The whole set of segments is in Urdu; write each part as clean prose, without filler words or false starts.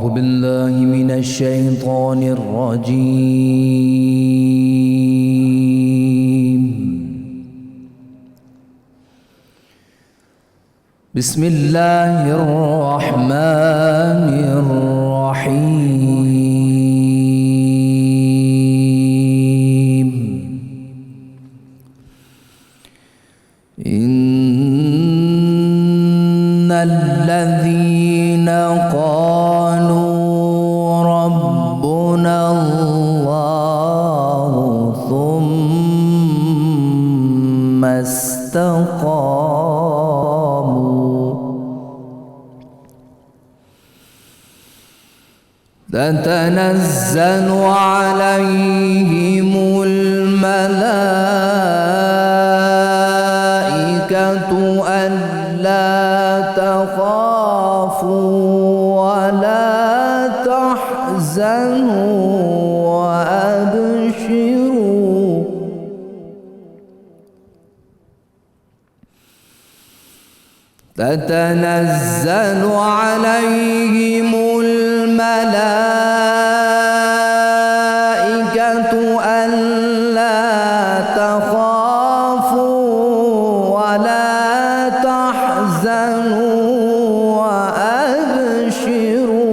أعوذ بالله من الشيطان الرجيم. بسم الله الرحمن الرحيم. إن الذين قالوا ربنا الله ثم استقاموا تتنزل عليهم الملائكة ألا تخافوا ولا تحزنوا وأبشروا تتنزل عليهم الملائكة ألا تخافوا ولا تحزنوا وأبشروا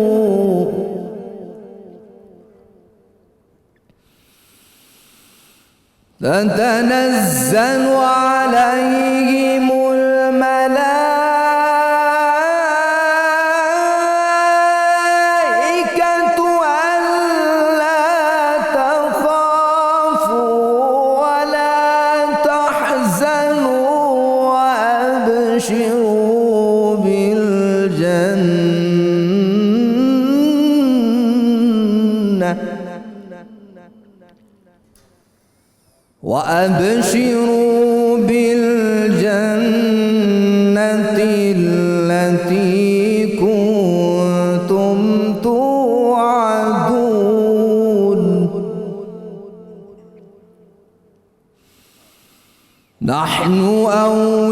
تتنزل عليهم الملائكة ألا تخافوا ولا تحزنوا وأبشروا بالجنة التي كنتم توعدون. نحن أولياؤكم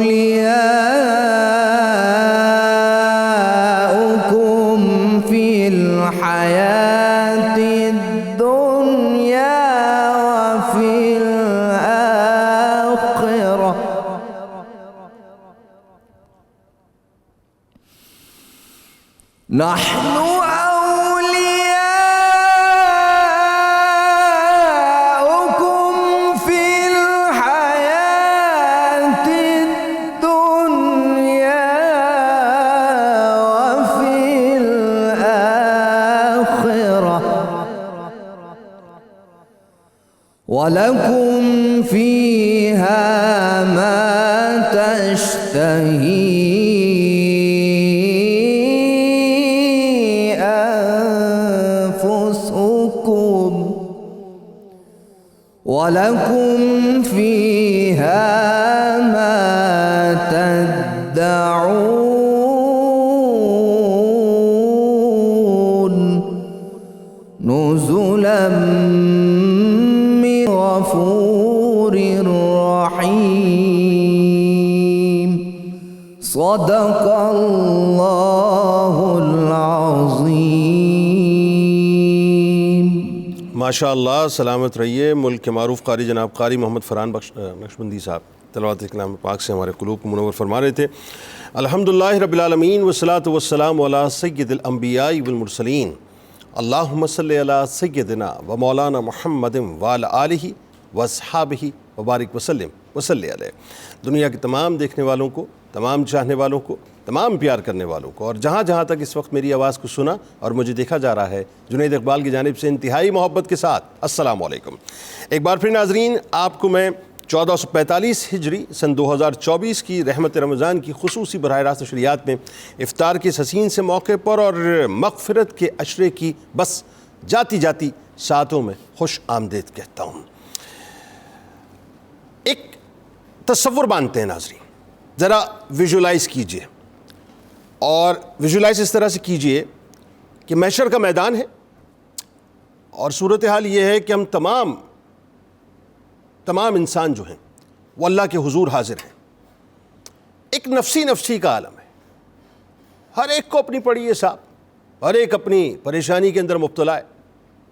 في الحياة الدنيا وفي الآخرة نحن أولياؤكم في الحياة الدنيا وفي الآخرة ولكم فيها ما تشتهي أنفسكم ولكم فيها ما تدعون نزلا من غفور رحيم. صدق الله العظيم. ماشاء اللہ، سلامت رہیے. ملک کے معروف قاری جناب قاری محمد فرحان نقشبندی صاحب تلاوت کلام پاک سے ہمارے قلوب کو منور فرما رہے تھے. الحمدللہ رب العالمین والصلاۃ والسلام علی سید الانبیاء والمرسلین. اللہم صلی علی سیدنا و مولانا محمد وعلی آلہ واصحابہ وبارک وسلم وصلی علیہ. دنیا کے تمام دیکھنے والوں کو، تمام چاہنے والوں کو، تمام پیار کرنے والوں کو، اور جہاں جہاں تک اس وقت میری آواز کو سنا اور مجھے دیکھا جا رہا ہے، جنید اقبال کی جانب سے انتہائی محبت کے ساتھ السلام علیکم. ایک بار پھر ناظرین، آپ کو میں 1445 ہجری سن 2024 کی رحمت رمضان کی خصوصی براہ راست نشریات میں افطار کے اس حسین سے موقع پر اور مغفرت کے عشرے کی بس جاتی جاتی ساعتوں میں خوش آمدید کہتا ہوں. ایک تصور باندھتے ہیں ناظرین، ذرا ویژولائز کیجئے، اور ویژولائز اس طرح سے کیجئے کہ محشر کا میدان ہے اور صورتحال یہ ہے کہ ہم تمام انسان جو ہیں وہ اللہ کے حضور حاضر ہیں. ایک نفسی کا عالم ہے، ہر ایک کو اپنی پڑی ہے صاحب. ہر ایک اپنی پریشانی کے اندر مبتلا ہے،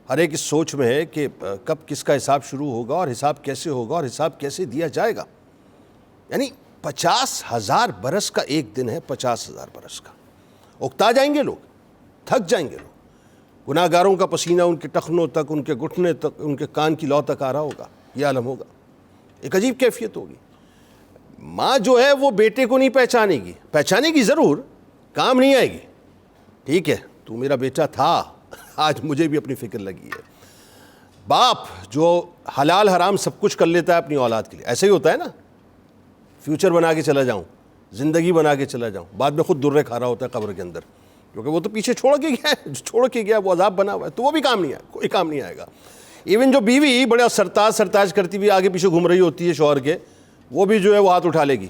ہر ایک اس سوچ میں ہے کہ کب کس کا حساب شروع ہوگا اور حساب کیسے ہوگا اور حساب کیسے دیا جائے گا۔ یعنی 50,000 برس کا ایک دن ہے، 50,000 برس کا۔ اکتا جائیں گے لوگ، تھک جائیں گے لوگ، گناہ گاروں کا پسینہ ان کے ٹخنوں تک، ان کے گھٹنے تک، ان کے کان کی لو تک آ رہا ہوگا، یہ عالم ہوگا، ایک عجیب کیفیت ہوگی۔ ماں جو ہے وہ بیٹے کو نہیں پہچانے گی ضرور، کام نہیں آئے گی، ٹھیک ہے تو میرا بیٹا تھا، آج مجھے بھی اپنی فکر لگی ہے۔ باپ جو حلال حرام سب کچھ کر لیتا ہے اپنی اولاد کے لیے، ایسے ہی ہوتا ہے نا، فیوچر بنا کے چلا جاؤں، زندگی بنا کے چلا جاؤں، بعد میں خود درے کھا رہا ہوتا ہے قبر کے اندر، کیونکہ وہ تو پیچھے چھوڑ کے گیا وہ عذاب بنا ہوا ہے، تو وہ بھی کام نہیں آئے، کوئی کام نہیں آئے گا۔ ایون جو بیوی بڑا سرتاج کرتی ہوئی آگے پیچھے گھوم رہی ہوتی ہے شوہر کے، وہ بھی جو ہے وہ ہاتھ اٹھا لے گی،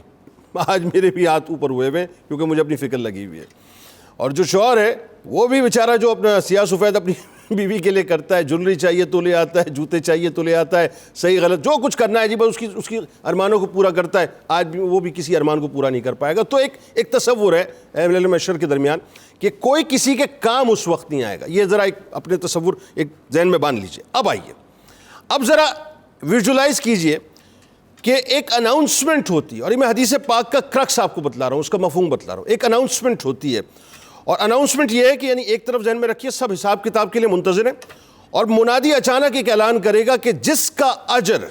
آج میرے بھی ہاتھ اوپر ہوئے ہوئے کیونکہ مجھے اپنی فکر لگی ہوئی ہے۔ اور جو شوہر ہے وہ بھی بیچارہ جو اپنا سیاہ سفید اپنی بیوی کے لیے کرتا ہے، جولری چاہیے تو لے آتا ہے، جوتے چاہیے تو لے آتا ہے، صحیح غلط جو کچھ کرنا ہے جی بس اس کی ارمانوں کو پورا کرتا ہے، آج بھی وہ بھی کسی ارمان کو پورا نہیں کر پائے گا۔ تو ایک تصور ہے اہل علم معاشر کے درمیان کہ کوئی کسی کے کام اس وقت نہیں آئے گا، یہ ذرا ایک اپنے تصور ایک ذہن میں باندھ لیجئے۔ اب آئیے، اب ذرا ویژولائز کیجئے کہ ایک اناؤنسمنٹ ہوتی ہے، اور یہ میں حدیث پاک کا کرکس آپ کو بتلا رہا ہوں، اس کا مفہوم بتلا رہا ہوں۔ ایک اناؤنسمنٹ ہوتی ہے، اور اناؤنسمنٹ یہ ہے کہ یعنی ایک طرف ذہن میں رکھیے سب حساب کتاب کے لیے منتظر ہیں، اور منادی اچانک ایک اعلان کرے گا کہ جس کا اجر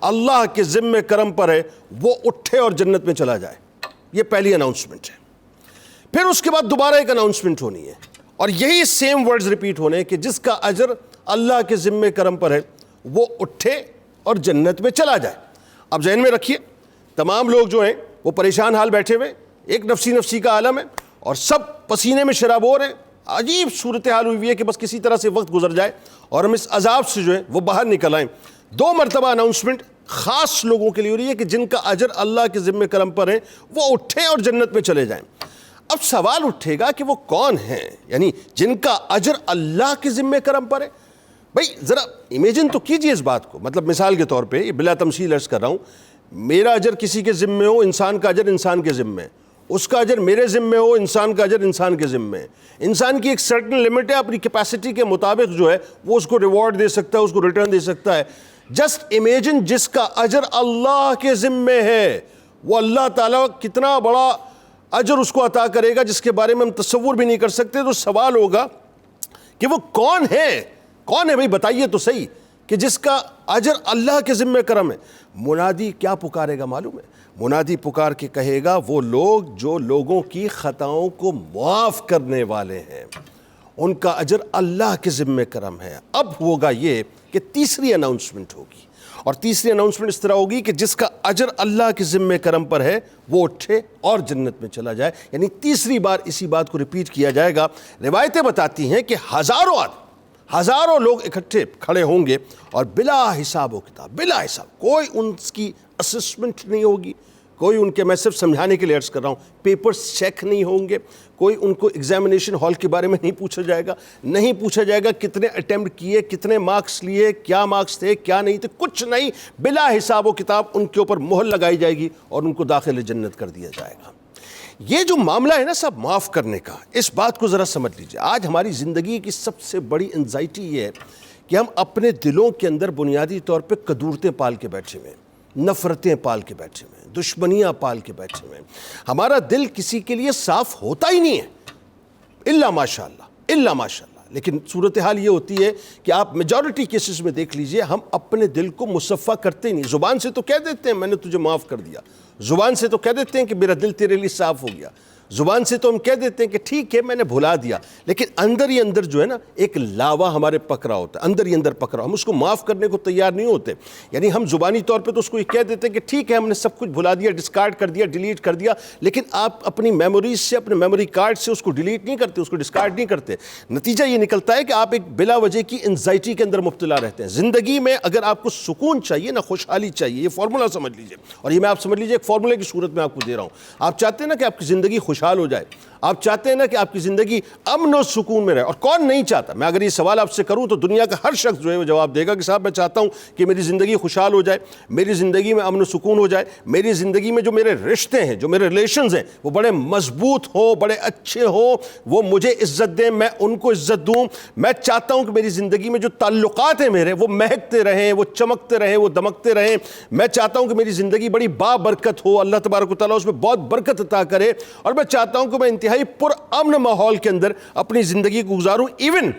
اللہ کے ذمہ کرم پر ہے وہ اٹھے اور جنت میں چلا جائے۔ یہ پہلی اناؤنسمنٹ ہے۔ پھر اس کے بعد دوبارہ ایک اناؤنسمنٹ ہونی ہے، اور یہی سیم ورڈز ریپیٹ ہونے ہیں کہ جس کا اجر اللہ کے ذمہ کرم پر ہے وہ اٹھے اور جنت میں چلا جائے۔ اب ذہن میں رکھیے تمام لوگ جو ہیں وہ پریشان حال بیٹھے ہوئے، ایک نفسی کا عالم ہے، اور سب پسینے میں شرابور ہیں، عجیب صورتحال ہوئی ہے کہ بس کسی طرح سے وقت گزر جائے اور ہم اس عذاب سے جو ہے وہ باہر نکل آئیں۔ 2 مرتبہ اناؤنسمنٹ خاص لوگوں کے لیے ہو رہی ہے کہ جن کا اجر اللہ کے ذمہ کرم پر ہے وہ اٹھیں اور جنت میں چلے جائیں۔ اب سوال اٹھے گا کہ وہ کون ہیں، یعنی جن کا اجر اللہ کے ذمہ کرم پر ہے؟ بھائی ذرا امیجن تو کیجئے اس بات کو، مطلب مثال کے طور پہ بلا تمثیل عرض کر رہا ہوں، میرا اجر کسی کے ذمہ ہو، انسان کا اجر انسان کے ذمہ ہے، اس کا اجر میرے ذمہ ہو، انسان کا اجر انسان کے ذمہ ہے۔ انسان کی ایک سرٹن لمٹ ہے، اپنی کیپیسٹی کے مطابق جو ہے وہ اس کو ریوارڈ دے سکتا ہے، اس کو ریٹرن دے سکتا ہے۔ جسٹ امیجن جس کا اجر اللہ کے ذمہ ہے وہ اللہ تعالیٰ کتنا بڑا اجر اس کو عطا کرے گا جس کے بارے میں ہم تصور بھی نہیں کر سکتے۔ تو سوال ہوگا کہ وہ کون ہے بھائی بتائیے تو صحیح، کہ جس کا اجر اللہ کے ذمہ کرم ہے۔ منادی کیا پکارے گا معلوم ہے؟ منادی پکار کے کہے گا وہ لوگ جو لوگوں کی خطاؤں کو معاف کرنے والے ہیں، ان کا اجر اللہ کے ذمہ کرم ہے۔ اب ہوگا یہ کہ تیسری اناؤنسمنٹ ہوگی، اور تیسری اناؤنسمنٹ اس طرح ہوگی کہ جس کا اجر اللہ کے ذمہ کرم پر ہے وہ اٹھے اور جنت میں چلا جائے، یعنی تیسری بار اسی بات کو ریپیٹ کیا جائے گا۔ روایتیں بتاتی ہیں کہ ہزاروں لوگ اکٹھے کھڑے ہوں گے، اور بلا حساب و کتاب، بلا حساب، کوئی ان کی اسسمنٹ نہیں ہوگی، کوئی ان کے، میں صرف سمجھانے کے لیے عرض کر رہا ہوں، پیپرز چیک نہیں ہوں گے، کوئی ان کو ایگزامینیشن ہال کے بارے میں نہیں پوچھا جائے گا کتنے اٹیمپٹ کیے، کتنے مارکس لیے، کیا مارکس تھے، کیا نہیں تھے، کچھ نہیں، بلا حساب و کتاب ان کے اوپر مہر لگائی جائے گی اور ان کو داخل جنت کر دیا جائے گا۔ یہ جو معاملہ ہے نا صاحب معاف کرنے کا، اس بات کو ذرا سمجھ لیجئے۔ آج ہماری زندگی کی سب سے بڑی انزائٹی یہ ہے کہ ہم اپنے دلوں کے اندر بنیادی طور پہ کدورتیں پال کے بیٹھے ہوئے ہیں، نفرتیں پال کے بیٹھے ہوئے ہیں، دشمنیاں پال کے بیٹھے ہوئے ہیں۔ ہمارا دل کسی کے لیے صاف ہوتا ہی نہیں ہے، الا ماشاء اللہ۔ لیکن صورتحال یہ ہوتی ہے کہ آپ میجورٹی کیسز میں دیکھ لیجئے، ہم اپنے دل کو مصفا کرتے ہی نہیں۔ زبان سے تو کہہ دیتے ہیں میں نے تجھے معاف کر دیا، زبان سے تو کہہ دیتے ہیں کہ میرا دل تیرے لیے صاف ہو گیا، زبان سے تو ہم کہہ دیتے ہیں کہ ٹھیک ہے میں نے بھلا دیا، لیکن اندر ہی اندر جو ہے نا ایک لاوا ہمارے پکڑا ہوتا ہے، اندر ہی اندر پکڑا، ہم اس کو معاف کرنے کو تیار نہیں ہوتے۔ یعنی ہم زبانی طور پہ تو اس کو یہ کہہ دیتے ہیں کہ ٹھیک ہے ہم نے سب کچھ بھلا دیا، ڈسکارڈ کر دیا، ڈیلیٹ کر دیا، لیکن آپ اپنی میموریز سے، اپنے میموری کارڈ سے اس کو ڈیلیٹ نہیں کرتے، اس کو ڈسکارڈ نہیں کرتے۔ نتیجہ یہ نکلتا ہے کہ آپ ایک بلا وجہ کی انزائٹی کے اندر مبتلا رہتے ہیں۔ زندگی میں اگر آپ کو سکون چاہیے نا، خوشحالی چاہیے، یہ فارمولا سمجھ لیجئے، اور یہ میں آپ سمجھ لیجئے ایک فارمولے کی صورت میں آپ کو دے رہا ہوں۔ آپ چاہتے ہیں نا کہ آپ کی زندگی خوش خوشحال ہو جائے. آپ چاہتے ہیں نا کہ آپ کی زندگی امن و سکون میں رہے, اور کون نہیں چاہتا؟ میں اگر یہ سوال آپ سے کروں تو دنیا کا ہر شخص جو ہے وہ جواب دے گا کہ صاحب میں چاہتا ہوں کہ میری زندگی خوشحال ہو جائے, میری زندگی میں امن و سکون ہو جائے, میری زندگی میں جو میرے رشتے ہیں, جو میرے ریلیشنز ہیں وہ بڑے مضبوط ہوں, بڑے اچھے ہوں, وہ مجھے عزت دیں, میں ان کو عزت دوں. میں چاہتا ہوں کہ میری زندگی میں جو تعلقات ہیں میرے وہ مہکتے رہیں, وہ چمکتے رہیں, وہ دمکتے رہیں. میں چاہتا ہوں کہ میری زندگی بڑی بابرکت ہو, اللہ تبارک و تعالیٰ اس میں بہت برکت عطا کرے, اور میں چاہتا ہوں کہ میں انتہائی پر امن ماحول کے اندر اپنی زندگی کو گزاروں. ایون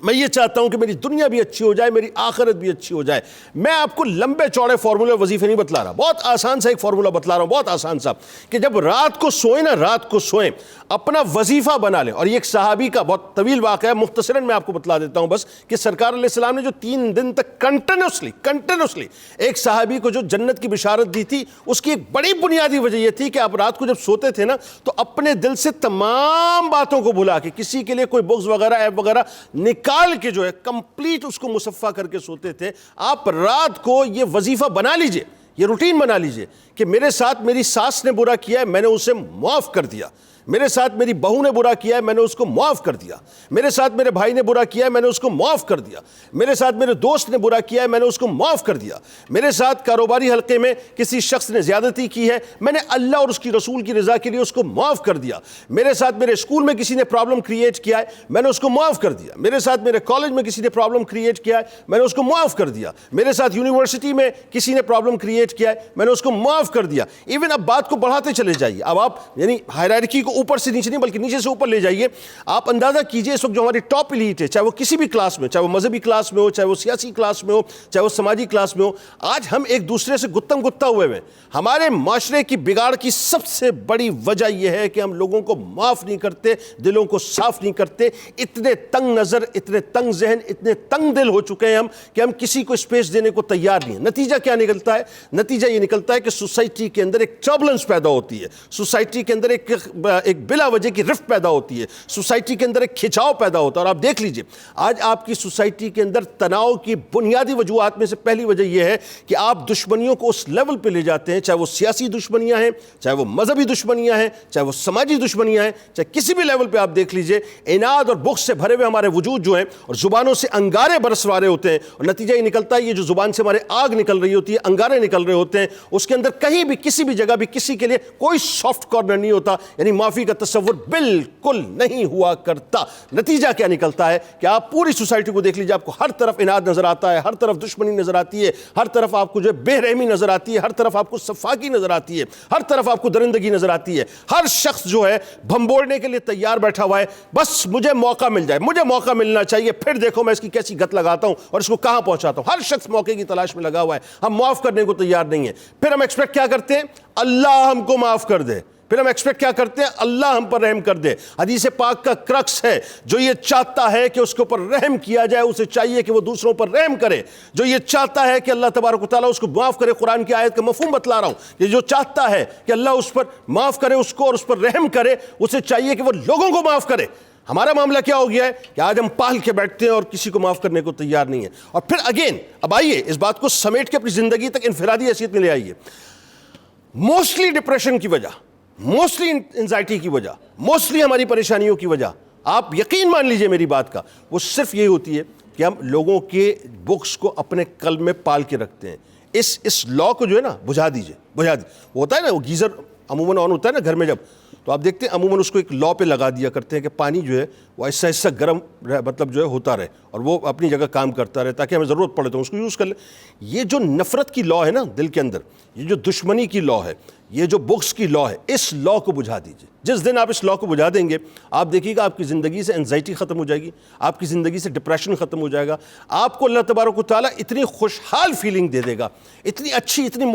میں یہ چاہتا ہوں کہ میری دنیا بھی اچھی ہو جائے, میری آخرت بھی اچھی ہو جائے. میں آپ کو لمبے چوڑے فارمولے وظیفے نہیں بتلا رہا, بہت آسان سا ایک فارمولہ بتلا رہا ہوں, بہت آسان سا, کہ جب رات کو سوئیں نا, رات کو سوئیں, اپنا وظیفہ بنا لیں. اور یہ ایک صحابی کا بہت طویل واقعہ ہے, مختصراً میں آپ کو بتلا دیتا ہوں بس, کہ سرکار علیہ السلام نے جو 3 دن تک کنٹینیوسلی ایک صحابی کو جو جنت کی بشارت دی تھی, اس کی ایک بڑی بنیادی وجہ یہ تھی کہ آپ رات کو جب سوتے تھے نا تو اپنے دل سے تمام باتوں کو بھلا کے, کسی کے لیے کوئی بغض وغیرہ عیب وغیرہ نکال کے جو ہے کمپلیٹ اس کو مصفا کر کے سوتے تھے. آپ رات کو یہ وظیفہ بنا لیجئے, یہ روٹین بنا لیجئے کہ میرے ساتھ میری ساس نے برا کیا ہے, میں نے اسے معاف کر دیا. میرے ساتھ میری بہو نے برا کیا ہے, میں نے اس کو معاف کر دیا. میرے ساتھ میرے بھائی نے برا کیا ہے, میں نے اس کو معاف کر دیا. میرے ساتھ میرے دوست نے برا کیا ہے, میں نے اس کو معاف کر دیا. میرے ساتھ کاروباری حلقے میں کسی شخص نے زیادتی کی ہے, میں نے اللہ اور اس کی رسول کی رضا کے لیے اس کو معاف کر دیا. میرے ساتھ میرے اسکول میں کسی نے پرابلم کریٹ کیا ہے, میں نے اس کو معاف کر دیا. میرے ساتھ میرے کالج میں کسی نے پرابلم کریٹ کیا ہے, میں نے اس کو معاف کر دیا. میرے ساتھ یونیورسٹی میں کسی نے پرابلم کریٹ کیا ہے, میں نے اس کو معاف کر دیا. ایون اب بات کو بڑھاتے چلے جائیے, اب آپ یعنی ہائرارکی کو اوپر سے نیچے نہیں بلکہ نیچے سے اوپر لے جائیے. آپ اندازہ کیجئے اس وقت جو ہماری ٹاپ ایلیٹ ہے, چاہے وہ کسی بھی کلاس میں, چاہے وہ مذہبی کلاس میں ہو, چاہے وہ سیاسی کلاس میں ہو, چاہے وہ سماجی کلاس میں ہو, آج ہم ایک دوسرے سے گتم گتا ہوئے ہیں. ہمارے معاشرے کی بگاڑ کی سب سے بڑی وجہ یہ ہے کہ ہم لوگوں کو معاف نہیں کرتے, دلوں کو صاف نہیں کرتے. اتنے تنگ نظر, اتنے تنگ ذہن, اتنے تنگ دل ہو چکے ہیں ہم کہ ہم کسی کو اسپیس دینے کو تیار نہیں ہیں. نتیجہ کیا نکلتا ہے؟ نتیجہ یہ نکلتا ہے کہ سوسائٹی کے اندر ایک ٹربلنس پیدا ہوتی ہے, سوسائٹی کے اندر ایک بلا وجہ کی رفت پیدا ہوتی ہے, سوسائٹی کے اندر ایک کھچاؤ پیدا ہوتا ہے. اور آپ دیکھ لیجئے آج آپ کی سوسائٹی کے اندر تناؤ کی بنیادی وجوہات میں سے پہلی وجہ یہ ہے کہ آپ دشمنیوں کو اس لیول پہ لے جاتے ہیں, چاہے وہ سیاسی دشمنیاں ہیں, چاہے وہ مذہبی دشمنیاں ہیں, چاہے وہ سماجی دشمنیاں ہیں, چاہے کسی بھی لیول پہ آپ دیکھ لیجئے, اناد اور بغض سے بھرے ہوئے ہمارے وجود جو ہیں اور زبانوں سے انگارے برس رہے ہوتے ہیں. اور نتیجہ یہ نکلتا ہے یہ جو زبان سے ہمارے آگ نکل رہی ہوتی ہے, انگارے نکل رہے ہوتے ہیں, اس کے اندر کہیں بھی کسی بھی جگہ بھی کسی کے لیے کوئی سافٹ کارنر نہیں ہوتا, یعنی معافی کا تصور بالکل نہیں ہوا کرتا. نتیجہ کیا نکلتا ہے کہ آپ پوری سوسائٹی کو دیکھ لیجیے, آپ کو ہر طرف اناد نظر آتا ہے, ہر طرف دشمنی نظر آتی ہے, ہر طرف آپ کو جو ہے بے رحمی نظر آتی ہے, ہر طرف آپ کو صفاقی نظر آتی ہے, ہر طرف آپ کو درندگی نظر آتی ہے. ہر شخص جو ہے بھمبوڑنے کے لیے تیار بیٹھا ہوا ہے, بس مجھے موقع مل جائے, مجھے موقع ملنا چاہیے, پھر دیکھو میں اس کی کیسی گت لگاتا ہوں اور اس کو کہاں پہنچاتا ہوں. ہر شخص موقع کی تلاش میں لگا ہوا ہے. ہم معاف کرنے کو تیار نہیں ہیں. پھر ہم ایکسپیکٹ کیا کرتے ہیں؟ اللہ ہم کو معاف کر دے. پھر ہم ایکسپیکٹ کیا کرتے ہیں؟ اللہ ہم پر رحم کر دے. حدیث پاک کا کرکس ہے, جو یہ چاہتا ہے کہ اس کے اوپر رحم کیا جائے اسے چاہیے کہ وہ دوسروں پر رحم کرے. جو یہ چاہتا ہے کہ اللہ تبارک و تعالیٰ اس کو معاف کرے, قرآن کی آیت کا مفہوم بتلا رہا ہوں, یہ جو چاہتا ہے کہ اللہ اس پر معاف کرے اس کو اور اس پر رحم کرے, اسے چاہیے کہ وہ لوگوں کو معاف کرے. ہمارا معاملہ کیا ہو گیا ہے کہ آج ہم پال کے بیٹھتے ہیں اور کسی کو معاف کرنے کو تیار نہیں ہے. اور پھر اگین اب آئیے اس بات کو سمیٹ کے اپنی زندگی تک انفرادی حیثیت میں لے آئیے. موسٹلی ڈپریشن کی وجہ, موسٹلی انزائٹی کی وجہ, موسٹلی ہماری پریشانیوں کی وجہ, آپ یقین مان لیجئے میری بات کا, وہ صرف یہی ہوتی ہے کہ ہم لوگوں کے بغض کو اپنے قلب میں پال کے رکھتے ہیں. اس لا کو جو ہے نا بجھا دیجئے, بجھا دیجئے. وہ ہوتا ہے نا, وہ گیزر عموماً آن ہوتا ہے نا گھر میں جب, تو آپ دیکھتے ہیں عموماً اس کو ایک لا پہ لگا دیا کرتے ہیں کہ پانی جو ہے وہ ایسا ایسا گرم مطلب جو ہے ہوتا رہے اور وہ اپنی جگہ کام کرتا رہے تاکہ ہمیں ضرورت پڑے تو اس کو یوز کر لیں. یہ جو نفرت کی لا ہے نا دل کے اندر, یہ جو دشمنی کی لا ہے, یہ جو بغض کی لا ہے, اس لا کو بجھا دیجئے. جس دن آپ اس لا کو بجھا دیں گے, آپ دیکھیے گا آپ کی زندگی سے انزائٹی ختم ہو جائے گی, آپ کی زندگی سے ڈپریشن ختم ہو جائے گا. آپ کو اللہ تبارک و تعالیٰ اتنی خوشحال فیلنگ دے دے گا, اتنی اچھی, اتنی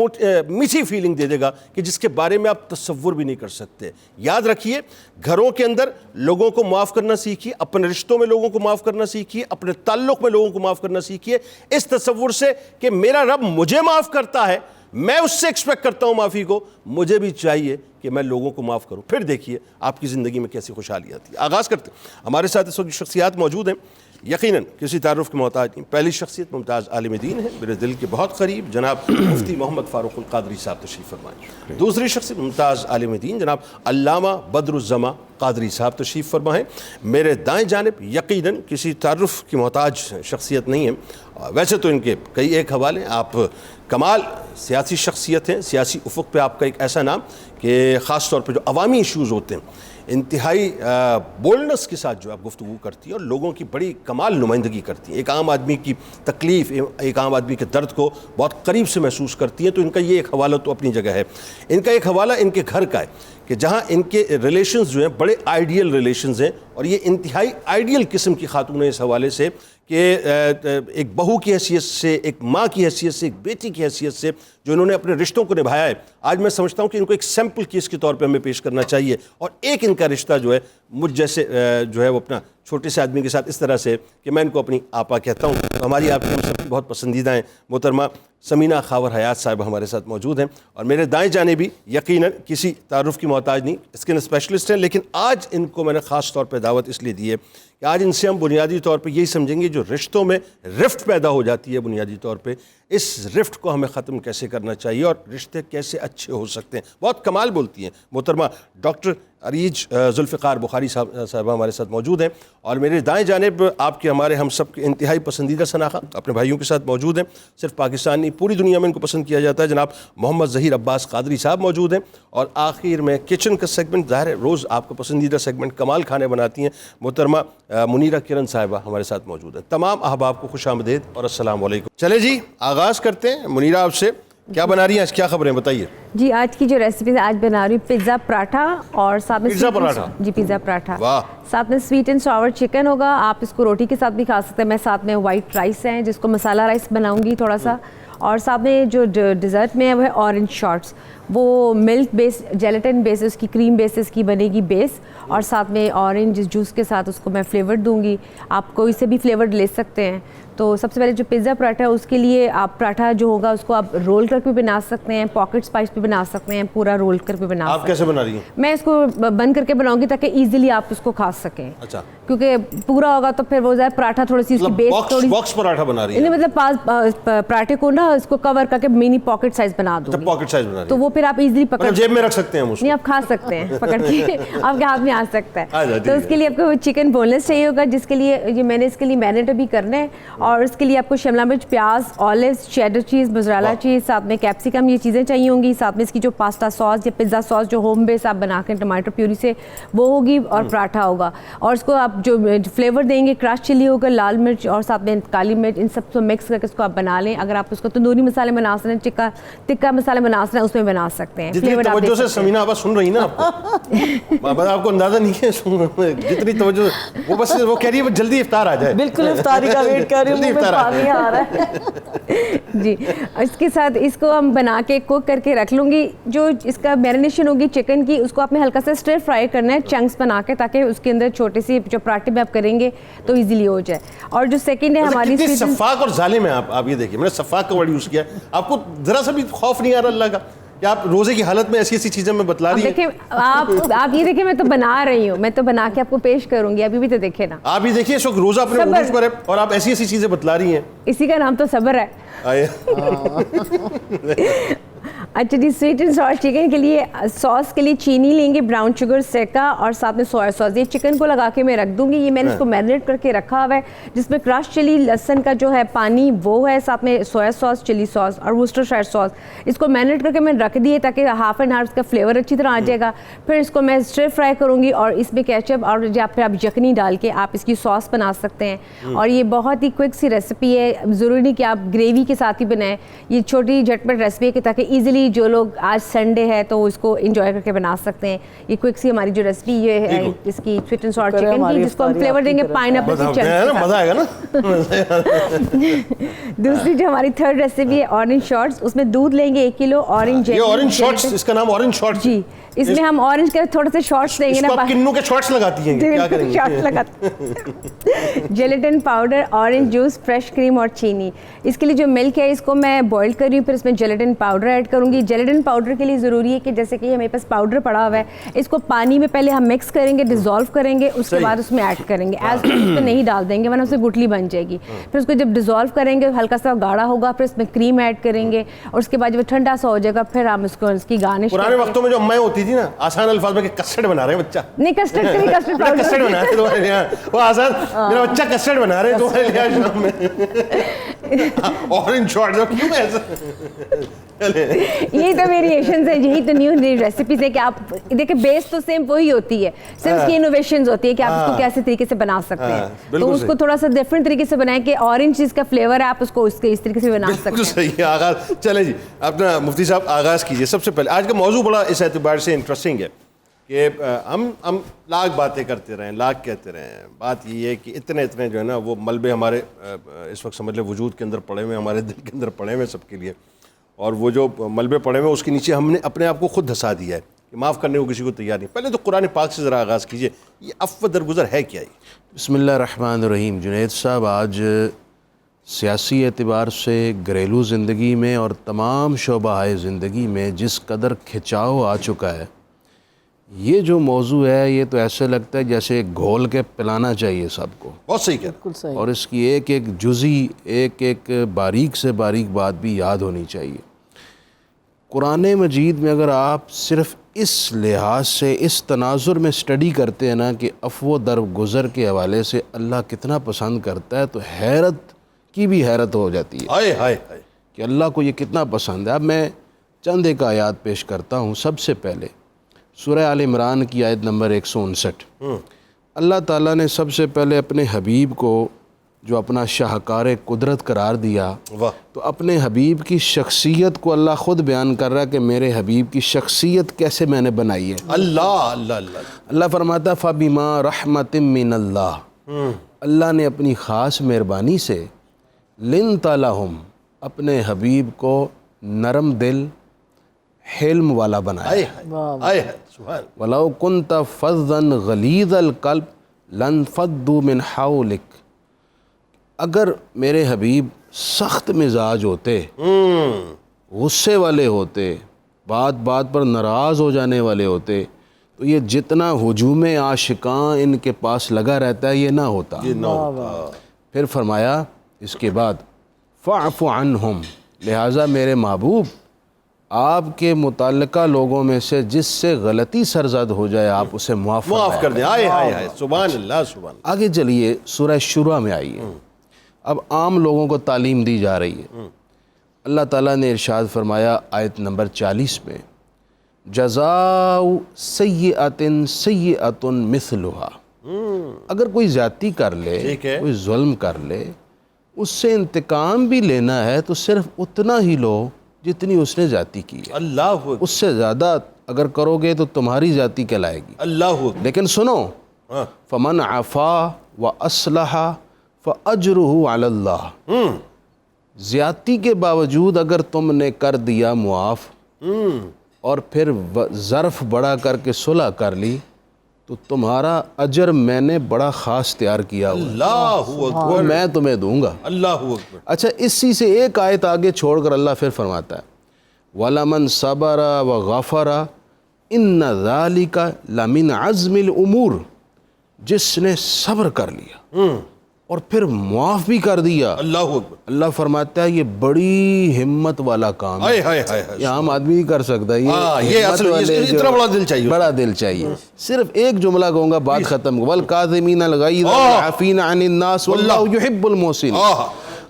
میٹھی فیلنگ دے دے گا کہ جس کے بارے میں آپ تصور بھی نہیں کر سکتے. یاد رکھیے, گھروں کے اندر لوگوں کو معاف کرنا سیکھیے, اپنے رشتوں میں لوگوں کو معاف کرنا سیکھیے, اپنے تعلق میں لوگوں کو معاف کرنا سیکھیے, اس تصور سے کہ میرا رب مجھے معاف کرتا ہے, میں اس سے ایکسپیکٹ کرتا ہوں معافی کو, مجھے بھی چاہیے کہ میں لوگوں کو معاف کروں. پھر دیکھیے آپ کی زندگی میں کیسی خوشحالی آتی ہے. آغاز کرتے ہیں. ہمارے ساتھ اس وقت شخصیات موجود ہیں, یقیناً کسی تعارف کے محتاج نہیں. پہلی شخصیت ممتاز عالم دین ہے, میرے دل کے بہت قریب, جناب مفتی محمد فاروق القادری صاحب تشریف فرمائیں. دوسری شخصیت ممتاز عالم دین جناب علامہ بدر الزماں قادری صاحب تشریف فرمائیں. میرے دائیں جانب یقیناً کسی تعارف کی محتاج شخصیت نہیں ہے, ویسے تو ان کے کئی ایک حوالے, آپ کمال سیاسی شخصیت ہیں, سیاسی افق پہ آپ کا ایک ایسا نام کہ خاص طور پہ جو عوامی ایشوز ہوتے ہیں انتہائی بولڈنس کے ساتھ جو آپ گفتگو کرتی ہیں اور لوگوں کی بڑی کمال نمائندگی کرتی ہیں, ایک عام آدمی کی تکلیف, ایک عام آدمی کے درد کو بہت قریب سے محسوس کرتی ہیں. تو ان کا یہ ایک حوالہ تو اپنی جگہ ہے. ان کا ایک حوالہ ان کے گھر کا ہے کہ جہاں ان کے ریلیشنز جو ہیں بڑے آئیڈیل ریلیشنز ہیں, اور یہ انتہائی آئیڈیل قسم کی خاتون ہے اس حوالے سے کہ ایک بہو کی حیثیت سے, ایک ماں کی حیثیت سے, ایک بیٹی کی حیثیت سے جو انہوں نے اپنے رشتوں کو نبھایا ہے, آج میں سمجھتا ہوں کہ ان کو ایک سیمپل کیس کے طور پہ ہمیں پیش کرنا چاہیے. اور ایک ان کا رشتہ جو ہے مجھ جیسے جو ہے وہ اپنا چھوٹے سے آدمی کے ساتھ اس طرح سے کہ میں ان کو اپنی آپا کہتا ہوں. تو ہماری آپ کی ہم سب کی بہت پسندیدہ ہیں محترمہ سمینہ خاور حیات صاحبہ ہمارے ساتھ موجود ہیں, اور میرے دائیں جانے بھی یقیناً کسی تعارف کی محتاج نہیں, اسکن اسپیشلسٹ ہیں. لیکن آج ان کو میں نے خاص طور پہ دعوت اس لیے دی ہے کہ آج ان سے ہم بنیادی طور پہ یہی سمجھیں گے جو رشتوں میں رفٹ پیدا ہو جاتی ہے بنیادی طور پہ, اس رفٹ کو ہمیں ختم کیسے کرنا چاہیے اور رشتے کیسے اچھے ہو سکتے ہیں. بہت کمال بولتی ہیں محترمہ ڈاکٹر عریج ذوالفقار بخاری صاحبہ ہمارے ساتھ موجود ہیں, اور میرے دائیں جانب آپ کے ہمارے ہم سب کے انتہائی پسندیدہ شناخہ اپنے بھائیوں کے ساتھ موجود ہیں. صرف پاکستان نہیں پوری دنیا میں ان کو پسند کیا جاتا ہے. جناب محمد ظہیر عباس قادری صاحب موجود ہیں, اور آخر میں کچن کا سیگمنٹ, ظاہر ہے روز آپ کا پسندیدہ سیگمنٹ کمال کھانے بناتی ہیں, محترمہ منیرہ کرن صاحبہ ہمارے ساتھ موجود ہیں. تمام احباب کو خوش آمدید اور السلام علیکم. چلے جی آغاز کرتے ہیں. منیرہ آپ سے کیا بنا رہی ہیں آج, کیا خبریں بتائیے. جی آج کی جو ریسیپی آج بنا رہی ہوں پیزا پراٹھا, اور ساتھ میں پیزا پراٹھا. جی پیزا پراٹھا, واہ. ساتھ میں سویٹ اینڈ ساور چکن ہوگا. آپ اس کو روٹی کے ساتھ بھی کھا سکتے ہیں. میں ساتھ میں وائٹ رائس ہے جس کو مسالہ رائس بناؤں گی تھوڑا سا, اور ساتھ میں جو ڈیزرٹ میں ہے وہ ہے اورنج شارٹس, وہ ملک بیس جیلیٹن بیس اس کی کریم بیسس کی بنے گی بیس, اور ساتھ میں اورنج جوس کے ساتھ اس کو میں فلیور دوں گی. آپ کوئی سے بھی فلیور لے سکتے ہیں. تو سب سے پہلے جو پیزا پراٹھا ہے اس کے لیے آپ پراٹھا جو ہوگا اس کو آپ رول کر کے بنا سکتے ہیں, پاکٹ اسپائس پہ بنا سکتے ہیں, پورا رول کر کے بنا سکتے ہیں. آپ کیسے بنا رہی ہیں؟ میں اس کو بند کر کے بناؤں گی تاکہ ایزیلی آپ اس کو کھا سکیں. اچھا, کیونکہ پورا ہوگا تو پھر وہ ظاہر پراٹھا تھوڑی سی اس کی بیس تھوڑی باکس پراٹھا بنا رہی ہیں, مطلب پراٹھے کو نا اس کو کور کر کے منی پاکٹ سائز بنا دوں گی. پاکٹ سائز بنا رہی ہیں تو وہ پھر آپ ایزیلی پکڑ جیب میں رکھ سکتے ہیں, نہیں آپ کھا سکتے ہیں پکڑ کے, آپ کے ہاتھ میں آ سکتا ہے. تو اس کے لیے آپ کو چکن بون لیس چاہیے ہوگا, جس کے لیے یہ میں نے اس کے لیے میرینیٹ ابھی کرنا ہے. اور اس کے لیے آپ کو شملہ مرچ, پیاز, آلیوز, چیڈر چیز, موزریلا چیز, ساتھ میں کیپسیکم, یہ چیزیں چاہیے ہوں گی. ساتھ میں اس کی جو پاستا ساس یا پیزا ساس جو ہوم بیس آپ بنا کے ٹماٹر پیوری سے وہ ہوگی, اور پراٹھا ہوگا. اور اس کو آپ جو فلیور دیں گے کراش چلی ہوگا, لال مرچ اور ساتھ میں کالی مرچ, ان سب کو مکس کر کے اس کو آپ بنا لیں. اگر آپ اس کو تندوری مسالے بنا سکتے ہیں, ٹکا مسالے بنا سکتے ہیں, اس میں بنا سکتے ہیں. جتنی توجہ سے سمینہ آپا سن رہی نا آپ کو اندازہ نہیں ہے جتنی توجہ, وہ بس وہ کہہ رہی ہے جلدی افطار آ جائے. بالکل افطاری کا ویٹ کر رہی ہوں, منہ میں پانی آ رہا ہے. جی اس کے ساتھ اس کو ہم بنا کے کوک کر کے رکھ لوں گی. جو اس کا میرینیشن ہوگی چکن کی, اس کو آپ نے ہلکا سا اسٹر فرائی کرنا ہے چنکس بنا کے, تاکہ اس کے اندر چھوٹے سی جو پراٹھے میں آپ کریں گے تو ایزیلی ہو جائے. اور جو سیکنڈ ہے ہماری کتنی شفاق اور ظالم ہے آپ یہ دیکھیے, میں نے شفاق کا ورڈ یوز کیا, آپ کو ذرا سا بھی خوف نہیں آ رہا اللہ کا کہ آپ روزے کی حالت میں ایسی ایسی چیزیں میں بتلا رہی ہیں. دیکھیں آپ یہ دیکھیں, میں تو بنا رہی ہوں, میں تو بنا کے آپ کو پیش کروں گی, ابھی بھی تو دیکھیں نا. آپ یہ دیکھیے اس وقت روزہ اپنے عروج پر ہے اور آپ ایسی ایسی چیزیں بتلا رہی ہیں. اسی کا نام تو صبر ہے. اچھا جی, سویٹ اینڈ ساور چکن کے لیے ساس کے لیے چینی لیں گے, براؤن شوگر, سیکا, اور ساتھ میں سویا ساس. یہ چکن کو لگا کے میں رکھ دوں گی. یہ میں نے اس کو میرینیٹ کر کے رکھا ہوا ہے, جس میں کراش چلی, لہسن کا جو ہے پانی وہ ہے, ساتھ میں سویا ساس, چلی ساس اور وسٹرشائر ساس. اس کو میرینیٹ کر کے میں رکھ دیے تاکہ ہاف این آور اس کا فلیور اچھی طرح آ جائے گا. پھر اس کو میں اسٹر فرائی کروں گی, اور اس میں کیچپ اور پھر آپ یخنی ڈال کے آپ اس کی ساس بنا سکتے ہیں. اور یہ بہت ہی کوئک سی ریسیپی ہے, ضروری نہیں کہ آپ گریوی کے ساتھ ہی بنائیں. یہ چھوٹی جھٹپٹ ریسیپی ہے کہ تاکہ ایزیلی جو لوگ آج سنڈے ہے تو اس کو انجوائے کر کے بنا سکتے ہیں. یہ کوئک سی ہماری جو ریسیپی یہ ہے اس کی سویٹ اینڈ ساور چکن کی, جس کو ہم فلیور دیں گے پائن ایپل کی چٹنی. مزہ آئے گا نا. دوسری جو ہماری تھرڈ ریسیپی ہے اورنج شارٹس, اس میں دودھ لیں گے 1 کلو. اورنج, یہ اورنج شارٹس, اس کا نام اورنج شارٹس. جی اس میں ہم اورنج کے تھوڑے سے شارٹس دیں گے نا. آپ کنو کے شارٹس لگاتی ہیں, کیا کریں گے؟ شارٹس لگاتے. Gelatin powder, orange juice, fresh cream اور چینی. اس کے لیے جو ملک ہے اس کو میں بوائل کر رہی ہوں, پھر اس میں جیلیٹن پاؤڈر ایڈ کروں گی. دوں گی. جیلیٹن پاؤڈر کے لیے ضروری ہے کہ جیسے کہ ہمارے پاس پاؤڈر پڑا ہوا ہے, اس کو پانی میں پہلے ہم مکس کریں گے, ڈیزولو کریں گے, اس کے بعد اس میں ایڈ کریں گے. ایز اس پہ نہیں ڈال دیں گے ورنہ اس سے گٹلی بن جائے گی. پھر اس کو جب ڈیزولو کریں گے ہلکا سا گاڑھا ہوگا, پھر اس میں کریم ایڈ کریں گے, اور اس کے بعد جب ٹھنڈا سا ہو جائے گا پھر ہم اس کو اس کی گارنش. پرانے وقتوں میں جو امائیں ہوتی تھی نا, آسان الفاظ میں کہ کسٹرڈ بنا رہے ہیں بچہ, نہیں کسٹرڈ نہیں, کسٹرڈ پاؤڈر کسٹرڈ بنا رہے ہیں تمہارے یہاں, وہ آسان میرا بچہ کسٹرڈ بنا رہے ہیں تمہارے لیے شام میں, اورنج شارٹ کیوں ایسا. یہی تو ویریشنز ہیں, یہی تو نیو ریسیپیز ہے کہ آپ دیکھیں بیس تو سیم وہی ہوتی ہے, صرف کی انوویشنز ہوتی ہے کہ آپ اس کو کیسے طریقے سے بنا سکتے ہیں. تو اس کو تھوڑا سا ڈفرینٹ طریقے سے بنائیں کہ اورنج چیز کا فلیور ہے, آپ اس کو اس طریقے سے بنا سکتے ہیں. صحیح ہے. آغاز چلیں جی, اپنا مفتی صاحب آغاز کیجیے. سب سے پہلے آج کا موضوع بڑا اس اعتبار سے انٹرسٹنگ ہے کہ ہم لاکھ باتیں کرتے رہیں, لاکھ کہتے رہیں. بات یہ ہے کہ اتنے جو ہے نا وہ ملبے ہمارے اس وقت سمجھ لیں وجود کے اندر پڑے ہوئے, ہمارے دل کے اندر پڑے ہوئے سب کے لیے, اور وہ جو ملبے پڑے ہوئے اس کے نیچے ہم نے اپنے آپ کو خود دھسا دیا ہے کہ معاف کرنے کو کسی کو تیار نہیں. پہلے تو قرآن پاک سے ذرا آغاز کیجیے, یہ عفو درگزر ہے کیا؟ بسم اللہ الرحمن الرحیم. جنید صاحب, آج سیاسی اعتبار سے گھریلو زندگی میں اور تمام شعبہ زندگی میں جس قدر کھچاؤ آ چکا ہے, یہ جو موضوع ہے یہ تو ایسے لگتا ہے جیسے گھول کے پلانا چاہیے سب کو. بہت صحیح کہہ, اور اس کی ایک ایک جزی, ایک ایک باریک سے باریک بات بھی یاد ہونی چاہیے. قرآن مجید میں اگر آپ صرف اس لحاظ سے اس تناظر میں اسٹڈی کرتے ہیں نا کہ عفو درگزر کے حوالے سے اللہ کتنا پسند کرتا ہے, تو حیرت کی بھی حیرت ہو جاتی ہے کہ اللہ کو یہ کتنا پسند ہے. اب میں چند ایک آیات پیش کرتا ہوں. سب سے پہلے سورہ آل عمران کی آیت نمبر 159. اللہ تعالیٰ نے سب سے پہلے اپنے حبیب کو جو اپنا شاہکار قدرت قرار دیا, تو اپنے حبیب کی شخصیت کو اللہ خود بیان کر رہا ہے کہ میرے حبیب کی شخصیت کیسے میں نے بنائی ہے. اللہ فرماتا فَبِمَا رَحْمَةٍ مِّنَ اللَّهِ, اللہ نے اپنی خاص مہربانی سے لِنْتَ لَهُمْ, اپنے حبیب کو نرم دل حلم والا بنایا. وَلَوْ كُنْتَ فَظًّا غَلِيظَ الْقَلْبِ لَانفَضُّوا مِنْ حَوْلِكَ, اگر میرے حبیب سخت مزاج ہوتے, غصے والے ہوتے, بات بات پر ناراض ہو جانے والے ہوتے, تو یہ جتنا ہجوم عاشقاں ان کے پاس لگا رہتا ہے یہ نہ ہوتا. پھر فرمایا اس کے بعد فَاعْفُ عَنْهُمْ, لہٰذا میرے محبوب آپ کے متعلقہ لوگوں میں سے جس سے غلطی سرزد ہو جائے آپ اسے معاف کر دیں. سبحان اللہ, سبحان. آگے چلیے سورہ شورى میں آئیے. اب عام لوگوں کو تعلیم دی جا رہی ہے. اللہ تعالیٰ نے ارشاد فرمایا آیت نمبر 40 میں, جزاء سیئۃ سیئۃ مثلھا, اگر کوئی زیادتی کر لے, کوئی ظلم کر لے, اس سے انتقام بھی لینا ہے تو صرف اتنا ہی لو جتنی اس نے زیادتی کی ہے. اللہ, اس سے زیادہ اگر کرو گے تو تمہاری زیادتی کہلائے گی. اللہ. لیکن سنو, فمن عفا واصلح فاجرہ علی اللہ, زیادتی کے باوجود اگر تم نے کر دیا معاف اور پھر ظرف بڑا کر کے صلح کر لی تو تمہارا اجر میں نے بڑا خاص تیار کیا ہوا, اللہ اکبر, میں تمہیں دوں گا. اللہ اکبر. اچھا, اسی سے ایک آیت آگے چھوڑ کر اللہ پھر فرماتا ہے وَلَمَنْ صَبَرَ وَغَفَرَ إِنَّ ذَلِكَ لَمِنْ عَزْمِ الْأُمُورِ, جس نے صبر کر لیا اور پھر معاف بھی کر دیا, اللہ اکبر, اللہ فرماتا ہے یہ بڑی ہمت والا کام ہے. یہ عام آدمی نہیں کر سکتا. یہ اتنا بڑا دل چاہیے, بڑا دل چاہیے. صرف ایک جملہ کہوں گا, بات ختم. وَالْكَاظِمِينَ الْغَيْظَ وَالْعَافِينَ عَنِ النَّاسِ وَاللَّهُ يُحِبُّ الْمُحْسِنِينَ.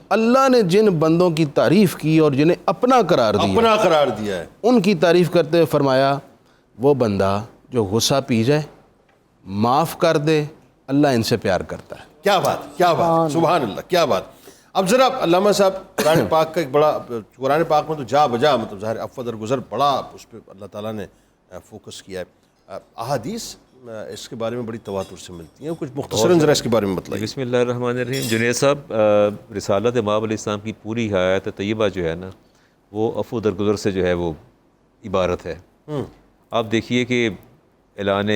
اللہ نے جن بندوں کی تعریف کی اور جنہیں اپنا قرار دیا ہے, ان کی تعریف کرتے ہوئے فرمایا وہ بندہ جو غصہ پی جائے, معاف کر دے, اللہ ان سے پیار کرتا ہے. کیا بات, کیا بات, سبحان اللہ, کیا بات. اب ذرا علامہ صاحب, قرآن پاک کا ایک بڑا, قرآن پاک میں تو جا بجا مطلب ظاہر عفو درگزر بڑا اس پہ اللہ تعالیٰ نے فوکس کیا ہے. احادیث اس کے بارے میں بڑی تواتر سے ملتی ہیں, کچھ مختصراً ذرا اس کے بارے میں بتلائیے. بسم اللہ الرحمن الرحیم. جنید صاحب, رسالت امام علیہ السلام کی پوری حیات طیبہ جو ہے نا وہ عفو درگزر سے جو ہے وہ عبارت ہے. آپ دیکھیے کہ اعلان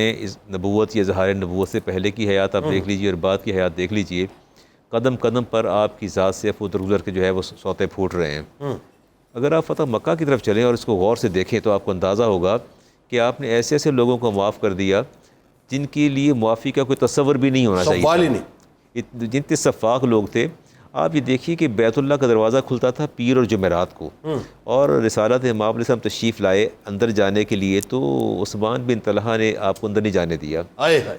نبوت یا اظہار نبوت سے پہلے کی حیات آپ دیکھ لیجئے اور بعد کی حیات دیکھ لیجئے, قدم قدم پر آپ کی ذات سے عفو درگزر کے جو ہے وہ سوتے پھوٹ رہے ہیں. اگر آپ فتح مکہ کی طرف چلیں اور اس کو غور سے دیکھیں تو آپ کو اندازہ ہوگا کہ آپ نے ایسے ایسے لوگوں کو معاف کر دیا جن کے لیے معافی کا کوئی تصور بھی نہیں ہونا چاہیے، سوال ہی نہیں۔ جتنے شفاق لوگ تھے، آپ یہ دیکھیے کہ بیت اللہ کا دروازہ کھلتا تھا پیر اور جمعرات کو، اور رسالت امام علیہ السلام تشریف لائے اندر جانے کے لیے تو عثمان بن طلحہ نے آپ کو اندر نہیں جانے دیا،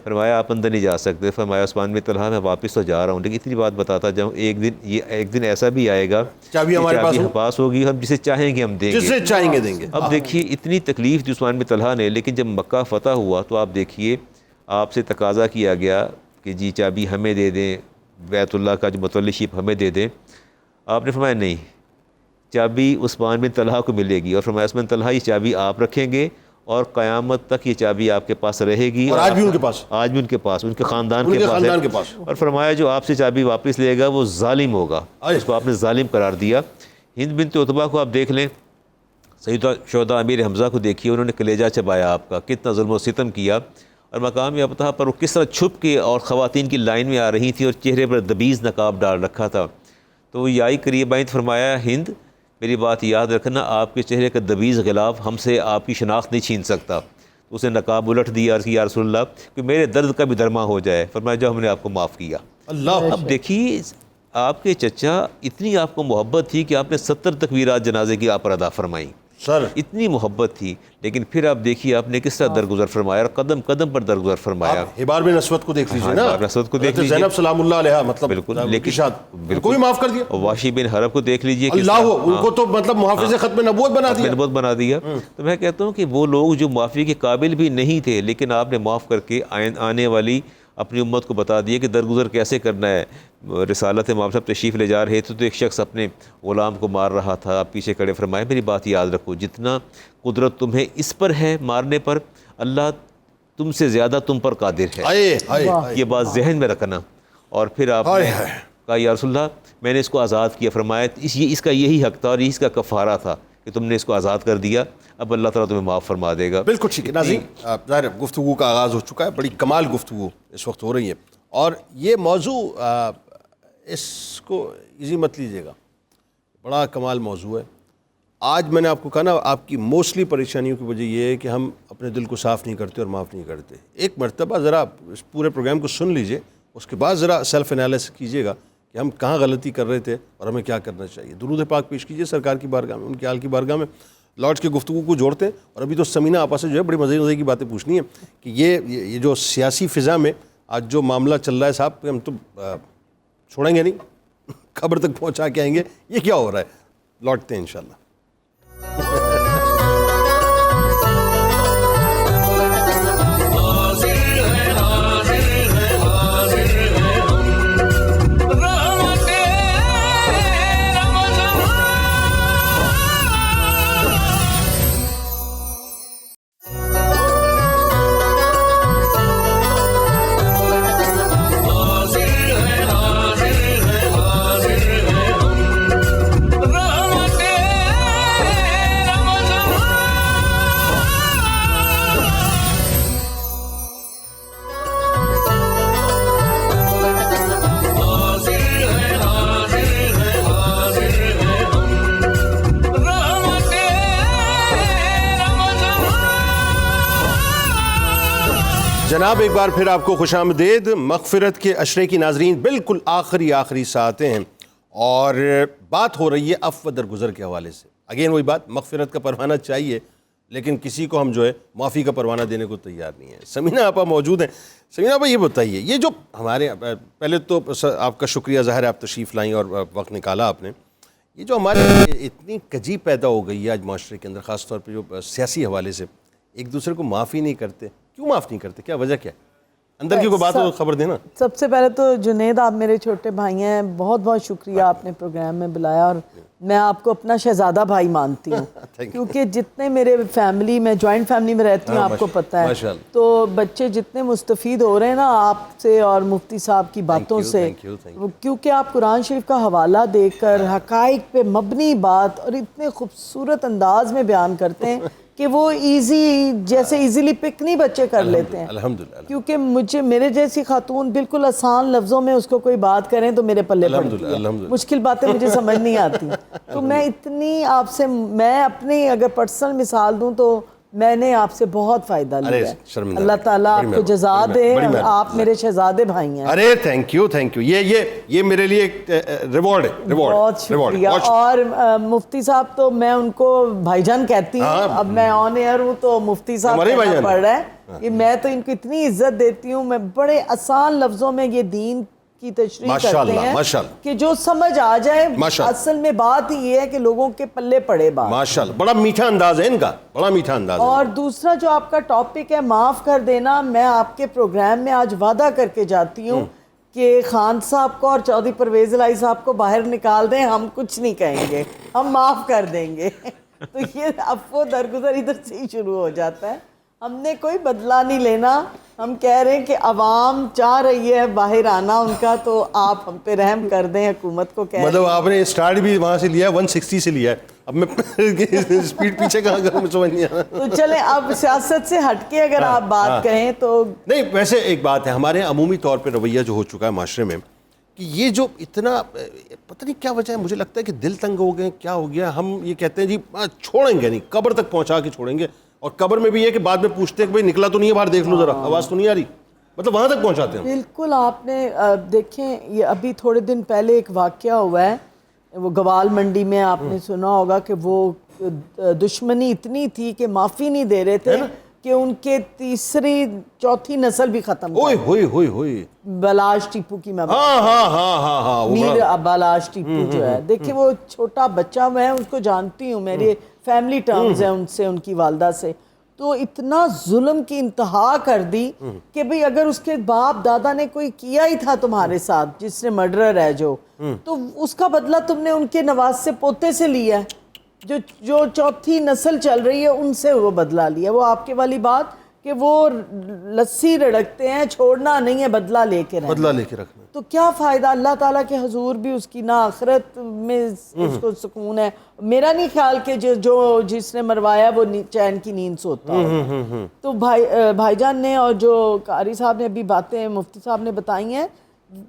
فرمایا آپ اندر نہیں جا سکتے، فرمایا عثمان بن طلحہ میں واپس تو جا رہا ہوں، لیکن اتنی بات بتاتا جب ایک دن ایسا بھی آئے گا چابی ہمارے پاس ہوگی، ہم جسے چاہیں گے ہم دیں گے، جسے چاہیں گے دیں گے۔ اب دیکھیے اتنی تکلیف دی عثمان بن طلحہ نے، لیکن جب مکہ فتح ہوا تو آپ دیکھیے آپ سے تقاضا کیا گیا کہ جی چابی ہمیں دے دیں، بیت اللہ کا جو متولی شپ ہمیں دے دیں، آپ نے فرمایا نہیں، چابی عثمان بن طلحہ کو ملے گی، اور فرمایا عثمان بن طلحہ یہ چابی آپ رکھیں گے اور قیامت تک یہ چابی آپ کے پاس رہے گی، اور آج بھی ان کے پاس، آج بھی ان کے پاس، ان کے خاندان کے پاس ہے، اور فرمایا جو آپ سے چابی واپس لے گا وہ ظالم ہوگا، اس کو آپ نے ظالم قرار دیا۔ ہند بنت عتبہ کو آپ دیکھ لیں، سیدہ شہداء امیر حمزہ کو دیکھیے، انہوں نے کلیجہ چبایا آپ کا، کتنا ظلم و ستم کیا، اور مقام ابتہا پر وہ کس طرح چھپ کے اور خواتین کی لائن میں آ رہی تھی اور چہرے پر دبیز نقاب ڈال رکھا تھا، تو وہ آئی قریب آئیں، فرمایا ہند میری بات یاد رکھنا، آپ کے چہرے کا دبیز غلاف ہم سے آپ کی شناخت نہیں چھین سکتا، تو اسے نقاب الٹ دیا اور یا رسول اللہ کہ میرے درد کا بھی درما ہو جائے، فرمایا جو ہم نے آپ کو معاف کیا۔ اللہ، اب دیکھیے آپ کے چچا اتنی آپ کو محبت تھی کہ آپ نے 70 تکبیرات جنازے کی آپ پر ادا فرمائیں، سر اتنی محبت تھی، لیکن پھر آپ دیکھیے آپ نے کس طرح درگزر فرمایا اور قدم قدم پر درگزر فرمایا۔ حبار بن اسود کو دیکھ لیجیے نا، حبار بن اسود کو دیکھ لیجیے، زینب سلام اللہ علیہا، مطلب بالکل، لیکن کو بھی معاف کر دیا، واشی بن حرب کو دیکھ لیجیے، اللہ ان کو تو مطلب محافظ ختم نبوت بنا دیا۔ تو میں کہتا ہوں کہ وہ لوگ جو معافی کے قابل بھی نہیں تھے، لیکن آپ نے معاف کر کے آنے والی اپنی امت کو بتا دیا کہ درگزر کیسے کرنا ہے۔ رسالت امام صاحب تشریف لے جا رہے تھے تو ایک شخص اپنے غلام کو مار رہا تھا، آپ پیچھے کھڑے، فرمائے میری بات یاد رکھو، جتنا قدرت تمہیں اس پر ہے مارنے پر، اللہ تم سے زیادہ تم پر قادر ہے، یہ بات ذہن میں رکھنا۔ اور پھر آپ نے کہا یا رسول اللہ میں نے اس کو آزاد کیا، فرمایا اس کا یہی حق تھا اور اس کا کفارہ تھا کہ تم نے اس کو آزاد کر دیا، اب اللہ تعالیٰ تمہیں معاف فرما دے گا۔ بالکل ٹھیک ہے ناظرین، ظاہر گفتگو کا آغاز ہو چکا ہے، بڑی کمال گفتگو اس وقت ہو رہی ہے، اور یہ موضوع اس کو ایزی مت لیجیے گا، بڑا کمال موضوع ہے۔ آج میں نے آپ کو کہا نا، آپ کی موسٹلی پریشانیوں کی وجہ یہ ہے کہ ہم اپنے دل کو صاف نہیں کرتے اور معاف نہیں کرتے۔ ایک مرتبہ ذرا اس پورے پروگرام کو سن لیجئے، اس کے بعد ذرا سیلف انالیسس کیجئے گا کہ ہم کہاں غلطی کر رہے تھے اور ہمیں کیا کرنا چاہیے۔ درود پاک پیش کیجئے سرکار کی بارگاہ میں، ان کے حال کی بارگاہ میں، لارڈس کی گفتگو کو جوڑتے ہیں۔ اور ابھی تو سمینہ آپا سے جو ہے بڑی مزے کی باتیں پوچھنی ہے کہ یہ جو سیاسی فضا میں آج جو معاملہ چل رہا ہے صاحب، ہم تو چھوڑیں گے نہیں، خبر تک پہنچا کے آئیں گے یہ کیا ہو رہا ہے۔ لوٹتے ہیں انشاءاللہ۔ جناب ایک بار پھر آپ کو خوش آمدید۔ مغفرت کے عشرے کی ناظرین بالکل آخری ساعتیں ہیں اور بات ہو رہی ہے عفو درگزر کے حوالے سے۔ اگین وہی بات، مغفرت کا پروانہ چاہیے لیکن کسی کو ہم جو ہے معافی کا پروانہ دینے کو تیار نہیں ہے۔ سمینہ آپا موجود ہیں۔ سمینہ آپا یہ بتائیے، یہ جو ہمارے پہلے تو آپ کا شکریہ، ظاہر ہے آپ تشریف لائیں اور وقت نکالا آپ نے، یہ جو ہمارے اتنی کجی پیدا ہو گئی ہے آج معاشرے کے اندر، خاص طور پہ جو سیاسی حوالے سے ایک دوسرے کو معاف ہی نہیں کرتے، کیوں معاف نہیں کرتے؟ کیا وجہ کیا ہے؟ اندر کی کوئی بات ہو خبر دینا۔ سب سے پہلے تو جنید آپ میرے چھوٹے بھائی ہیں، بہت بہت شکریہ آپ نے پروگرام میں بلایا، اور میں آپ کو اپنا شہزادہ بھائی مانتی ہوں کیونکہ جتنے میرے فیملی میں جوائنٹ فیملی میں رہتی ہوں آپ کو پتہ ہے، تو بچے جتنے مستفید ہو رہے ہیں نا آپ سے اور مفتی صاحب کی باتوں سے، کیونکہ آپ قرآن شریف کا حوالہ دے کر حقائق پہ مبنی بات اور اتنے خوبصورت انداز میں بیان کرتے ہیں کہ وہ ایزی جیسے ایزیلی پک نہیں بچے کر لیتے ہیں. الحمدللہ. کیونکہ میرے جیسی خاتون بالکل آسان لفظوں میں اس کو کوئی بات کریں تو میرے پلے پڑتی ہے, مشکل باتیں مجھے سمجھ نہیں آتی. تو میں اتنی آپ سے, میں اپنی اگر پرسنل مثال دوں تو میں نے آپ سے بہت فائدہ لیا ہے. اللہ تعالیٰ آپ کو جزا دے, آپ میرے شہزادے بھائی ہیں. ارے تھینک یو یہ میرے لیے ایک ریوارڈ ہے. بہت شکریہ. اور مفتی صاحب تو میں ان کو بھائی جان کہتی ہوں, اب میں آن ایئر ہوں تو مفتی صاحب کہنا پڑ رہا ہے کہ میں تو ان کو اتنی عزت دیتی ہوں. میں بڑے آسان لفظوں میں یہ دین کی تشریح کرتے ہیں کہ جو سمجھ آ جائے. اصل میں بات ہی یہ ہے کہ لوگوں کے پلے پڑے بات. ماشاءاللہ, بڑا میٹھا انداز ہے ان کا, بڑا میٹھا انداز ہے. اور دوسرا جو آپ کا ٹاپک ہے معاف کر دینا, میں آپ کے پروگرام میں آج وعدہ کر کے جاتی ہوں کہ خان صاحب کو اور چودھری پرویز الہی صاحب کو باہر نکال دیں, ہم کچھ نہیں کہیں گے, ہم معاف کر دیں گے. تو یہ عفو درگزر ادھر سے ہی شروع ہو جاتا ہے. ہم نے کوئی بدلہ نہیں لینا, ہم کہہ رہے ہیں کہ عوام چاہ رہی ہے باہر آنا ان کا, تو آپ ہم پہ رحم کر دیں. حکومت کو کہہ مطلب آپ نے اسٹارٹ بھی وہاں سے لیا ہے, 160 سے لیا ہے, اب میں اسپیڈ پیچھے کہاں کروں, مجھے سمجھ نہیں آ رہا. تو چلیں اب سیاست سے ہٹ کے اگر آپ بات کہیں تو نہیں, ویسے ایک بات ہے, ہمارے عمومی طور پہ رویہ جو ہو چکا ہے معاشرے میں کہ یہ جو اتنا پتہ نہیں کیا وجہ ہے, مجھے لگتا ہے کہ دل تنگ ہو گئے, کیا ہو گیا. ہم یہ کہتے ہیں جی چھوڑیں گے نہیں, قبر تک پہنچا کے چھوڑیں گے, اور قبر میں بھی یہ کہ بعد میں پوچھتے ہیں کہ بھائی نکلا تو نہیں ہے باہر, دیکھ لو ذرا, آواز تو نہیں آ رہی, مطلب وہاں تک پہنچاتے ہیں. بالکل. آپ نے دیکھیں یہ ابھی تھوڑے دن پہلے ایک واقعہ ہوا ہے, وہ گوال منڈی میں آپ نے سنا ہوگا کہ وہ دشمنی اتنی تھی کہ معافی نہیں دے رہے تھے کہ ان کے تیسری چوتھی نسل بھی ختم ہوئی. بالاش ٹیپو کی میں میر بالاش ٹیپو جو ہے, دیکھیں وہ چھوٹا بچہ, میں اس کو جانتی ہوں, میرے فیملی ٹرمز ہیں ان سے, ان کی والدہ سے. تو اتنا ظلم کی انتہا کر دی کہ بھئی اگر اس کے باپ دادا نے کوئی کیا ہی تھا تمہارے ساتھ, جس نے مرڈرر ہے جو, تو اس کا بدلہ تم نے ان کے نواز سے پوتے سے لیا ہے, جو چوتھی نسل چل رہی ہے ان سے وہ بدلہ لیا. وہ آپ کے والی بات کہ وہ لسی رڑکتے ہیں, چھوڑنا نہیں ہے, بدلہ لے کے رکھنا. تو کیا فائدہ, اللہ تعالیٰ کے حضور بھی اس کی نہ آخرت میں اس کو سکون ہے. میرا نہیں خیال کہ جو جس نے مروایا وہ چین کی نیند سوتا ہو. تو بھائی جان نے اور جو قاری صاحب نے ابھی باتیں مفتی صاحب نے بتائی ہیں,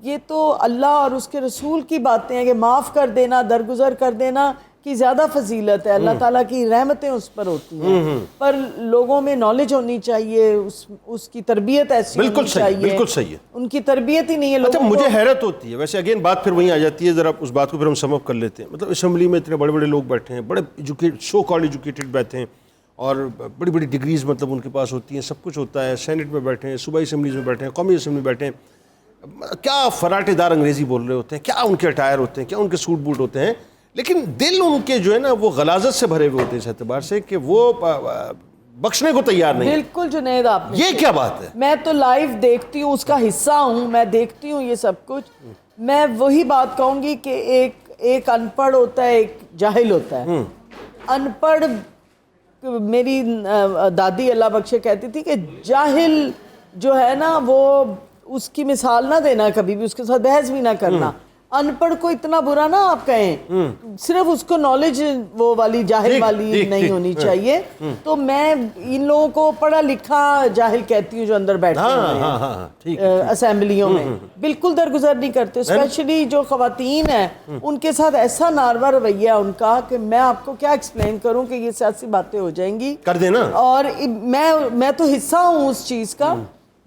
یہ تو اللہ اور اس کے رسول کی باتیں ہیں کہ معاف کر دینا, درگزر کر دینا کی زیادہ فضیلت ہے. اللہ تعالیٰ کی رحمتیں اس پر ہوتی ہیں, پر لوگوں میں نالج ہونی چاہیے, اس کی تربیت ایسی ہونی چاہیے. بالکل صحیح ہے. ان کی تربیت ہی نہیں ہے. اچھا, مجھے حیرت ہوتی ہے ویسے, اگین بات پھر وہیں آ جاتی ہے, ذرا اس بات کو پھر ہم سم اپ کر لیتے ہیں. مطلب اسمبلی میں اتنے بڑے بڑے لوگ بیٹھے ہیں, بڑے سو کالڈ ایجوکیٹڈ بیٹھے ہیں, اور بڑی بڑی ڈگریز مطلب ان کے پاس ہوتی ہیں, سب کچھ ہوتا ہے. سینٹ میں بیٹھے ہیں, صوبائی اسمبلیز میں بیٹھے ہیں, قومی اسمبلی میں بیٹھے ہیں, کیا فراٹے دار انگریزی بول رہے ہوتے ہیں, کیا ان کے اٹائر ہوتے ہیں, کیا ان کے سوٹ بوٹ ہوتے ہیں, لیکن دل ان کے جو ہے نا وہ غلاظت سے بھرے ہوئے ہوتے ہیں اس اعتبار سے کہ وہ بخشنے کو تیار نہیں. بالکل جنید, آپ نے یہ کیا بات ہے. میں تو لائیو دیکھتی ہوں, اس کا حصہ ہوں, میں دیکھتی ہوں یہ سب کچھ. میں وہی بات کہوں گی کہ ایک ان پڑھ ہوتا ہے, ایک جاہل ہوتا ہے. ان پڑھ, میری دادی اللہ بخشے کہتی تھی کہ جاہل جو ہے نا وہ اس کی مثال نہ دینا کبھی بھی, اس کے ساتھ بحث بھی نہ کرنا. ان پڑھ کو اتنا برا نہ آپ کہیں, صرف اس کو نالج وہ والی جاہل والی نہیں ہونی چاہیے. تو میں ان لوگوں کو پڑھا لکھا جاہل کہتی ہوں جو اندر بیٹھے ہیں اسمبلیوں میں, بالکل درگزر نہیں کرتے. اسپیشلی جو خواتین ہیں ان کے ساتھ ایسا ناروا رویہ ان کا کہ میں آپ کو کیا ایکسپلین کروں کہ یہ سیاسی باتیں ہو جائیں گی کر دینا. اور میں تو حصہ ہوں اس چیز کا.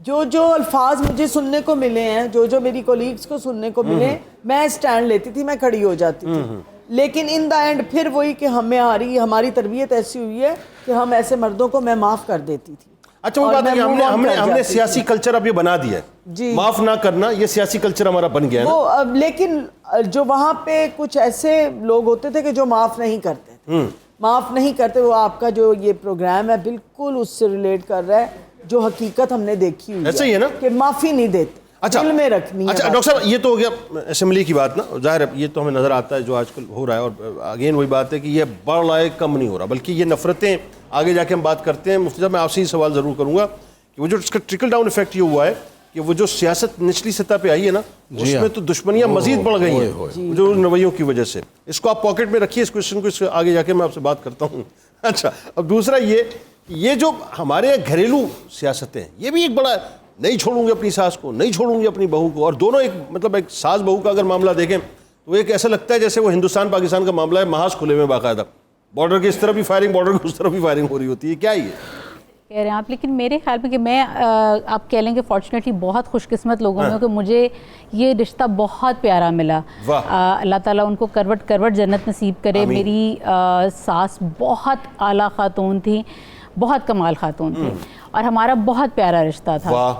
جو الفاظ مجھے سننے کو ملے ہیں, جو میری کولیگز کو سننے کو ملے, میں سٹینڈ لیتی تھی, میں کھڑی ہو جاتی تھی. لیکن ان دا اینڈ پھر وہی کہ ہماری تربیت ایسی ہوئی ہے کہ ہم ایسے مردوں کو میں معاف کر دیتی تھی. اچھا, وہ بات ہے کہ ہم نے سیاسی کلچر اب یہ بنا دیا ہے, معاف نہ کرنا, یہ سیاسی کلچر ہمارا بن گیا ہے. لیکن جو وہاں پہ کچھ ایسے لوگ ہوتے تھے کہ جو معاف نہیں کرتے تھے, معاف نہیں کرتے. وہ آپ کا جو یہ پروگرام ہے بالکل اس سے ریلیٹ کر رہا ہے, جو حقیقت ہم نے دیکھی ہوئی ایسا ہی ہے نا کہ معافی نہیں دیتے, دل میں رکھنی ہے. اچھا ڈاکٹر صاحب, یہ تو ہو گیا اسمبلی کی بات نا, ظاہر ہے یہ تو ہمیں نظر آتا ہے جو آج کل ہو رہا ہے. اور اگین وہی بات ہے کہ یہ بڑھ رہا ہے, کم نہیں ہو رہا, بلکہ یہ نفرتیں آگے جا کے ہم بات کرتے ہیں. مفتی صاحب, میں آپ سے ہی سوال ضرور کروں گا کہ وہ جو اس کا ٹرکل ڈاؤن ایفیکٹ یہ ہوا ہے کہ وہ جو سیاست نچلی سطح پہ آئی ہے نا اس میں تو دشمنیاں مزید بڑھ گئی ہیں جو رویوں کی وجہ سے. اس کو آپ پاکٹ میں رکھیے اس کوشچن کو, اس آگے جا کے میں آپ سے بات کرتا ہوں. اچھا, اب دوسرا یہ جو ہمارے گھریلو سیاستیں ہیں یہ بھی ایک بڑا, نہیں چھوڑوں گی اپنی ساس کو, نہیں چھوڑوں گی اپنی بہو کو, اور دونوں ایک مطلب ایک ساس بہو کا اگر معاملہ دیکھیں تو ایک ایسا لگتا ہے جیسے وہ ہندوستان پاکستان کا معاملہ ہے, محاذ کھلے میں باقاعدہ, بارڈر کی اس طرف بھی فائرنگ, بارڈر کی اس طرف بھی فائرنگ ہو رہی ہوتی ہے. کیا یہ کہہ رہے ہیں آپ؟ لیکن میرے خیال میں کہ میں آپ کہہ لیں کہ فارچونیٹلی بہت خوش قسمت لوگوں میں ہوں کہ مجھے یہ رشتہ بہت پیارا ملا. اللہ تعالیٰ ان کو کروٹ کروٹ جنت نصیب کرے. میری ساس بہت اعلیٰ خاتون تھی, بہت کمال خاتون تھی, اور ہمارا بہت پیارا رشتہ تھا.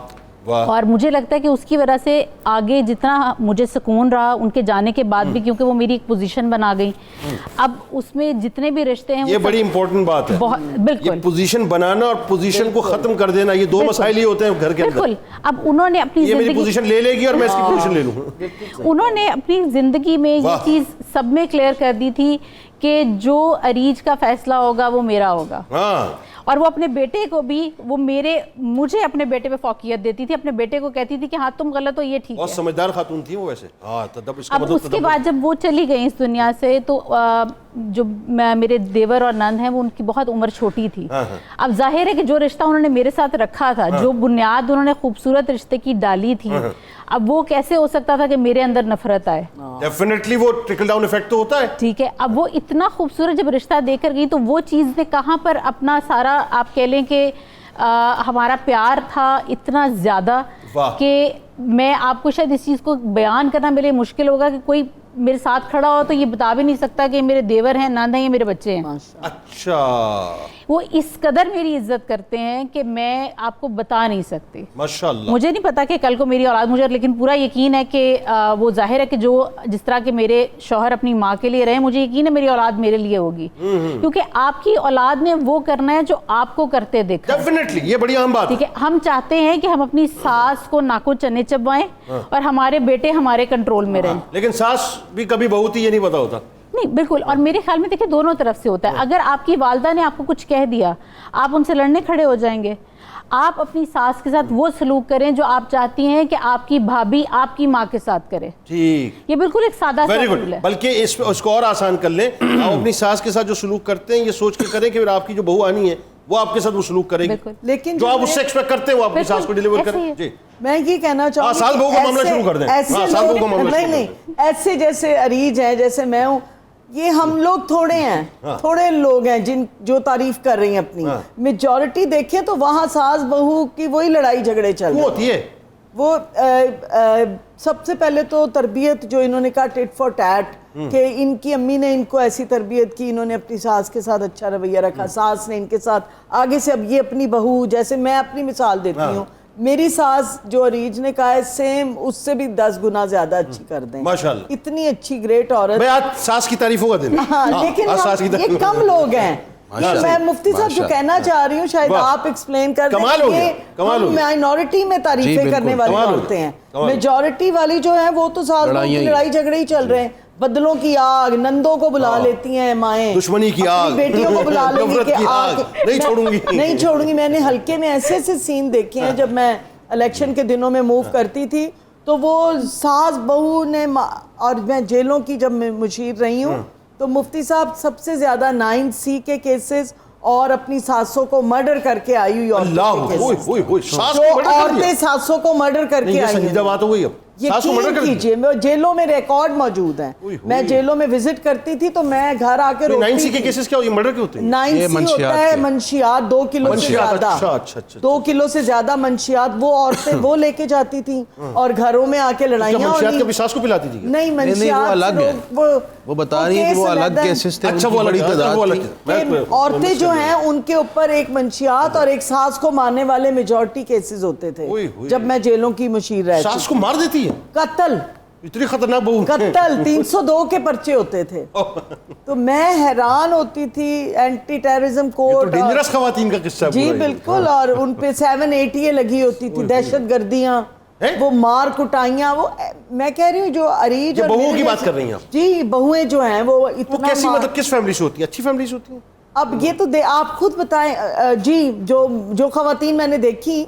اور مجھے لگتا ہے کہ اس کی وجہ سے آگے جتنا مجھے سکون رہا ان کے جانے کے بعد بھی, کیونکہ وہ میری ایک پوزیشن بنا گئی. اب اس میں جتنے بھی رشتے ہیں, یہ بڑی امپورٹنٹ بات ہے, بالکل پوزیشن بنانا اور پوزیشن کو ختم کر دینا, یہ دو مسائل ہی ہوتے ہیں گھر کے اندر. بالکل. اب انہوں نے اپنی میری پوزیشن لے لے گی اور میں اس کی پوزیشن لے لوں. انہوں نے اپنی زندگی میں یہ چیز سب میں کلیئر کر دی تھی کہ جو عریج کا فیصلہ ہوگا وہ میرا ہوگا. اور وہ اپنے بیٹے کو بھی, وہ مجھے اپنے بیٹے پہ فوقیت دیتی تھی, اپنے بیٹے کو کہتی تھی کہ ہاں تم غلط ہو, یہ ٹھیک ہے. بہت سمجھدار خاتون تھی وہ ویسے. اب اس کے بعد جب وہ چلی گئی اس دنیا سے تو جو میرے دیور اور نند ہیں وہ ان کی بہت عمر چھوٹی تھی. اب ظاہر ہے کہ جو رشتہ انہوں نے میرے ساتھ رکھا تھا, جو بنیاد انہوں نے خوبصورت رشتے کی ڈالی تھی, اب وہ کیسے ہو سکتا تھا کہ میرے اندر نفرت آئے؟ ڈیفینیٹلی وہ ٹرکل ڈاؤن ایفیکٹ تو ہوتا ہے. ٹھیک ہے. اب وہ اتنا خوبصورت جب رشتہ دے کر گئی تو وہ چیز نے کہاں پر اپنا سارا, آپ کہہ لیں کہ ہمارا پیار تھا اتنا زیادہ کہ میں آپ کو شاید اس چیز کو بیان کرنا میرے لیے مشکل ہوگا کہ کوئی میرے ساتھ کھڑا ہو تو یہ بتا بھی نہیں سکتا کہ میرے دیور ہیں, نند ہیں, یہ میرے بچے ہیں. اچھا, وہ اس قدر میری عزت کرتے ہیں کہ میں آپ کو بتا نہیں سکتی. ماشاءاللہ. مجھے نہیں پتا کہ کل کو میری اولاد مجھے, لیکن پورا یقین ہے کہ وہ ظاہر ہے کہ جو جس طرح کے میرے شوہر اپنی ماں کے لیے رہے, مجھے یقین ہے میری اولاد میرے لیے ہوگی, کیونکہ آپ کی اولاد نے وہ کرنا ہے جو آپ کو کرتے دیکھا. ڈیفینیٹلی یہ بڑی اہم بات. ٹھیک ہے. ہم چاہتے ہیں کہ ہم اپنی ساس کو ناکو چنے چبائیں اور ہمارے بیٹے ہمارے کنٹرول میں رہیں. لیکن ساس بھی کبھی بہو تھی, یہ نہیں پتا ہوتا. نہیں, بالکل. اور میرے خیال میں دیکھیں دونوں طرف سے ہوتا ہے. اگر آپ کی والدہ نے آپ کو کچھ کہہ دیا, آپ ان سے لڑنے کھڑے ہو جائیں گے. آپ اپنی ساس کے ساتھ وہ سلوک کریں جو آپ چاہتی ہیں کہ آپ کی بھابھی آپ کی ماں کے ساتھ کرے. ٹھیک, یہ بالکل ایک سادہ سا اصول ہے. بلکہ اس کو اور آسان کر لیں, آپ اپنی ساس کے ساتھ جو سلوک کرتے ہیں یہ سوچ کے کریں کہ آپ کی جو بہو آنی ہے وہ آپ کے ساتھ وہ سلوک کرے گی, لیکن جو آپ اس سے ایکسپیکٹ کرتے ہیں وہ اپنی ساس کو ڈیلیور کریں. جی, میں یہ کہنا چاہوں گی ساس بہو کا معاملہ شروع کر دیں. نہیں, ایسے جیسے عریج ہے, جیسے میں ہوں, یہ ہم لوگ تھوڑے ہیں, تھوڑے لوگ ہیں جو تعریف کر رہی ہیں اپنی. میجورٹی دیکھیں تو وہاں ساس بہو کی وہی لڑائی جھگڑے چل رہے ہوتی ہے. وہ سب سے پہلے تو تربیت جو انہوں نے کہا ٹٹ فار ٹیٹ, کہ ان کی امی نے ان کو ایسی تربیت کی, انہوں نے اپنی ساس کے ساتھ اچھا رویہ رکھا, ساس نے ان کے ساتھ آگے سے. اب یہ اپنی بہو, جیسے میں اپنی مثال دیتی ہوں, میری ساس جو عریج نے کہا ہے سیم اس سے بھی 10 گنا زیادہ اچھی کر دیں. ماشاءاللہ, اتنی اچھی گریٹ عورت. میں آج ساس کی تعریف ہوگا دن. ہاں, لیکن یہ کم لوگ ہیں. میں مفتی صاحب جو کہنا چاہ رہی ہوں شاید آپ ایکسپلین کر دیں. ہم مائنورٹی میں تعریفیں کرنے والی عورتیں ہیں, میجورٹی والی جو ہیں وہ تو ساس بہو کی لڑائی جھگڑے ہی چل رہے ہیں. بدلوں کی آگ, نندوں کو بلا لیتی ہیں مائیں, دشمنی کی آگ, بیٹیوں کو بلا لیں گی کہ آگ نہیں چھوڑوں گی. میں نے ہلکے میں ایسے ایسے سین دیکھے ہیں جب میں الیکشن کے دنوں میں موو کرتی تھی, تو وہ ساس بہو نے, اور میں جیلوں کی جب میں مشیر رہی ہوں تو مفتی صاحب سب سے زیادہ 9C کے کیسز اور اپنی ساسوں کو مرڈر کر کے آئی ہوئی عورتیں ساسوں کو مرڈر کر کے آئی ہیں. یقین کیجئے جیلوں میں ریکارڈ موجود ہیں. میں جیلوں میں وزٹ کرتی تھی تو میں گھر آ کے روتی تھی. 9C کے کیسز کیا ہوئی, مرڈر کے ہوتے ہیں؟ 9C ہوتا ہے منشیات, 2 کلو سے زیادہ, 2 کلو سے زیادہ منشیات. وہ عورتیں وہ لے کے جاتی تھیں اور گھروں میں آ کے لڑائیاں ہونی. منشیات کبھی ساس کو پلاتی تھی؟ نہیں, منشیات وہ بتا رہی ہیں کہ وہ الگ کیسز تھے. اچھا, وہ بڑی تعداد تھی. عورتیں جو ہیں ان کے اوپر ایک منشیات اور ایک ساس کو مارنے والے میجورٹی کیسز ہوتے تھے جب میں جیلوں کی مشیر رہتی. ساس کو مار دیتی ہے؟ قتل, اتنی خطرناک بہو, قتل 302 کے پرچے ہوتے تھے. تو میں حیران ہوتی تھی. اینٹی ٹیررزم کوڈ, ڈینجرس خواتین کا قصہ. جی بالکل, اور ان پہ 780 لگی ہوتی تھی, دہشت گردیاں, وہ مار کٹائیاں. وہ میں کہہ رہی ہوں جو عریج, بہو کی بات کر رہی ہیں جی, بہویں جو ہیں وہ اتنا کیسی, مطلب کس فیملی سے ہوتی ہیں؟ اچھی فیملی سے ہوتی ہیں؟ اب یہ تو آپ خود بتائیں. جی, جو خواتین میں نے دیکھی,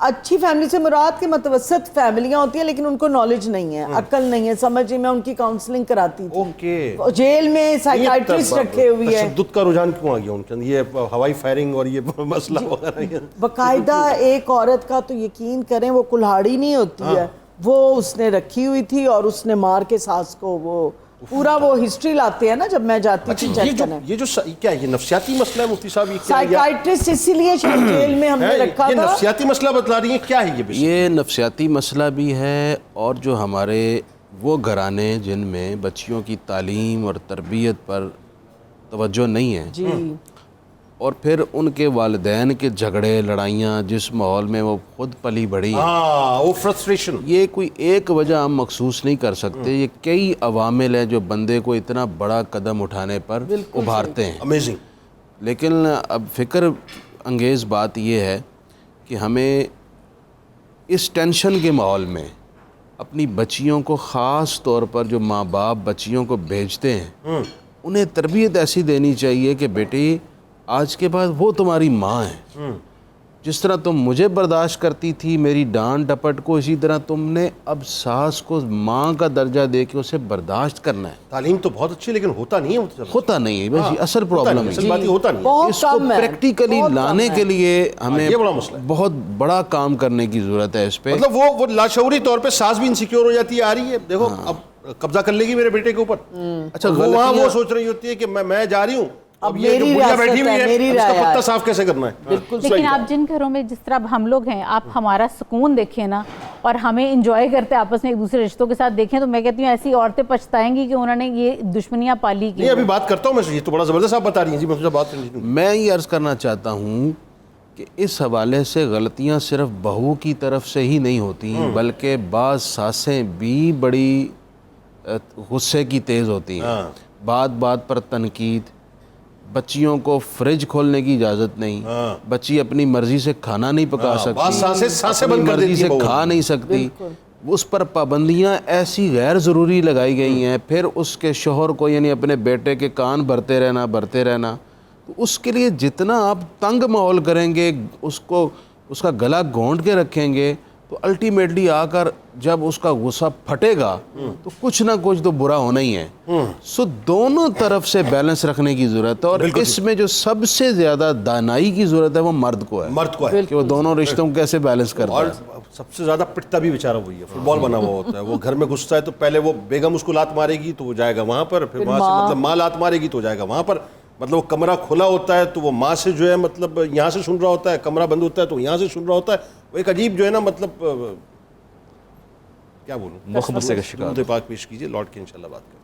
اچھی فیملی سے مراد کے متوسط فیملیاں ہوتی ہیں لیکن ان کو نالج نہیں ہے, عقل نہیں ہے, سمجھ. میں ان کی کاؤنسلنگ کراتی تھی, جیل میں سائیکائٹرسٹ رکھے ہوئی ہے. تشدد کا رجحان کیوں آ گیا ان کے اندر, یہ ہوائی فائرنگ اور یہ مسئلہ وغیرہ؟ باقاعدہ ایک عورت کا تو یقین کریں وہ کلہاڑی نہیں ہوتی ہے, وہ اس نے رکھی ہوئی تھی اور اس نے مار کے ساس کو, وہ پورا وہ ہسٹری لاتے ہیں نا جب میں جاتی تھی چیک کرنے. یہ جو کیا یہ نفسیاتی مسئلہ ہے مفتی صاحب, یہ کیا سائیکائٹرسٹ اسی لیے جیل میں ہم نے رکھا یہ تھا. نفسیاتی مسئلہ بتلا رہی ہیں, کیا ہے یہ نفسیاتی مسئلہ بھی ہے, اور جو ہمارے وہ گھرانے جن میں بچیوں کی تعلیم اور تربیت پر توجہ نہیں ہے جی, اور پھر ان کے والدین کے جھگڑے لڑائیاں جس ماحول میں وہ خود پلی بڑھی ہیں, وہ فرسٹریشن, یہ کوئی ایک وجہ ہم مخصوص نہیں کر سکتے. یہ کئی عوامل ہیں جو بندے کو اتنا بڑا قدم اٹھانے پر ابھارتے ہیں. امیزنگ. لیکن اب فکر انگیز بات یہ ہے کہ ہمیں اس ٹینشن کے ماحول میں اپنی بچیوں کو, خاص طور پر جو ماں باپ بچیوں کو بھیجتے ہیں, انہیں تربیت ایسی دینی چاہیے کہ بیٹی آج کے بعد وہ تمہاری ماں ہے. جس طرح تم مجھے برداشت کرتی تھی میری ڈانٹ ڈپٹ کو, اسی طرح تم نے اب ساس کو ماں کا درجہ دے کے اسے برداشت کرنا ہے. تعلیم تو بہت اچھی لیکن ہوتا نہیں ہے, ہوتا نہیں ہے بس اصل پرابلم ہے. ہوتا نہیں. اس کو پریکٹیکلی لانے کے لیے ہمیں بہت بڑا کام کرنے کی ضرورت ہے اس پہ. مطلب وہ لاشعوری طور پہ ساس بھی انسیکیور ہو جاتی ہے, آ رہی ہے دیکھو اب قبضہ کر لے گی میرے بیٹے کے اوپر. اچھا وہاں وہ سوچ رہی ہوتی ہے کہ میں جا رہی ہوں, اب یہ جو بڑھیا بیٹھی ہوئی ہے اس کا پتہ صاف کیسے کرنا ہے. لیکن آپ جن گھروں میں جس طرح ہم لوگ ہیں, آپ ہمارا سکون دیکھیں نا, اور ہمیں انجوائے کرتے آپس میں ایک دوسرے رشتوں کے ساتھ دیکھیں, تو میں کہتی ہوں ایسی عورتیں پچھتائیں گی کہ انہوں نے یہ دشمنیاں پالی کی. نہیں ابھی بات کرتا ہوں میں, یہ تو بڑا زبردست آپ بتا رہی ہیں جی, میں بات کرنی. میں یہ عرض کرنا چاہتا ہوں کہ اس حوالے سے غلطیاں صرف بہو کی طرف سے ہی نہیں ہوتی, بلکہ بعض ساسیں بھی بڑی غصے کی تیز ہوتی ہیں. بات پر تنقید, بچیوں کو فریج کھولنے کی اجازت نہیں, بچی اپنی مرضی سے کھانا نہیں پکا سکتی, اپنی مرضی سے کھا نہیں سکتی, اس پر پابندیاں ایسی غیر ضروری لگائی گئی ہیں. پھر اس کے شوہر کو یعنی اپنے بیٹے کے کان بھرتے رہنا, تو اس کے لیے جتنا آپ تنگ ماحول کریں گے, اس کا گلا گھونٹ کے رکھیں گے, تو الٹیمیٹلی آ کر جب اس کا غصہ پھٹے گا تو کچھ نہ کچھ تو برا ہونا ہی ہے. سو دونوں طرف سے بیلنس رکھنے کی ضرورت ہے, اور اس میں جو سب سے زیادہ دانائی کی ضرورت ہے وہ مرد کو ہے کہ وہ دونوں رشتوں کو کیسے بیلنس کرتا ہے. اور سب سے زیادہ پٹتا بھی بیچارہ وہی ہے, فٹ بال بنا ہوا ہوتا ہے. وہ گھر میں گھستا ہے تو پہلے وہ بیگم اس کو لات مارے گی تو وہ جائے گا وہاں پر, پھر وہاں سے مطلب ماں لات مارے گی تو جائے گا وہاں پر. مطلب وہ کمرہ کھلا ہوتا ہے تو وہ ماں سے جو ہے مطلب یہاں سے سن رہا ہوتا ہے, کمرہ بند ہوتا ہے تو یہاں سے سن رہا ہوتا ہے. وہ ایک عجیب جو ہے نا مطلب کیا بولوں, مخمصے کا شکار. درود پاک پیش کیجئے, لوٹ کے انشاءاللہ بات کریں.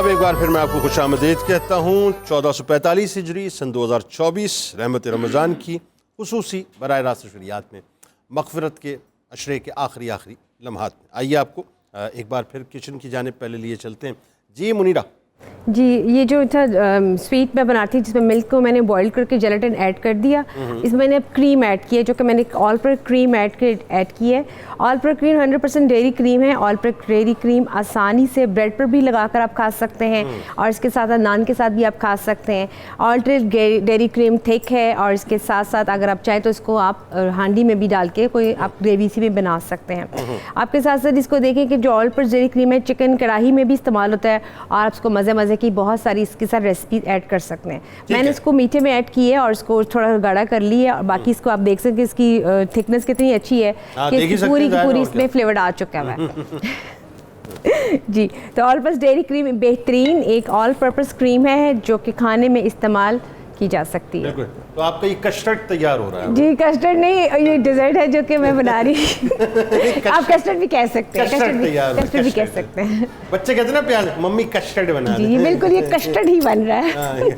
ایک بار پھر میں آپ کو خوش آمدید کہتا ہوں. 1445 ہجری سن 2024 رحمت رمضان کی خصوصی براہ راست نشریات میں مغفرت کے عشرے کے آخری لمحات میں. آئیے آپ کو ایک بار پھر کچن کی جانب پہلے لیے چلتے ہیں. جی منیرہ. جی یہ جو تھا سویٹ میں بناتی جس میں ملک کو میں نے بوائل کر کے جیلاٹن ایڈ کر دیا, اس میں نے اب کریم ایڈ کی ہے, جو کہ میں نے آل پر کریم ایڈ کی ہے. آل پر کریم 100% ڈیری کریم ہے. آل پر ڈیری کریم آسانی سے بریڈ پر بھی لگا کر آپ کھا سکتے ہیں, اور اس کے ساتھ نان کے ساتھ بھی آپ کھا سکتے ہیں. آلٹر ڈیری کریم تھک ہے, اور اس کے ساتھ ساتھ اگر آپ چاہیں تو اس کو آپ ہانڈی میں بھی ڈال کے کوئی آپ گریوی سی بھی بنا سکتے ہیں. آپ کے ساتھ ساتھ اس کو دیکھیں کہ جو آل پر ڈیری کریم ہے چکن کڑاہی میں بھی استعمال ہوتا ہے, اور آپ اس کو مزے کی بہت ساری اس کے ساتھ ریسپی ایڈ کر سکتے ہیں. میں نے اس کو میٹھے میں ایڈ کی ہے اور اس کو تھوڑا گاڑھا کر لی ہے, اور باقی اس کو آپ دیکھ سکتے ہیں اس کی تھکنس کتنی اچھی ہے کہ پوری اس میں فلیور آ چکا ہے. جی تو آل پرپز ڈیری کریم بہترین ایک آل پرپز کریم ہے جو کہ کھانے میں استعمال کی جا سکتی ہے. بالکل. تو آپ کا یہ کسٹرڈ تیار ہو رہا ہے. جی کسٹرڈ نہیں، یہ ڈیزرٹ ہے جو کہ میں بنا رہی ہوں. آپ کسٹرڈ بھی کہہ سکتے ہیں، کسٹرڈ بھی کہہ سکتے ہیں. بچے کہتے ہیں نا پیار ممی کسٹرڈ بنا جی بالکل یہ کسٹرڈ ہی بن رہا ہے.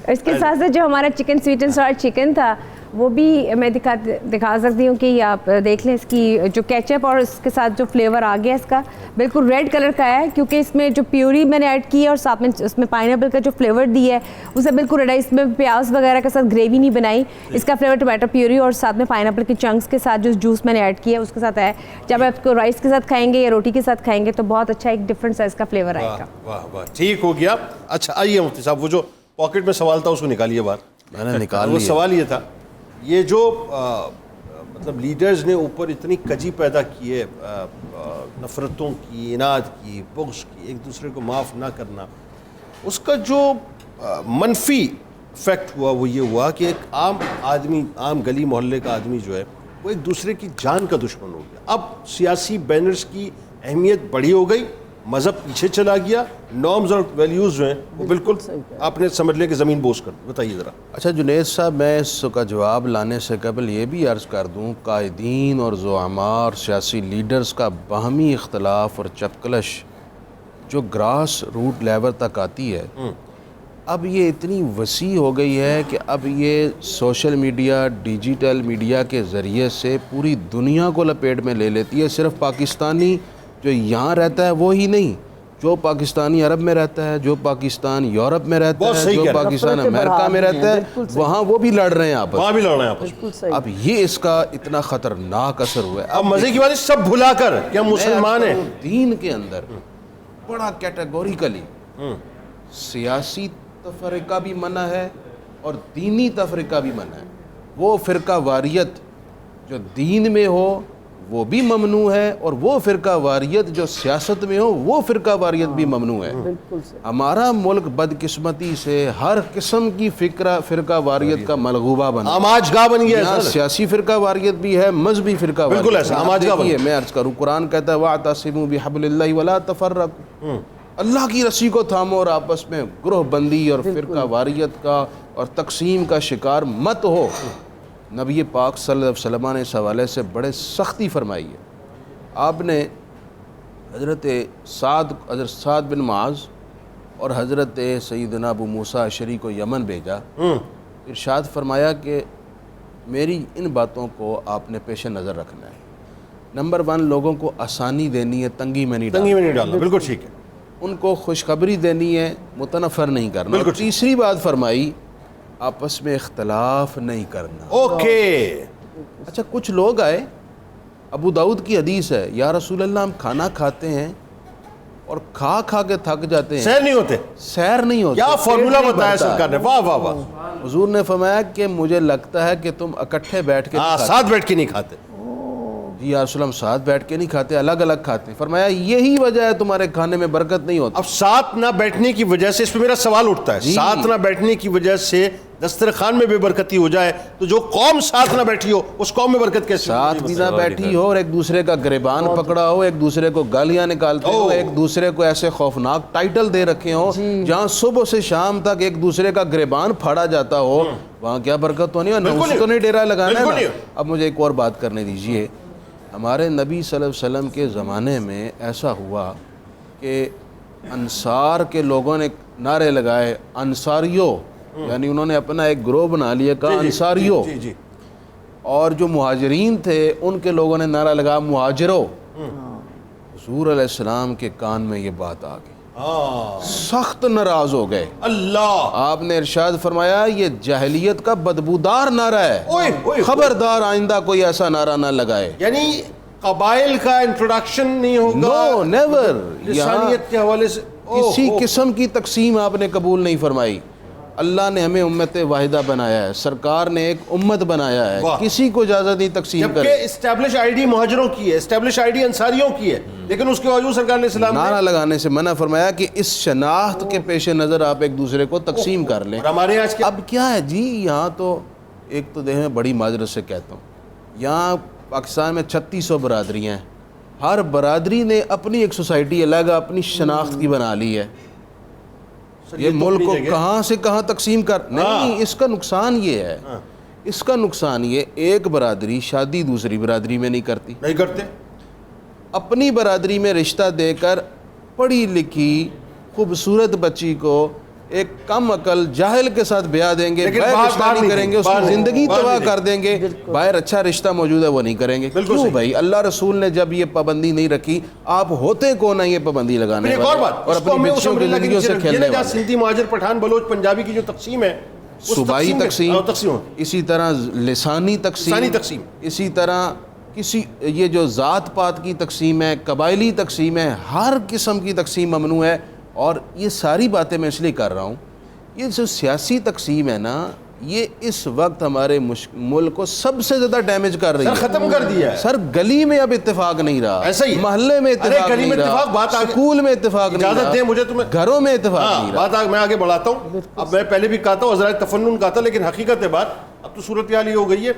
اس کے ساتھ ساتھ جو ہمارا chicken sweet and salt chicken تھا وہ بھی میں دکھا سکتی ہوں کہ یہ آپ دیکھ لیں. اس کی جو کیچپ اور اس کے ساتھ جو فلیور آ گیا اس کا بالکل ریڈ کلر کا ہے، کیونکہ اس میں جو پیوری میں نے ایڈ کی ہے اور ساتھ میں اس میں پائن ایپل کا جو فلیور دی ہے اسے بالکل ریڈ ہے. اس میں پیاز وغیرہ کے ساتھ گریوی نہیں بنائی، اس کا فلیور ٹومیٹو پیوری اور ساتھ میں پائن ایپل کے چنکس کے ساتھ جو جوس میں نے ایڈ کیا ہے اس کے ساتھ ہے. جب آپ کو رائس کے ساتھ کھائیں گے یا روٹی کے ساتھ کھائیں گے تو بہت اچھا ایک ڈفرنٹ سائز کا فلیور آئے گا. واہ واہ ٹھیک ہو گیا. اچھا آئیے مفتی صاحب، وہ جو پاکٹ میں سوال تھا اس کو نکالیے باہر. میں نے نکال وہ لیا. سوال یہ تھا، یہ جو مطلب لیڈرز نے اوپر اتنی کجی پیدا کی ہے، نفرتوں کی، اناد کی، بغض کی، ایک دوسرے کو معاف نہ کرنا، اس کا جو منفی افیکٹ ہوا وہ یہ ہوا کہ ایک عام آدمی، عام گلی محلے کا آدمی جو ہے وہ ایک دوسرے کی جان کا دشمن ہو گیا. اب سیاسی بینرز کی اہمیت بڑی ہو گئی، مذہب پیچھے چلا گیا، نارمز اور ویلیوز جو ہیں وہ بالکل آپ نے سمجھ لیں کہ زمین بوس کر. بتائیے ذرا. اچھا جنید صاحب، میں اس کا جواب لانے سے قبل یہ بھی عرض کر دوں، قائدین اور زعماء اور سیاسی لیڈرز کا باہمی اختلاف اور چپکلش جو گراس روٹ لیول تک آتی ہے، اب یہ اتنی وسیع ہو گئی ہے کہ اب یہ سوشل میڈیا، ڈیجیٹل میڈیا کے ذریعے سے پوری دنیا کو لپیٹ میں لے لیتی ہے. صرف پاکستانی جو یہاں رہتا ہے وہ ہی نہیں، جو پاکستانی عرب میں رہتا ہے، جو پاکستان یورپ میں رہتا ہے، جو پاکستان امریکہ میں رہتا ہے، وہاں وہ بھی لڑ رہے ہیں آپس. وہاں بھی لڑ رہے ہیں آپس. اب یہ اس کا اتنا خطرناک اثر ہوا ہے. اب مزے کی بات ہے سب بھلا کر کہ ہم مسلمان ہیں. دین کے اندر بڑا کیٹیگوریکلی سیاسی تفرقہ بھی منع ہے اور دینی تفرقہ بھی منع ہے. وہ فرقہ واریت جو دین میں ہو وہ بھی ممنوع ہے، اور وہ فرقہ واریت جو سیاست میں ہو وہ فرقہ واریت بھی ممنوع ہے. ہمارا ملک بدقسمتی سے ہر قسم کی فرقہ واریت کا ملغوبہ بنا، آماج گاہ بن گیا. یہاں سیاسی فرقہ واریت بھی ہے، مذہبی فرقہ واریت. بالکل ایسا آماج گاہ بن. میں عرض کروں، قرآن کہتا ہے وَاعْتَصِمُوا بِحَبْلِ اللَّهِ وَلَا تَفَرَّقُوا، اللہ کی رسی کو تھامو اور آپس میں گروہ بندی اور فرقہ واریت کا اور تقسیم کا شکار مت ہو. نبی پاک صلی اللہ علیہ وسلم نے اس حوالے سے بڑے سختی فرمائی ہے. آپ نے حضرت سعد بن معاذ اور حضرت سیدنا ابو موسیٰ اشعری کو یمن بھیجا. ارشاد فرمایا کہ میری ان باتوں کو آپ نے پیش نظر رکھنا ہے. نمبر 1، لوگوں کو آسانی دینی ہے، تنگی میں نہیں ڈالنا. بالکل ٹھیک ہے. ان کو خوشخبری دینی ہے، متنفر نہیں کرنا. اور تیسری بات فرمائی، آپس میں اختلاف نہیں کرنا. اوکے. اچھا کچھ لوگ آئے، ابو داؤد کی حدیث ہے، یا رسول اللہ ہم کھانا کھاتے ہیں اور کھا کے تھک جاتے ہیں، سیر نہیں ہوتے. سیر نہیں ہوتے. کیا فارمولہ بتایا سرکار نے. واہ واہ واہ. حضور نے فرمایا کہ مجھے لگتا ہے کہ تم اکٹھے بیٹھ کے ساتھ بیٹھ کے نہیں کھاتے. جی یا رسول اللہ ہم ساتھ بیٹھ کے نہیں کھاتے، الگ الگ کھاتے ہیں. فرمایا یہی وجہ ہے تمہارے کھانے میں برکت نہیں ہوتی. اب ساتھ نہ بیٹھنے کی وجہ سے اس پہ میرا سوال اٹھتا ہے، ساتھ نہ بیٹھنے کی وجہ سے دسترخوان میں بے برکتی ہو جائے تو جو قوم ساتھ نہ بیٹھی ہو اس قوم میں برکت کیسے؟ ساتھ بھی نہ بیٹھی ہو اور ایک دوسرے کا گریبان پکڑا ہو، ایک دوسرے کو گالیاں نکالتے ہو، ایک دوسرے کو ایسے خوفناک ٹائٹل دے رکھے ہوں جہاں صبح سے شام تک ایک دوسرے کا گریبان پھاڑا جاتا ہو، وہاں کیا برکت ہونی ہے؟ نوز تو نہیں ڈیرا لگانا ہے. اب مجھے ایک اور بات کرنے دیجئے. ہمارے نبی صلی اللہ علیہ وسلم کے زمانے میں ایسا ہوا کہ انصار کے لوگوں نے نعرے لگائے، انصاریوں، یعنی انہوں نے اپنا ایک گروہ بنا لیا، کہا انصاریوں. اور جو مہاجرین تھے ان کے لوگوں نے نعرہ لگا مہاجروں. حضور علیہ السلام کے کان میں یہ بات آ گئی، سخت ناراض ہو گئے. اللہ. آپ نے ارشاد فرمایا یہ جاہلیت کا بدبودار نعرہ ہے، خبردار آئندہ کوئی ایسا نعرہ نہ لگائے. یعنی قبائل کا انٹروڈکشن نہیں ہوگا. نو نیور. لسانیت کے حوالے سے کسی قسم کی تقسیم آپ نے قبول نہیں فرمائی. اللہ نے ہمیں امت واحدہ بنایا ہے، سرکار نے ایک امت بنایا ہے، کسی کو اجازت نہیں تقسیم کرے. جبکہ اسٹیبلش آئی ڈی مہاجروں کی ہے، اسٹیبلش آئی ڈی انصاریوں کی ہے، لیکن اس کے باوجود سرکار نے اسلام نعرہ لگانے سے منع فرمایا کہ اس شناخت کے پیش نظر آپ ایک دوسرے کو تقسیم کر لیں. ہمارے یہاں اب کیا ہے جی، یہاں تو ایک تو دیکھیں بڑی معذرت سے کہتا ہوں، یہاں پاکستان میں 3600 برادریاں ہیں، ہر برادری نے اپنی ایک سوسائٹی الگ اپنی شناخت کی بنا لی ہے. یہ ملک کو کہاں سے کہاں تقسیم کر نہیں. اس کا نقصان یہ ہے, اس کا نقصان یہ, ایک برادری شادی دوسری برادری میں نہیں کرتے. اپنی برادری میں رشتہ دے کر پڑھی لکھی خوبصورت بچی کو ایک کم عقل جاہل کے ساتھ بیاہ دیں گے, باہر رشتہ نہیں کریں گے, اس کی زندگی تباہ کر دیں گے. باہر اچھا رشتہ موجود ہے وہ نہیں کریں گے. کیوں بھائی؟ اللہ رسول نے جب یہ پابندی نہیں رکی, آپ ہوتے کون ہیں یہ پابندی لگانے والے اور اپنی بچیوں کی زندگیوں سے کھیلنے والے؟ سندھی مہاجر پٹھان بلوچ پنجابی کی جو تقسیم ہے, صوبائی تقسیم, اسی طرح لسانی تقسیم, اسی طرح کسی یہ جو ذات پات کی تقسیم ہے, قبائلی تقسیم ہے, ہر قسم کی تقسیم ممنوع ہے. اور یہ ساری باتیں میں اس لیے کر رہا ہوں, یہ جو سیاسی تقسیم ہے نا, یہ اس وقت ہمارے ملک کو سب سے زیادہ ڈیمیج کر رہی ہے. ختم کر دیا ہے سر. گلی میں اب اتفاق نہیں رہا, ایسا ہی محلے میں اتفاق نہیں رہا, سکول میں اتفاق نہیں رہا, اجازت دیں مجھے, تمہیں گھروں میں اتفاق نہیں رہا. بات میں آگے بڑھاتا ہوں. اب میں پہلے بھی کہا تھا, حضرات تفنن کہا تھا, لیکن حقیقت ہے بات اب تو صورتحال یہ ہو گئی ہے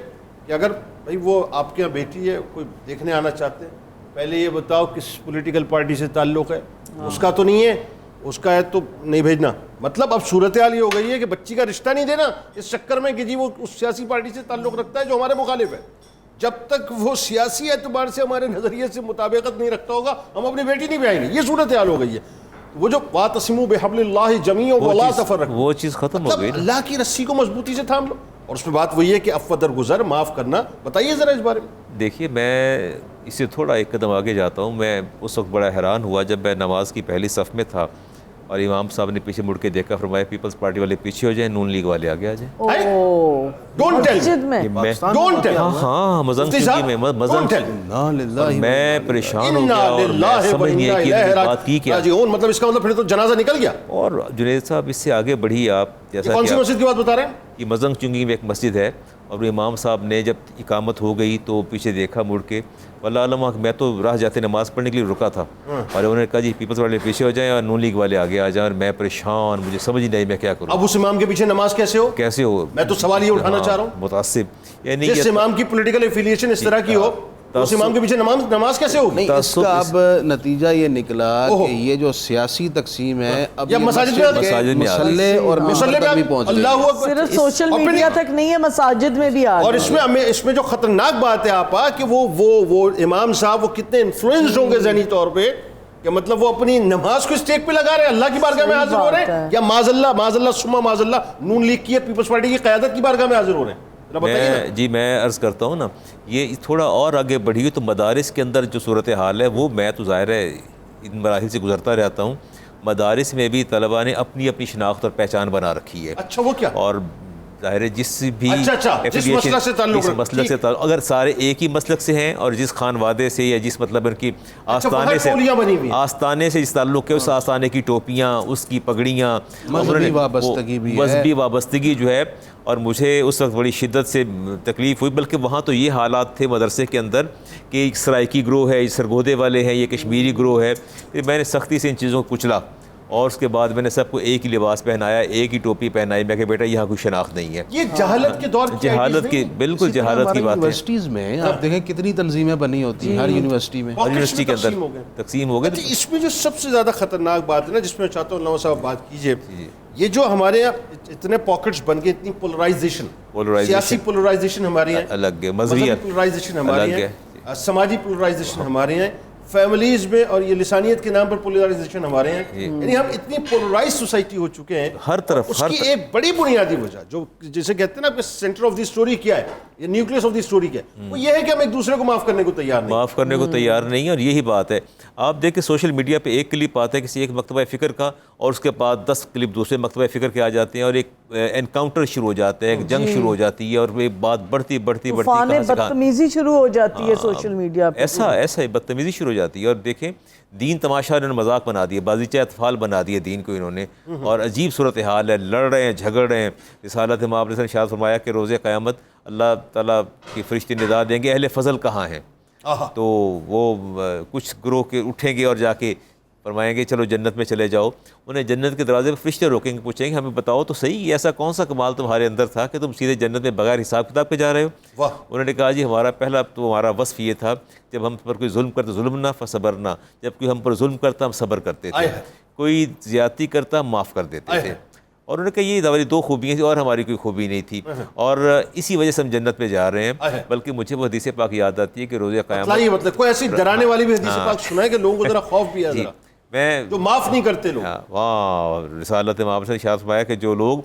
کہ اگر بھائی وہ آپ کے یہاں بیٹی ہے, کوئی دیکھنے آنا چاہتے ہیں, پہلے یہ بتاؤ کس پولیٹیکل پارٹی سے تعلق ہے, اس کا تو نہیں ہے, اس کا ہے تو نہیں بھیجنا. مطلب اب صورتحال یہ ہو گئی ہے کہ بچی کا رشتہ نہیں دینا اس چکر میں کہ جی وہ اس سیاسی پارٹی سے تعلق رکھتا ہے جو ہمارے مخالف ہے. جب تک وہ سیاسی اعتبار سے ہمارے نظریے سے مطابقت نہیں رکھتا ہوگا ہم اپنی بیٹی نہیں بیائیں گے. یہ صورتحال ہو گئی ہے. وہ جو واعتصموا بحبل اللہ جمیعا ولا تفرقوا, وہ چیز ختم ہو گئی. اللہ کی رسی کو مضبوطی سے تھام لو. اور اس میں بات وہی ہے کہ عفو درگزر, معاف کرنا. بتائیے ذرا اس بارے میں. دیکھیے, میں اس سے تھوڑا ایک قدم آگے جاتا ہوں. میں اس وقت بڑا حیران ہوا جب میں نماز کی پہلی صف میں تھا اور امام صاحب نے پیچھے مڑ کے دیکھا, فرمایا پیپلز پارٹی والے پیچھے ہو جائیں, نون لیگ والے آگے آ جائیں. ڈونٹ ٹیل مسجد میں ڈونٹ ٹیل. ہاں مزنگ چونکی میں میں پریشان ہو گیا اور میں سمجھ نہیں آئی کہ بات کی کیا. مطلب اس کا مطلب پھر تو جنازہ نکل گیا. اور جنید صاحب اس سے آگے بڑھی آپ, جیسا کون سی مسجد کی بات بتا رہے ہیں؟ کہ مزنگ چونکی میں ایک مسجد ہے, اور امام صاحب نے جب اقامت ہو گئی تو پیچھے دیکھا مڑ کے, واللہ علم میں تو راہ جاتے نماز پڑھنے کے لیے رکا تھا, اور انہوں نے کہا جی پیپلز والے پیچھے ہو جائیں اور نون لیگ والے آگے آ جائیں. اور میں پریشان, مجھے سمجھ نہیں آئی میں کیا کروں. اب اس امام کے پیچھے نماز کیسے ہو؟ میں تو سوال یہ اٹھانا چاہ رہا ہوں. متعصب, یعنی جس امام کی پولیٹیکل ایفیلیشن اس طرح کی ہو, اس امام کے پیچھے نماز کیسے ہوگی؟ نہیں, اس کا اب نتیجہ یہ نکلا کہ یہ جو سیاسی تقسیم ہے اب مساجد میں مسلے اور مسلے تک بھی پہنچ گئی. صرف سوشل میڈیا تک نہیں ہے, مساجد میں بھی آ اور اس میں جو خطرناک بات ہے آپا کہ وہ امام صاحب وہ کتنے انفلوئنسڈ ہوں گے ذہنی طور پہ کہ مطلب وہ اپنی نماز کو اسٹیک پہ لگا رہے ہیں, اللہ کی بارگاہ میں حاضر ہو رہے ہیں, یا معاذ اللہ ثم معاذ اللہ نون لیگ کی پیپلز پارٹی کی قیادت کی بارگاہ میں حاضر ہو رہے ہیں. میں عرض کرتا ہوں نا, یہ تھوڑا اور آگے بڑھی ہوئی تو مدارس کے اندر جو صورتحال ہے وہ, میں تو ظاہر ہے ان مراحل سے گزرتا رہتا ہوں, مدارس میں بھی طلباء نے اپنی اپنی شناخت اور پہچان بنا رکھی ہے. اچھا, وہ کیا؟ اور ظاہر ہے جس بھی جس مسلک سے تعلق, اگر سارے ایک ہی مسلک سے ہیں اور جس خانوادے سے یا جس مطلب ان کی آستانے سے جس تعلق ہے, اس آستانے کی ٹوپیاں, اس کی پگڑیاں, مذہبی وابستگی جو ہے. اور مجھے اس وقت بڑی شدت سے تکلیف ہوئی, بلکہ وہاں تو یہ حالات تھے مدرسے کے اندر کہ ایک سرائکی گروہ ہے, سرگودے والے ہیں, یہ کشمیری گروہ ہے. میں نے سختی سے ان چیزوں کو کچلا, اور اس کے بعد میں نے سب کو ایک ہی لباس پہنایا, ایک ہی ٹوپی پہنائی. میں کہ بیٹا یہاں کوئی شناخت نہیں ہے. یہ جہالت کے دور کی, جہالت کی, بالکل جہالت کی بات ہے. یونیورسٹیز میں آپ دیکھیں کتنی تنظیمیں بنی ہوتی ہیں, ہر یونیورسٹی میں, ہر یونیورسٹی کے اندر تقسیم ہو گئے. اس میں جو سب سے زیادہ خطرناک بات ہے نا, جس میں چاہتا ہوں نواز صاحب بات کیجئے, یہ جو ہمارے یہاں اتنے پاکٹس بن گئے, اتنی پولرائزیشن, سیاسی پولرائزیشن ہمارے یہاں, الگ ہے, مذہبی پولرائزیشن ہمارے یہاں, سماجی پولرائزیشن ہمارے یہاں, فیملیز میں, اور یہ لسانیت کے نام پر پولرائزیشن ہمارے ہیں. یعنی ہم اتنی پولرائز سوسائٹی ہو چکے ہیں ہر طرف. اس کی ایک بڑی بنیادی وجہ جو جسے کہتے ہیں نا کہ سینٹر آف دی اسٹوری کیا ہے, یہ نیوکلیس آف دی اسٹوری کیا ہے, وہ یہ ہے کہ ہم ایک دوسرے کو معاف کرنے کو تیار نہیں. اور یہی بات ہے. آپ دیکھیں سوشل میڈیا پہ ایک کلپ آتا ہے کسی ایک مکتبہ فکر کا, اور اس کے بعد 10 کلپ دوسرے مکتبہ فکر کے آ جاتے ہیں, اور ایک انکاؤنٹر شروع ہو جاتا ہے, ایک جنگ شروع ہو جاتی ہے, اور وہ بات بڑھتی بدتمیزی شروع ہو جاتی ہے سوشل میڈیا پہ. ایسا بدتمیزی شروع ہو جاتی ہے. اور دیکھیں دین تماشا انہوں نے مذاق بنا دیا, بازیچہ اطفال بنا دیے دین کو انہوں نے, اور عجیب صورتحال ہے, لڑ رہے ہیں, جھگڑ رہے ہیں. رسالت مآب نے ارشاد فرمایا کہ روز قیامت اللہ تعالیٰ کی فرشتے ندا دیں گے اہل فضل کہاں ہیں, تو وہ کچھ گروہ کے اٹھیں گے اور جا کے فرمائیں گے چلو جنت میں چلے جاؤ. انہیں جنت کے دروازے پہ فرشتے روکیں گے, پوچھیں گے ہمیں بتاؤ تو صحیح ایسا کون سا کمال تمہارے اندر تھا کہ تم سیدھے جنت میں بغیر حساب کتاب کے جا رہے ہو. انہوں نے کہا جی ہمارا پہلا تو ہمارا وصف یہ تھا جب ہم پر کوئی ظلم کرتا ظلم نہ فصبرنا, جب کوئی ہم پر ظلم کرتا ہم صبر کرتے تھے, کوئی زیادتی کرتا ہم معاف کر دیتے تھے. اور انہوں نے کہا یہ ہماری 2 خوبیاں تھیں اور ہماری کوئی خوبی نہیں تھی, اور اسی وجہ سے ہم جنت میں جا رہے ہیں. بلکہ مجھے وہ حدیث پاک یاد آتی ہے کہ روز قیامت مطلب کوئی ایسی ڈرانے والی بھی حدیث پاک سنائے کہ لوگوں کو ذرا خوف بھی ہے, میں جو معاف نہیں کرتے لوگ. واہ, رسالت مآب سے ارشاد فرمایا کہ جو لوگ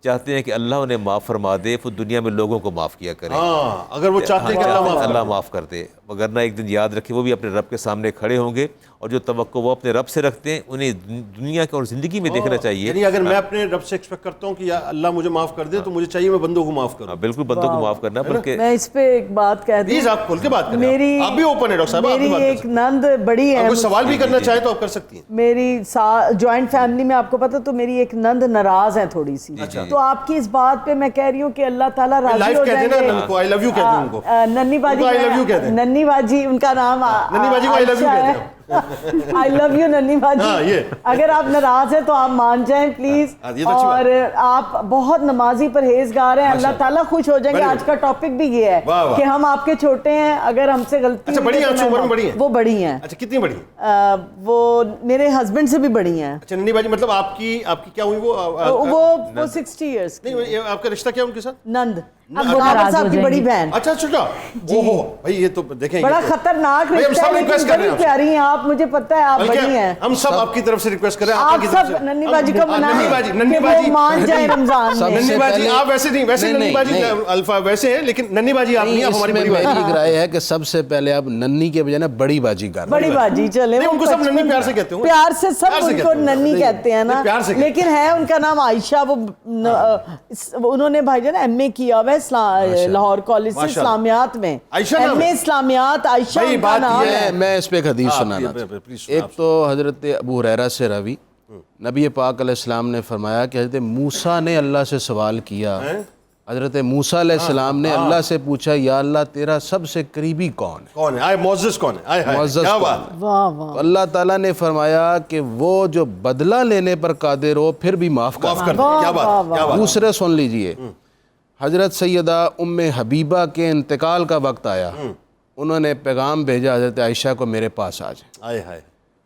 چاہتے ہیں کہ اللہ انہیں معاف فرما دے وہ دنیا میں لوگوں کو معاف کیا کرے. اگر وہ چاہتے ہیں کہ اللہ معاف کر دے, وگرنہ ایک دن یاد رکھے وہ بھی اپنے رب کے سامنے کھڑے ہوں گے, اور جو توقع وہ اپنے رب سے رکھتے ہیں انہیں دنیا کے اور زندگی میں دیکھنا چاہیے. یعنی اگر میں اپنے رب سے ایکسپیکٹ کرتا ہوں کہ یا اللہ مجھے معاف کر دے تو مجھے چاہیے میں بندوں کو معاف کروں. بالکل بندوں کو معاف کرنا. بلکہ میں اس پہ ایک بات کہہ دوں, پلیز آپ کھول کے بات کریں, میری آپ بھی اوپن ہے ڈاکٹر صاحب, میری ایک نند بڑی ہے, کوئی سوال بھی کرنا چاہے تو آپ کر سکتی ہیں. میری جوائنٹ فیملی میں آپ کو پتا تو میری ایک نند ناراض ہے تھوڑی سی, تو آپ کی اس بات پہ میں کہہ رہی ہوں کہ اللہ تعالیٰ راضی ہو جائیں گے. ننی باجی ان کا نام ہے, I love you ننی باجی. اگر آپ ناراض ہیں تو آپ مان جائیں پلیز, اور آپ بہت نمازی پرہیزگار ہیں, اللہ تعالیٰ خوش ہو جائیں گے. آج کا ٹاپک بھی یہ ہے کہ ہم آپ کے چھوٹے ہیں, اگر ہم سے غلطی وہ بڑی ہیں. اچھا کتنی بڑی؟ وہ میرے ہسبینڈ سے بھی بڑی ہیں. اچھا ننی باجی مطلب آپ کی کیا ہوئی وہ 60 ایئرس کی. نہیں آپ کا رشتہ کیا ان کے ساتھ؟ نند صاحب کی بڑی بہن. اچھا اچھا بھائی یہ تو دیکھیں بڑا خطرناک رشتہ ہے, لیکن بڑی پیاری ہیں آپ, مجھے پتہ ہے آپ بڑی ہیں. ہم سب آپ کی طرف سے ریکویسٹ کر رہے ہیں, آپ سب ننی باجی کو منائیں کہ وہ مان جائیں رمضان میں. ننی باجی آپ ویسے نہیں, ویسے ننی باجی الفا ویسے ہیں, لیکن ننی باجی آپ نہیں, آپ ہماری بڑی باجی. میری رائے ہے کہ سب سے پہلے آپ ننی کے بجائے بڑی باجی کر, بڑی باجی چلے, ان کو سب ننی پیار سے کہتے ہیں, پیار سے سب ان کو ننی کہتے ہیں نا, لیکن ہے ان کا نام عائشہ. وہ انہوں نے بھائی جان ایم اے کیا ہوا ہے لاہور کالج سے اسلامیات میں, ایم اے اسلامیات. عائشہ کا نام ہے. میں اس پہ ایک حدیث سنانا تھا. ایک تو حضرت ابو ہریرہ سے راوی, نبی پاک علیہ السلام نے فرمایا کہ حضرت موسیٰ نے اللہ سے سوال کیا, حضرت موسیٰ علیہ السلام نے اللہ سے پوچھا یا اللہ تیرا سب سے قریبی کون ہے, کون ہے معزز, کون ہے معزز, کیا بات ہے. تو اللہ تعالیٰ نے فرمایا کہ وہ جو بدلہ لینے پر قادر ہو پھر بھی معاف کر دے. کیا بات. دوسرے سن لیجئے, حضرت سیدہ ام حبیبہ کے انتقال کا وقت آیا, انہوں نے پیغام بھیجا حضرت عائشہ کو میرے پاس آ جائیں.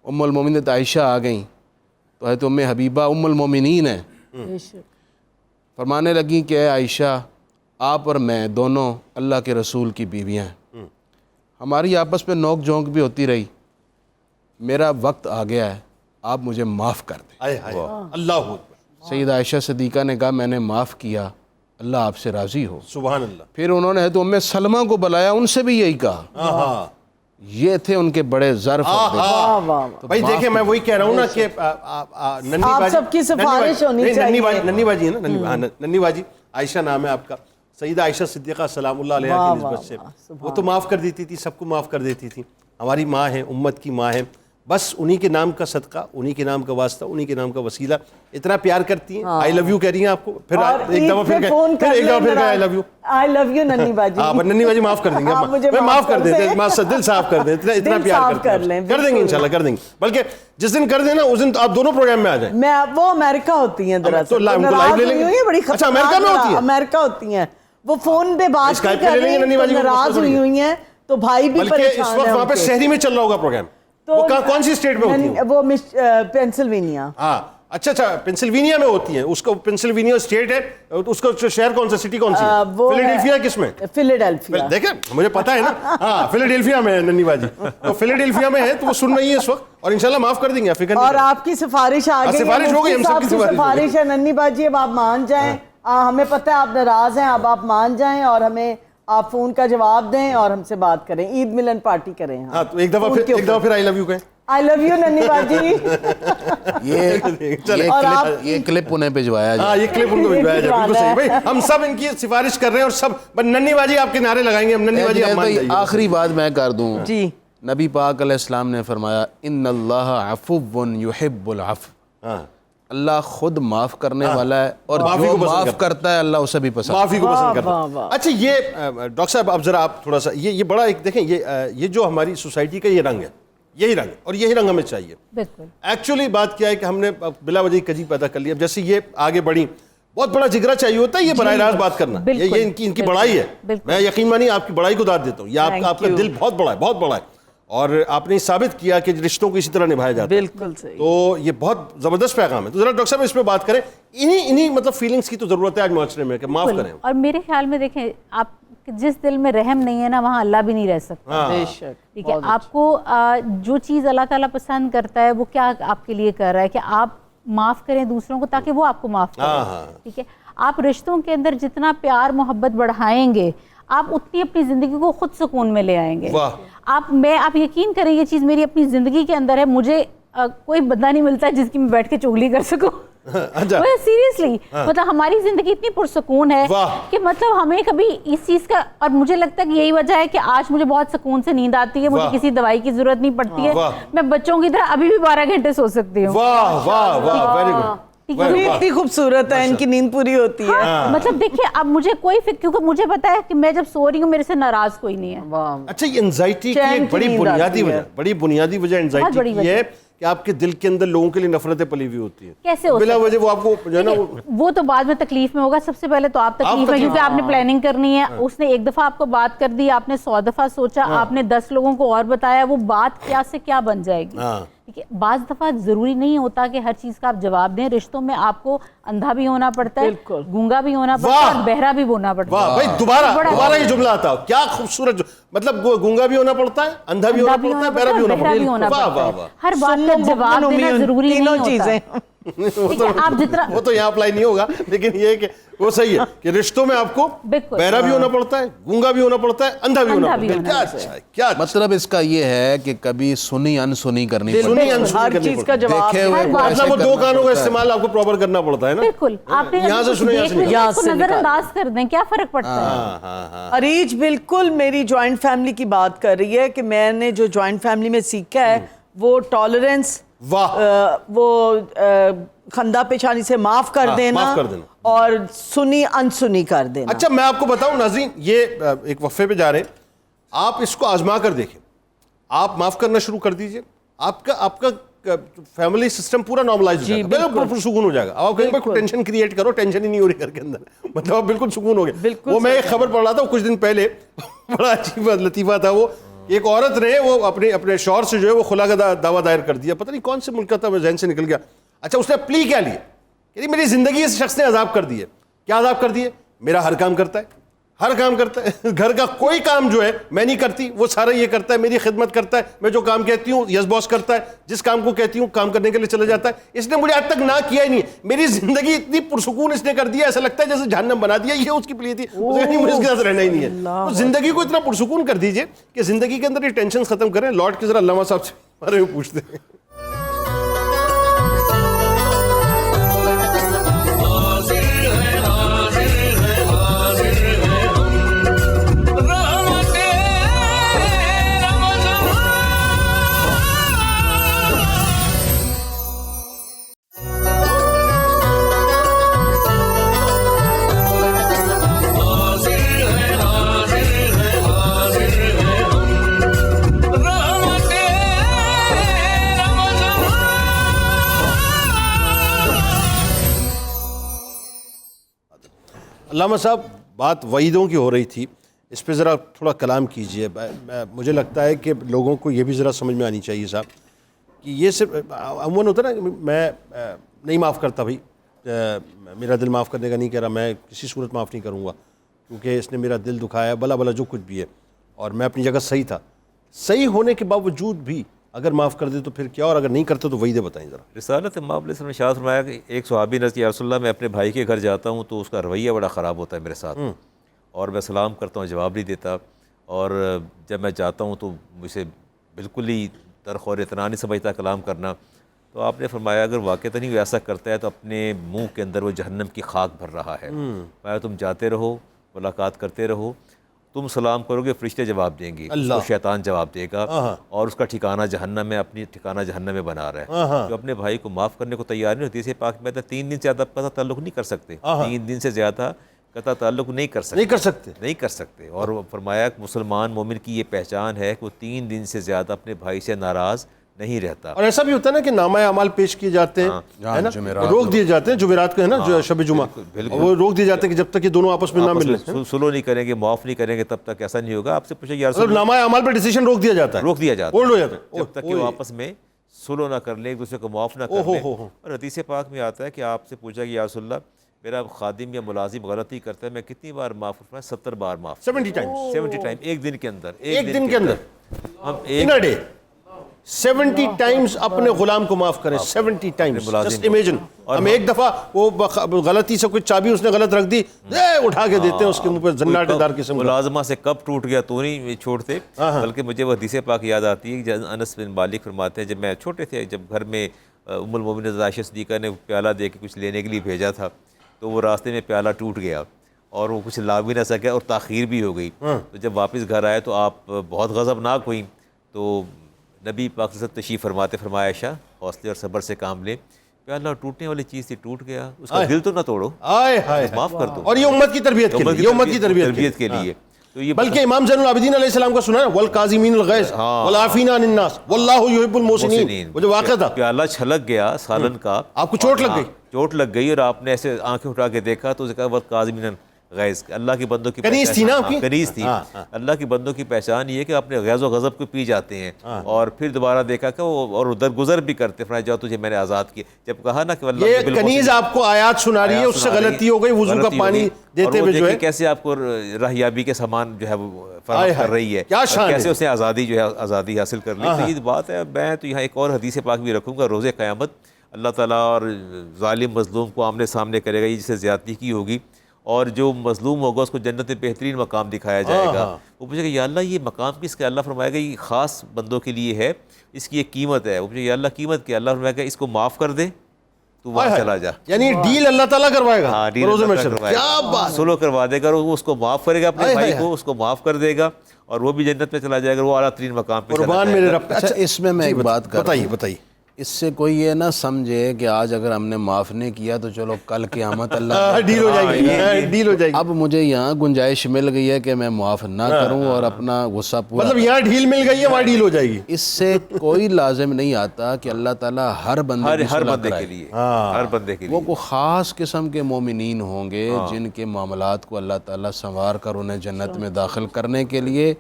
ام المومنین عائشہ آ گئیں تو حضرت ام حبیبہ ام المومنین ہیں, فرمانے لگیں کہ اے عائشہ آپ اور میں دونوں اللہ کے رسول کی بیویاں ہیں, ہماری آپس میں نوک جھونک بھی ہوتی رہی, میرا وقت آ گیا ہے, آپ مجھے معاف کر دیں. اللہ. سیدہ عائشہ صدیقہ نے کہا میں نے معاف کیا, اللہ آپ سے راضی ہو. سبحان اللہ. پھر انہوں نے تو ام سلمہ کو بلایا, ان سے بھی یہی کہا. یہ تھے ان کے بڑے ظرف. بھائی دیکھیں میں وہی کہہ رہا ہوں نا کہ آپ سب کی سفارش ہونی چاہیے. ننی باجی ہے نا, ننی باجی عائشہ نام ہے آپ کا, سیدہ عائشہ صدیقہ سلام اللہ علیہ کی نسبت سے وہ تو معاف کر دیتی تھی, سب کو معاف کر دیتی تھی. ہماری ماں ہے, امت کی ماں ہے, بس انہی کے نام کا صدقہ, انہی کے نام کا واسطہ, انہی کے نام کا وسیلہ, اتنا پیار کرتی ہیں. آئی لو یو کہہ رہی ہیں آپ کو, پھر ایک دفعہ پھر آئی love you, I love you ننی باجی. ہاں ننی باجی معاف کر دیں گے, میں معاف کر دیتے, دل صاف کر دیں, اتنا پیار کر دیں گے انشاءاللہ کر دیں گے. بلکہ جس دن کر دیں نا اس دن آپ دونوں پروگرام میں آ جائیں. وہ امریکہ ہوتی ہیں دراصل, لائیو لے لیں گے. اچھا امریکہ میں ہوتی ہیں, امریکہ ہوتی ہیں, وہ فون پہ بات کر رہی ہیں, ناراض ہوئی ہوئی ہیں, تو بھائی بھی پریشان ہیں. اس وقت وہاں پہ شہری میں چل رہا ہوگا پروگرام, وہ کون سی اسٹیٹ میں ہوتی ہیں؟ وہ پینسلوینیا. ہاں اچھا پینسلوینیا میں ہوتی ہیں. اس کو پینسلوینیا اسٹیٹ ہے, اس کا شہر کون سا, سٹی کون سی ہے؟ فیلاڈیلفیا. کس میں؟ فیلاڈیلفیا. دیکھیں مجھے پتا ہے نا, ہاں فیلاڈیلفیا میں ہے ننی باجی, تو فیلاڈیلفیا میں ہے, تو وہ سن رہی ہے اس وقت, اور انشاءاللہ معاف کر دیں گے. فکر نہیں. اور آپ کی سفارش آ گئی, سفارش ہو گئی, ہم سب کی سفارش ہے ننی باجی, اب آپ مان جائیں. ہمیں پتہ ہے آپ ناراض ہیں, اب آپ مان جائیں اور ہمیں آپ فون کا جواب دیں اور ہم سے بات کریں, عید ملن پارٹی کریں. ہاں تو ایک دفعہ پھر آئی لو یو کہیں. آئی لو یو ننی باجی. یہ کلپ انہیں بھجوایا جائے. ہاں یہ کلپ ان کو بھجوایا جائے, بالکل صحیح. بھائی ہم سب ان کی سفارش کر رہے ہیں, اور سب ننی باجی آپ کے نعرے لگائیں گے, ہم ننی باجی آپ مان جائیے. آخری بات میں کر دوں. جی. نبی پاک علیہ السلام نے فرمایا ان اللہ عفو یحب العفو, اللہ خود معاف کرنے والا ہے, اور جو معاف کرتا ہے اللہ اسے بھی پسند, معافی کو پسند کرتا ہے. اچھا یہ ڈاکٹر صاحب اب ذرا آپ تھوڑا سا یہ بڑا ایک دیکھیں, یہ جو ہماری سوسائٹی کا یہ رنگ ہے, یہی رنگ اور یہی رنگ ہمیں چاہیے. بالکل. ایکچولی بات کیا ہے کہ ہم نے بلا وجہ کجی پیدا کر لی. اب جیسے یہ آگے بڑھی, بہت بڑا جگرا چاہیے ہوتا ہے یہ براہ راست بات کرنا, یہ ان کی بڑائی ہے. میں یقین مانی آپ کی بڑائی کو داد دیتا ہوں, یہ آپ کا دل بہت بڑا ہے, بہت بڑا ہے, اور آپ نے ثابت کیا کہ رشتوں کو اسی طرح نبھایا جاتا ہے. بالکل صحیح. تو یہ بہت زبردست پیغام ہے. تو ذرا ڈاکٹر صاحب اس پہ بات کریں. انہی مطلب فیلنگز کی تو ضرورت ہے آج معاشرے میں کہ معاف کریں. اور میرے خیال میں دیکھیں, آپ جس دل میں رحم نہیں ہے نا, وہاں اللہ بھی نہیں رہ سکتا. بے شک. ٹھیک ہے, آپ کو جو چیز اللہ تعالیٰ پسند کرتا ہے وہ کیا آپ کے لیے کر رہا ہے کہ آپ معاف کریں دوسروں کو تاکہ وہ آپ کو معاف کریں. ٹھیک ہے, آپ رشتوں کے اندر جتنا پیار محبت بڑھائیں گے آپ اتنی اپنی زندگی کو خود سکون میں لے آئیں گے. آپ یقین کریں, یہ چیز میری اپنی زندگی کے اندر ہے. مجھے کوئی بندہ نہیں ملتا جس کی میں بیٹھ کے چغلی کر سکوں. سیریسلی, مطلب ہماری زندگی اتنی پرسکون ہے کہ مطلب ہمیں کبھی اس چیز کا, اور مجھے لگتا ہے کہ یہی وجہ ہے کہ آج مجھے بہت سکون سے نیند آتی ہے, مجھے کسی دوائی کی ضرورت نہیں پڑتی ہے, میں بچوں کی طرح ابھی بھی 12 گھنٹے سو سکتی ہوں. واہ واہ واہ, ویری گڈ. اتنی خوبصورت ہے, ان کی نیند پوری ہوتی ہے. مطلب دیکھیے, اب مجھے کوئی فکر, کیونکہ مجھے پتا ہے کہ میں جب سو رہی ہوں میرے سے ناراض کوئی نہیں ہے. اچھا, یہ انزائٹی کی ایک بڑی بنیادی وجہ انزائٹی کی ہے کہ آپ کے دل کے اندر لوگوں کے لیے نفرتیں پلی ہوئی ہوتی ہیں. کیسے ہو بلا وجہ وہ آپ کو جو ہے نا, وہ تو بعد میں تکلیف میں ہوگا. سب سے پہلے تو آپ تکلیف میں, کیونکہ آپ نے پلاننگ کرنی ہے. اس نے ایک دفعہ آپ کو بات کر دی, آپ نے 100 دفعہ سوچا, آپ نے 10 لوگوں کو اور بتایا, وہ بات کیا سے کیا بن جائے گی. ٹھیک ہے, بعض دفعہ ضروری نہیں ہوتا کہ ہر چیز کا آپ جواب دیں. رشتوں میں آپ کو اندھا بھی ہونا پڑتا ہے, گونگا بھی ہونا پڑتا ہے, اور بہرا بھی ہونا پڑتا ہے. بھائی دوبارہ یہ جملہ آتا, کیا خوبصورت, مطلب گونگا بھی ہونا پڑتا ہے, اندھا بھی ہونا پڑتا ہے, بہرا بھی ہونا پڑتا ہے. ہر بات کا جواب دینا ضروری نہیں ہوتا. وہ تو یہاں اپلائی نہیں ہوگا, لیکن یہ کہ وہ صحیح ہے کہ رشتوں میں آپ کو بہرا بھی ہونا پڑتا ہے, گونگا بھی ہونا پڑتا ہے, اندھا بھی ہونا پڑتا ہے. کیا مطلب اس کا یہ ہے کہ کبھی سنی انسنی کرنی پڑتی ہے, ہر چیز کا جواب, مطلب وہ 2 کانوں کا استعمال آپ کو پراپر کرنا پڑتا ہے نا. بالکل, آپ نے یہاں سے سنیں, یہاں سے نظر انداز کر دیں, کیا فرق پڑتا ہے. اریج بالکل میری جوائنٹ فیملی کی بات کر رہی ہے کہ میں نے جو جوائنٹ فیملی میں سیکھا ہے وہ ٹالرنس, وہ خندہ پیشانی سے معاف کر دینا اور سنی انسنی کر دینا. اچھا, میں آپ کو بتاؤں ناظرین, یہ ایک وقفے پہ جا رہے ہیں, آپ اس کو آزما کر دیکھیں, آپ معاف کرنا شروع کر دیجئے, آپ کا فیملی سسٹم پورا نارملائز ہو جائے گا, بالکل سکون ہو جائے گا. آپ کہیں پر ٹینشن کریٹ کرو, ٹینشن ہی نہیں ہو رہی گھر کے اندر, مطلب آپ بالکل سکون ہو گئے. وہ میں ایک خبر پڑھ رہا تھا کچھ دن پہلے, بڑا عجیب لطیفہ تھا. وہ ایک عورت نے وہ اپنے شوہر سے جو ہے وہ خلا کا دعویٰ دائر کر دیا, پتہ نہیں کون سے ملک کا تھا, ذہن سے نکل گیا. اچھا, اس نے پلی کیا لی کہ میری زندگی اس شخص نے عذاب کر دی ہے. کیا عذاب کر دیے؟ میرا ہر کام کرتا ہے, گھر کا کوئی کام جو ہے میں نہیں کرتی, وہ سارا یہ کرتا ہے, میری خدمت کرتا ہے, میں جو کام کہتی ہوں یس باس کرتا ہے, جس کام کو کہتی ہوں کام کرنے کے لیے چلا جاتا ہے. اس نے مجھے آج تک نہ کیا ہی نہیں, میری زندگی اتنی پرسکون اس نے کر دیا, ایسا لگتا ہے جیسے جہنم بنا دیا. یہ اس کی پلی تھی, مجھے اس کے ساتھ رہنا ہی نہیں ہے. تو زندگی کو اتنا پرسکون کر دیجئے کہ زندگی کے اندر یہ ٹینشن ختم کریں. لوٹ کے ذرا علامہ صاحب سے بارے میں پوچھتے ہیں. علامہ صاحب, بات وعیدوں کی ہو رہی تھی, اس پہ ذرا تھوڑا کلام کیجئے. مجھے لگتا ہے کہ لوگوں کو یہ بھی ذرا سمجھ میں آنی چاہیے صاحب کہ یہ صرف عموماً ہوتا ہے نا, میں نہیں معاف کرتا, بھائی میرا دل معاف کرنے کا نہیں کہہ رہا, میں کسی صورت معاف نہیں کروں گا کیونکہ اس نے میرا دل دکھایا, بلا جو کچھ بھی ہے, اور میں اپنی جگہ صحیح تھا. صحیح ہونے کے باوجود بھی اگر معاف کر دے تو پھر کیا, اور اگر نہیں کرتے تو وعیدیں بتائیں ذرا. رسالت امام علیہ السلام نے ارشاد فرمایا کہ ایک صحابی نے یا رسول اللہ, میں اپنے بھائی کے گھر جاتا ہوں تو اس کا رویہ بڑا خراب ہوتا ہے میرے ساتھ, اور میں سلام کرتا ہوں جواب نہیں دیتا, اور جب میں جاتا ہوں تو مجھے بالکل ہی ترخ اور اتنا نہیں سمجھتا کلام کرنا. تو آپ نے فرمایا اگر واقعتاً ہی ایسا کرتا ہے تو اپنے منہ کے اندر وہ جہنم کی خاک بھر رہا ہے. میں تم جاتے رہو, ملاقات کرتے رہو, تم سلام کرو گے فرشتے جواب دیں گے, اس کو شیطان جواب دے گا, اور اس کا ٹھکانہ جہنم میں, اپنی ٹھکانہ جہنم میں بنا رہا ہے. جو اپنے بھائی کو معاف کرنے کو تیار نہیں ہوتی, اسے پاک میں 3 دن سے زیادہ آپ کا تعلق نہیں کر سکتے, 3 دن سے زیادہ قطع تعلق نہیں کر سکتے، نہیں کر سکتے. اور فرمایا کہ مسلمان مومن کی یہ پہچان ہے کہ وہ 3 دن سے زیادہ اپنے بھائی سے ناراض نہیں رہتا. اور ایسا بھی ہوتا ہے نا کہ نامہ اعمال پیش کیے جاتے ہیں, ہے نا, روک دیے جاتے ہیں, جمعرات کو ہے نا جو شب جمعہ, وہ روک دیے جاتے ہیں کہ جب تک یہ دونوں آپس میں نہ ملیں, سلو نہیں کریں گے, معاف نہیں کریں گے, تب تک ایسا نہیں ہوگا. آپ سے پوچھے یا رسول اللہ, نامہ اعمال پہ ڈیسیژن روک دیا جاتا ہے, روک دیا جاتا ہولڈ ہو جاتا ہے جب تک کہ وہ آپس میں سلو نہ کر لیں, ایک دوسرے کو معاف نہ کر لیں. اور حدیث پاک میں آتا ہے کہ آپ سے پوچھا کہ یا رسول اللہ میرا خادم یا ملازم غلطی کرتا ہے, میں کتنی بار معاف کرتا ہوں؟ 70 بار معاف, 70 ٹائم, ایک دن کے اندر, ایک دن کے اندر, ہم ان اے ڈے 70 ٹائمز اپنے غلام کو معاف کریں, 70 ٹائمز. جسٹ امیجن, ہم ایک دفعہ وہ غلطی سے کوئی چابی اس نے غلط رکھ دی, اٹھا کے دیتے ہیں اس کے منہ پہ زناٹے دار قسم کا. ملازمہ سے کب ٹوٹ گیا تو نہیں چھوڑتے, بلکہ مجھے وہ حدیث پاک یاد آتی ہے کہ انس بن مالک فرماتے ہیں جب میں چھوٹے تھے, جب گھر میں ام المومنین عائشہ صدیقہ نے پیالہ دے کے کچھ لینے کے لیے بھیجا تھا, تو وہ راستے میں پیالہ ٹوٹ گیا اور وہ کچھ لا بھی نہ سکا اور تاخیر بھی ہو گئی. تو جب واپس گھر آئے تو آپ بہت غضبناک ہوئیں, تو نبی پاک صلی اللہ علیہ وسلم تشریف فرماتے, فرمایا عائشہ حوصلے اور صبر سے کام لیں, پیالہ ٹوٹنے والی چیز تھی, ٹوٹ گیا, اس کا دل تو نہ توڑو, معاف کر دو. اور یہ امت کی تربیت کے لیے, یہ امت کی تربیت کے لیے. تو یہ بلکہ امام زین العابدین علیہ السلام کا سنا ہے, والقاظمین الغیظ والعافین عن الناس واللہ یحب المحسنین. وہ جو واقعہ تھا, پیالہ چھلک گیا سالن کا, آپ کو چوٹ لگ گئی, چوٹ لگ گئی, اور آپ نے ایسے آنکھیں اٹھا کے دیکھا تو کہا والقاظمین غیظ, اللہ کی بندوں کی کنیز تھی نا, کنیز تھی. اللہ کی بندوں کی پہچان یہ ہے کہ اپنے غیظ و غضب کو پی جاتے ہیں, اور پھر دوبارہ دیکھا کہ وہ اور درگزر بھی کرتے, فرمایا جاؤ تجھے میں نے آزاد کیا. جب کہا نا کہ اللہ یہ کنیز آپ کو آیات سنا رہی ہے, اس سے غلطی ہو گئی, وضو کا پانی دیتے ہوئے جو ہے کیسے آپ کو راہیابی کے سامان جو ہے وہ فراہم کر رہی ہے, کیسے اس نے آزادی جو ہے آزادی حاصل کر لی. تو یہ بات ہے. میں تو یہاں ایک اور حدیث پاک بھی رکھوں گا, روز قیامت اللہ تعالیٰ اور ظالم مظلوم کو آمنے سامنے کرے گا, یہ جسے زیادتی کی ہوگی, اور جو مظلوم ہوگا اس کو جنت میں بہترین مقام دکھایا جائے گا. وہ پوچھے گا یا اللہ یہ مقام کس کا؟ اللہ فرمائے گا یہ خاص بندوں کے لیے ہے, اس کی ایک قیمت ہے. وہ پوچھے یا اللہ قیمت کیا؟ اللہ فرمائے گا اس کو معاف کر دے, تو وہاں چلا جا. یعنی ڈیل اللہ تعالیٰ کروائے گا, ہاں ڈیل اللہ تعالیٰ کروائے گا, سلو کروا دے گا, وہ اس کو معاف کرے گا, اپنے بھائی کو اس کو معاف کر دے گا, اور وہ بھی جنت میں چلا جائے گا, وہ اعلیٰ ترین مقام پہ چلا جائے گا. اچھا اس میں میں ایک بات کروں, بتائیے. اس سے کوئی یہ نہ سمجھے کہ آج اگر ہم نے معاف نہیں کیا تو چلو کل قیامت اللہ ڈیل ہو جائے گی, ڈیل ہو جائے گی. اب مجھے یہاں گنجائش مل گئی ہے کہ میں معاف نہ کروں اور اپنا غصہ پورا, مطلب یہاں ڈھیل مل گئی ہے, وہاں ڈیل ہو جائے گی. اس سے کوئی لازم نہیں آتا کہ اللہ تعالیٰ ہر بندے کے لیے, ہر بندے کے لیے. وہ کوئی خاص قسم کے مومنین ہوں گے جن کے معاملات کو اللہ تعالیٰ سنوار کر انہیں جنت میں داخل کرنے کے لیے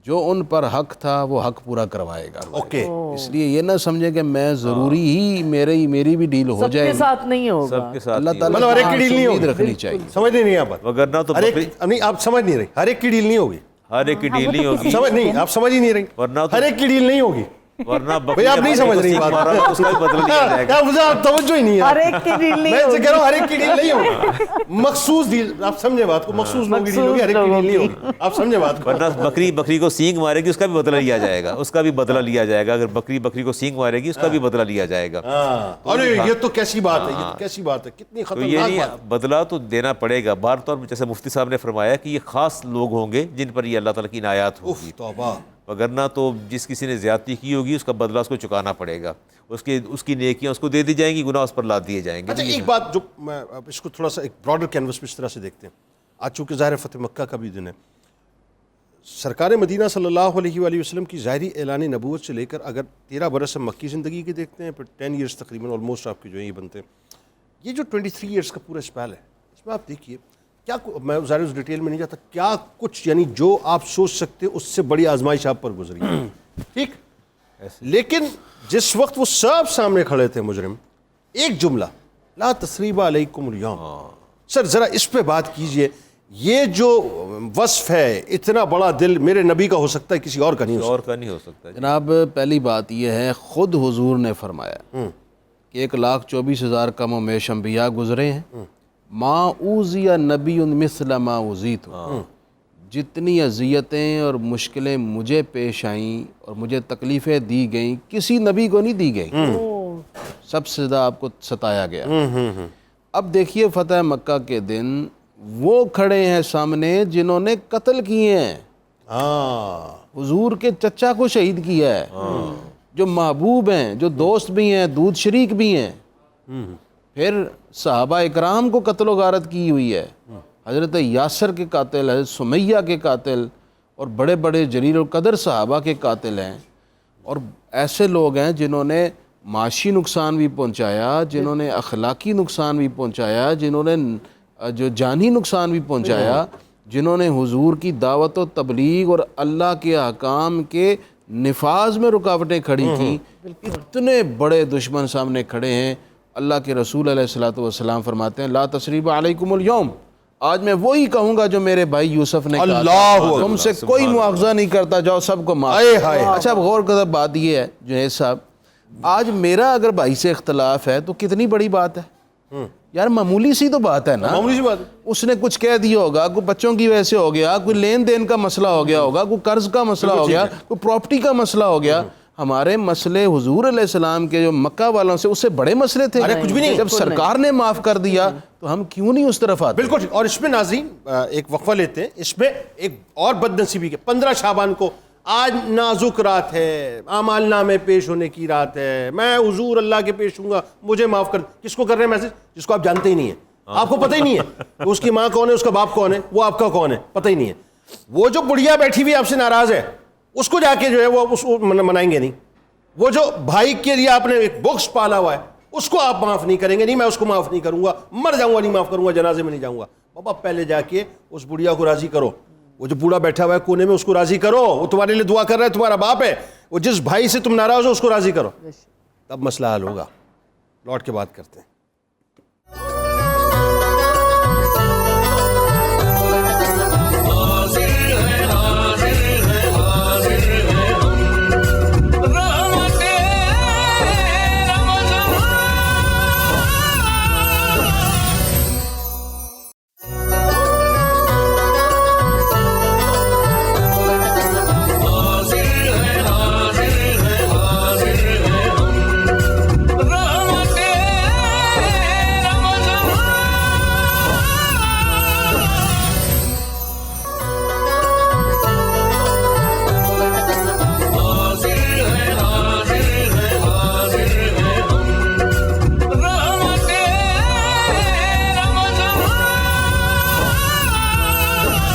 جو ان پر حق تھا وہ حق پورا کروائے گا. اوکے, اس لیے یہ نہ سمجھے کہ میں ضروری ہی میری بھی ڈیل ہو جائے, سب کے ساتھ نہیں ہوگا, سب کے ساتھ اللہ تعالیٰ مطلب ہر ایک کی ڈیل نہیں ہوگی, رکھنی چاہیے. سمجھ نہیں آپ بات, وگرنہ تو نہیں آپ سمجھ نہیں رہی, ہر ایک کی ڈیل نہیں ہوگی, ہر ایک کی ڈیل نہیں ہوگی, سمجھ نہیں, آپ سمجھ ہی نہیں رہی, ورنہ ہر ایک کی ڈیل نہیں ہوگی. ورنہ بھئی آپ نہیں سمجھ رہی بات, اس کا بھی بدلہ لیا جائے گا. مجھے آپ توجہ ہی نہیں ہے, ہر ایک کی ڈیل نہیں میں ہوگی. کہہ رہا ہوں ہر ایک کی ڈیل نہیں ہوگی, مخصوص ڈیل, آپ سمجھے بات کو, مخصوص لوگوں کی ڈیل ہوگی, ہر ایک کی ڈیل نہیں ہوگی, آپ سمجھے بات کو. ورنہ بکری کو سینگ مارے گی, اس کا بھی بدلہ لیا جائے گا, اس کا بھی بدلہ لیا جائے گا. اگر بکری کو سینگ مارے گی, اس کا بھی بدلہ لیا جائے گا. ارے یہ تو کیسی بات ہے, یہ تو کیسی بات ہے, کتنی تو یہ خطرناک نہیں, بات. بدلہ تو دینا پڑے گا. بار طور جیسے مفتی صاحب نے فرمایا کہ یہ خاص لوگ ہوں گے جن پر یہ اللہ تعالیٰ کی عنایات ہوگی, توبہ. وگرنہ تو جس کسی نے زیادتی کی ہوگی اس کا بدلہ اس کو چکانا پڑے گا, اس کی نیکیاں اس کو دے دی جائیں گی, گناہ اس پر لاد دیے جائیں گے. اچھا ایک بات جو میں اس کو تھوڑا سا ایک براڈر کینوس پہ اس طرح سے دیکھتے ہیں, آج چونکہ ظاہر فتح مکہ کا بھی دن ہے, سرکار مدینہ صلی اللہ علیہ وآلہ وسلم کی ظاہری اعلان نبوت سے لے کر اگر 13 برس ہم مکی زندگی کے دیکھتے ہیں, پھر 10 ایئرس تقریباً آلموسٹ آپ کے جو ہیں یہ بنتے ہیں, یہ جو 23 ایئرس کا پورا اسپیل ہے, اس میں آپ دیکھیے کیا, میں ظاہر اس ڈیٹیل میں نہیں جاتا, کیا کچھ یعنی جو آپ سوچ سکتے اس سے بڑی آزمائش آپ پر گزری, ٹھیک, لیکن جس وقت وہ سب سامنے کھڑے تھے مجرم, ایک جملہ لا تثریب علیکم اليوم. سر ذرا اس پہ بات کیجئے, یہ جو وصف ہے اتنا بڑا دل میرے نبی کا ہو سکتا ہے, کسی اور کا نہیں ہو سکتا. جناب پہلی بات یہ ہے, خود حضور نے فرمایا کہ 1,24,000 کم و بیش انبیاء گزرے ہیں, ما اوذی نبی مثل ما اوذیت, جتنی اذیتیں اور مشکلیں مجھے پیش آئیں اور مجھے تکلیفیں دی گئیں کسی نبی کو نہیں دی گئیں, سب سے زیادہ آپ کو ستایا گیا. اب دیکھیے فتح مکہ کے دن وہ کھڑے ہیں سامنے جنہوں نے قتل کیے ہیں, حضور کے چچا کو شہید کیا ہے, جو محبوب ہیں, جو دوست بھی ہیں, دودھ شریک بھی ہیں, پھر صحابہ اکرام کو قتل و غارت کی ہوئی ہے, حضرت یاسر کے قاتل، حضرت سمیہ کے قاتل اور بڑے بڑے جلیل القدر صحابہ کے قاتل ہیں، اور ایسے لوگ ہیں جنہوں نے معاشی نقصان بھی پہنچایا، جنہوں نے اخلاقی نقصان بھی پہنچایا، جنہوں نے جو جانی نقصان بھی پہنچایا، جنہوں نے حضور کی دعوت و تبلیغ اور اللہ کے احکام کے نفاذ میں رکاوٹیں کھڑی تھیں. اتنے بڑے دشمن سامنے کھڑے ہیں. اللہ کے رسول علیہ الصلوۃ والسلام فرماتے ہیں لا تثریب علیکم اليوم، آج میں وہی کہوں گا جو میرے بھائی یوسف نے کہا تھا، تم سے کوئی مواخذہ نہیں کرتا، جاؤ سب کو معاف. اچھا اب غور کرو، بات یہ ہے جنید صاحب، آج میرا اگر بھائی سے اختلاف ہے تو کتنی بڑی بات ہے یار، معمولی سی تو بات ہے نا، معمولی سی بات ہے. اس نے کچھ کہہ دیا ہوگا، کوئی بچوں کی وجہ سے ہو گیا، کوئی لین دین کا مسئلہ ہو گیا ہوگا، کوئی قرض کا مسئلہ ہو گیا، کوئی پراپرٹی کا مسئلہ ہو گیا. ہمارے مسئلے حضور علیہ السلام کے جو مکہ والوں سے اس سے بڑے مسئلے تھے، کچھ بھی نہیں. جب سرکار نے معاف کر دیا تو ہم کیوں نہیں اس طرف آتے؟ بالکل. اور اس میں ناظرین ایک وقفہ لیتے ہیں. اس میں ایک اور بد نصیبی کے 15 شعبان کو آج نازک رات ہے، اعمال نامے پیش ہونے کی رات ہے، میں حضور اللہ کے پیش ہوں گا، مجھے معاف کر. کس کو کر رہے ہیں میسج؟ جس کو آپ جانتے ہی نہیں ہیں، آپ کو پتہ ہی نہیں ہے اس کی ماں کون ہے، اس کا باپ کون ہے، وہ آپ کا کون ہے، پتہ ہی نہیں ہے. وہ جو بڑھیا بیٹھی ہوئی آپ سے ناراض ہے، اس کو جا کے جو ہے وہ اس کو منائیں گے نہیں. وہ جو بھائی کے لیے آپ نے ایک بکس پالا ہوا ہے، اس کو آپ معاف نہیں کریں گے. نہیں میں اس کو معاف نہیں کروں گا، مر جاؤں گا نہیں معاف کروں گا، جنازے میں نہیں جاؤں گا. بابا پہلے جا کے اس بڑھیا کو راضی کرو. وہ جو بوڑھا بیٹھا ہوا ہے کونے میں، اس کو راضی کرو. وہ تمہارے لیے دعا کر رہا ہے، تمہارا باپ ہے. وہ جس بھائی سے تم ناراض ہو اس کو راضی کرو، تب مسئلہ حل ہوگا. لوٹ کے بات کرتے ہیں.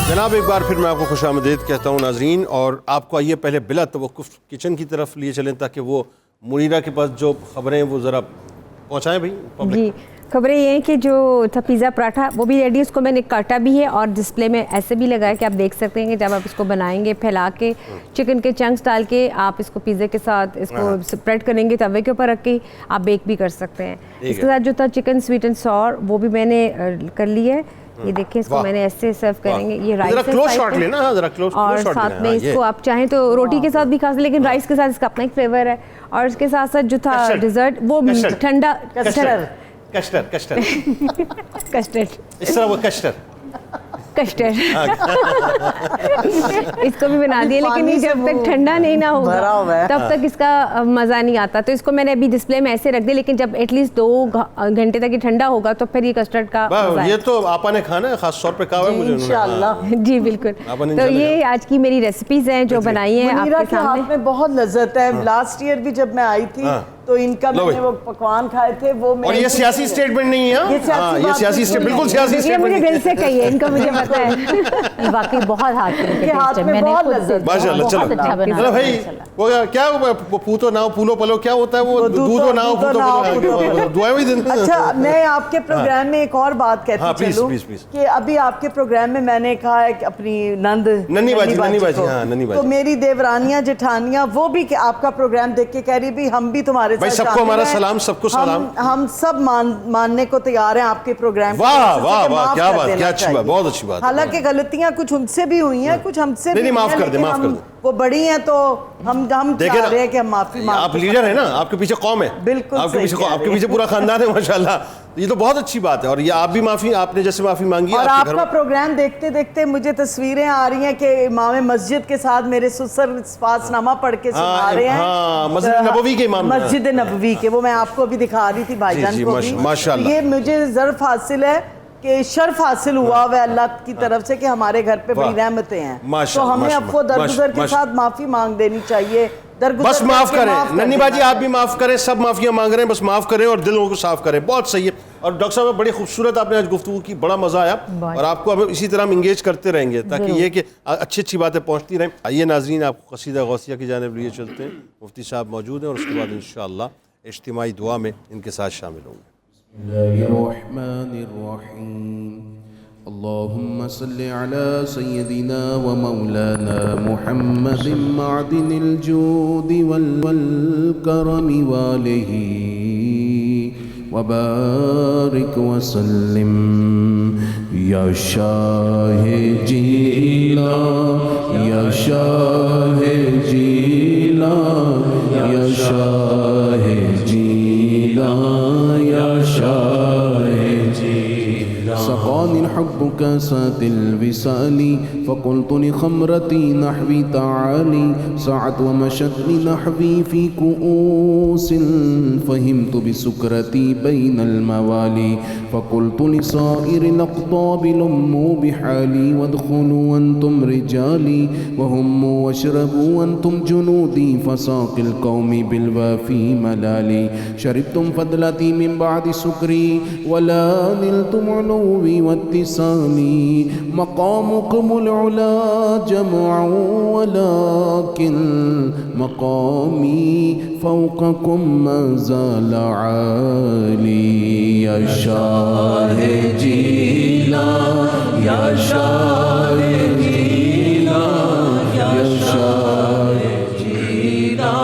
جناب ایک بار پھر میں آپ کو خوش آمدید کہتا ہوں ناظرین، اور آپ کو آئیے پہلے بلا توقف کچن کی طرف لیے چلیں تاکہ وہ منیرہ کے پاس جو خبریں ہیں وہ ذرا پہنچائیں بھائی. جی خبریں یہ ہیں کہ جو تھا پیزا پراٹھا وہ بھی ریڈی، اس کو میں نے کاٹا بھی ہے اور ڈسپلے میں ایسے بھی لگایا کہ آپ دیکھ سکتے ہیں کہ جب آپ اس کو بنائیں گے پھیلا کے چکن کے چنکس ڈال کے آپ اس کو پیزے کے ساتھ اس کو اسپریڈ کریں گے توے کے اوپر رکھ کے آپ بیک بھی کر سکتے ہیں. اس کے ساتھ جو تھا چکن سویٹ اینڈ سور وہ بھی میں نے کر لی ہے. یہ دیکھیں اس کو میں نے ایسے سرو کریں گے. یہ رائس اور ساتھ میں اس کو آپ چاہیں تو روٹی کے ساتھ بھی کھا سکتے، لیکن رائس کے ساتھ اس کا اپنا ایک فلیور ہے. اور اس کے ساتھ ساتھ جو تھا ڈیزرٹ وہ ٹھنڈا کسٹرڈ اس طرح وہ کسٹرڈ اس کو بھی بنا دیا، لیکن یہ جب تک ٹھنڈا نہیں نہ ہوگا تب تک اس کا مزہ نہیں آتا. تو اس کو میں نے ابھی ڈسپلے میں ایسے رکھ دیا، لیکن جب ایٹ لیسٹ 2 گھنٹے تک یہ ٹھنڈا ہوگا تو پھر یہ کسٹرڈ کا یہ تو آپا نے کھانا ہے، خاص طور پہ کہا ہے مجھے انشاءاللہ. جی بالکل. تو یہ آج کی میری ریسیپیز ہیں جو بنائی ہیں آپ کے سامنے. میں بہت لذت ہے. لاسٹ ایئر بھی جب میں آئی تھی تو ان کا میں نے وہ پکوان کھائے تھے وہ. اور یہ سیاسی اسٹیٹمنٹ نہیں ہے، یہ سیاسی اسٹیٹمنٹ بالکل سیاسی اسٹیٹمنٹ مجھے دل سے کہیے، ان کا مجھے پتا ہے واقعی بہت ہاتھ میں بہت لذت. ماشاءاللہ. چلو بھائی وہ کیا پوتو ناؤ پولو پلو کیا ہوتا ہے وہ دودھ و ناؤ دعائیں ہوئی دن. اچھا میں آپ کے پروگرام میں ایک اور بات کہتی چلوں کہ ابھی آپ کے پروگرام میں میں نے کہا ہے کہ اپنی ننی باجی تو میری دیورانیاں جٹھانیاں وہ بھی کہ آپ کا پروگرام دیکھ کے کہہ رہی بھی ہم بھی تمہارے بھائی سب کو ہمارا سلام، سب کو سلام. ہم سب ماننے کو تیار ہیں آپ کے پروگرام کو. واہ واہ واہ کیا بات، کیا اچھی بات، بہت اچھی بات. حالانکہ غلطیاں کچھ ان سے بھی ہوئی ہیں، کچھ ہم سے بھی. نہیں معاف کر دیں، معاف کر دیں. وہ بڑی ہیں تو ہم چاہ رہے ہیں کہ ہم معافی مانگیں. آپ لیڈر ہیں نا، آپ کے پیچھے قوم ہے. بالکل آپ کے پیچھے پورا خاندان ہے ماشاءاللہ. یہ تو بہت اچھی بات ہے. اور یہ آپ بھی معافی، آپ نے جیسے معافی مانگی. اور آپ کا پروگرام دیکھتے دیکھتے مجھے تصویریں آ رہی ہیں کہ امام مسجد کے ساتھ میرے سسر پاس نامہ پڑھ کے سنا رہے ہیں. مسجد نبوی کے امام، مسجد نبوی کے، وہ میں آپ کو بھی دکھا رہی تھی بھائی جان کو بھی. ماشاءاللہ. یہ مجھے ظرف حاصل ہے کہ شرف حاصل ہوا ہے اللہ کی طرف سے کہ ہمارے گھر پہ بڑی رحمتیں ہیں. تو ہمیں افو درگزر کے ساتھ معافی مانگ دینی چاہیے. بس معاف کریں ننی باجی، آپ بھی معاف کریں. سب معافیاں مانگ رہے ہیں، بس معاف کریں اور دلوں کو صاف کریں. بہت صحیح ہے. اور ڈاکٹر صاحب بڑی خوبصورت آپ نے آج گفتگو کی, بڑا مزہ آیا, اور آپ کو ہم اسی طرح ہم انگیج کرتے رہیں گے تاکہ یہ کہ اچھی اچھی باتیں پہنچتی رہیں. آئیے ناظرین, آپ کو قصیدہ غوثیہ کی جانب لیے چلتے ہیں. مفتی صاحب موجود ہیں اور اس کے بعد انشاءاللہ اجتماعی دعا میں ان کے ساتھ شامل ہوں گے. بسم اللہ الرحمن الرحیم. اللهم صل على سيدنا ومولانا محمد معدن الجود والكرم وآله وبارك وسلم يا شاہ جیلا یا شاہ جیلا یا شاہ جیلا یا شاہ جیلا. سقاني الحب كاسات الوصال فقلت لخمرتي نحوي تعالي سعت ومشت لنحوي في كؤوس فهمت بسكرتي بين الموالي فقلت لصائر الأقطاب لموا بحالي وادخلوا أنتم رجالي وهموا واشربوا أنتم جنودي فساق القوم بالوافي ملالي شربتم فضلتي من بعد سكري ولا نلتم علوي واتصالي مقامكم العلا جمع ولكن مقامي فوقكم ما زال عالي. يا شاہ جیلا یا شاہ جیلا یا شاہ جیلا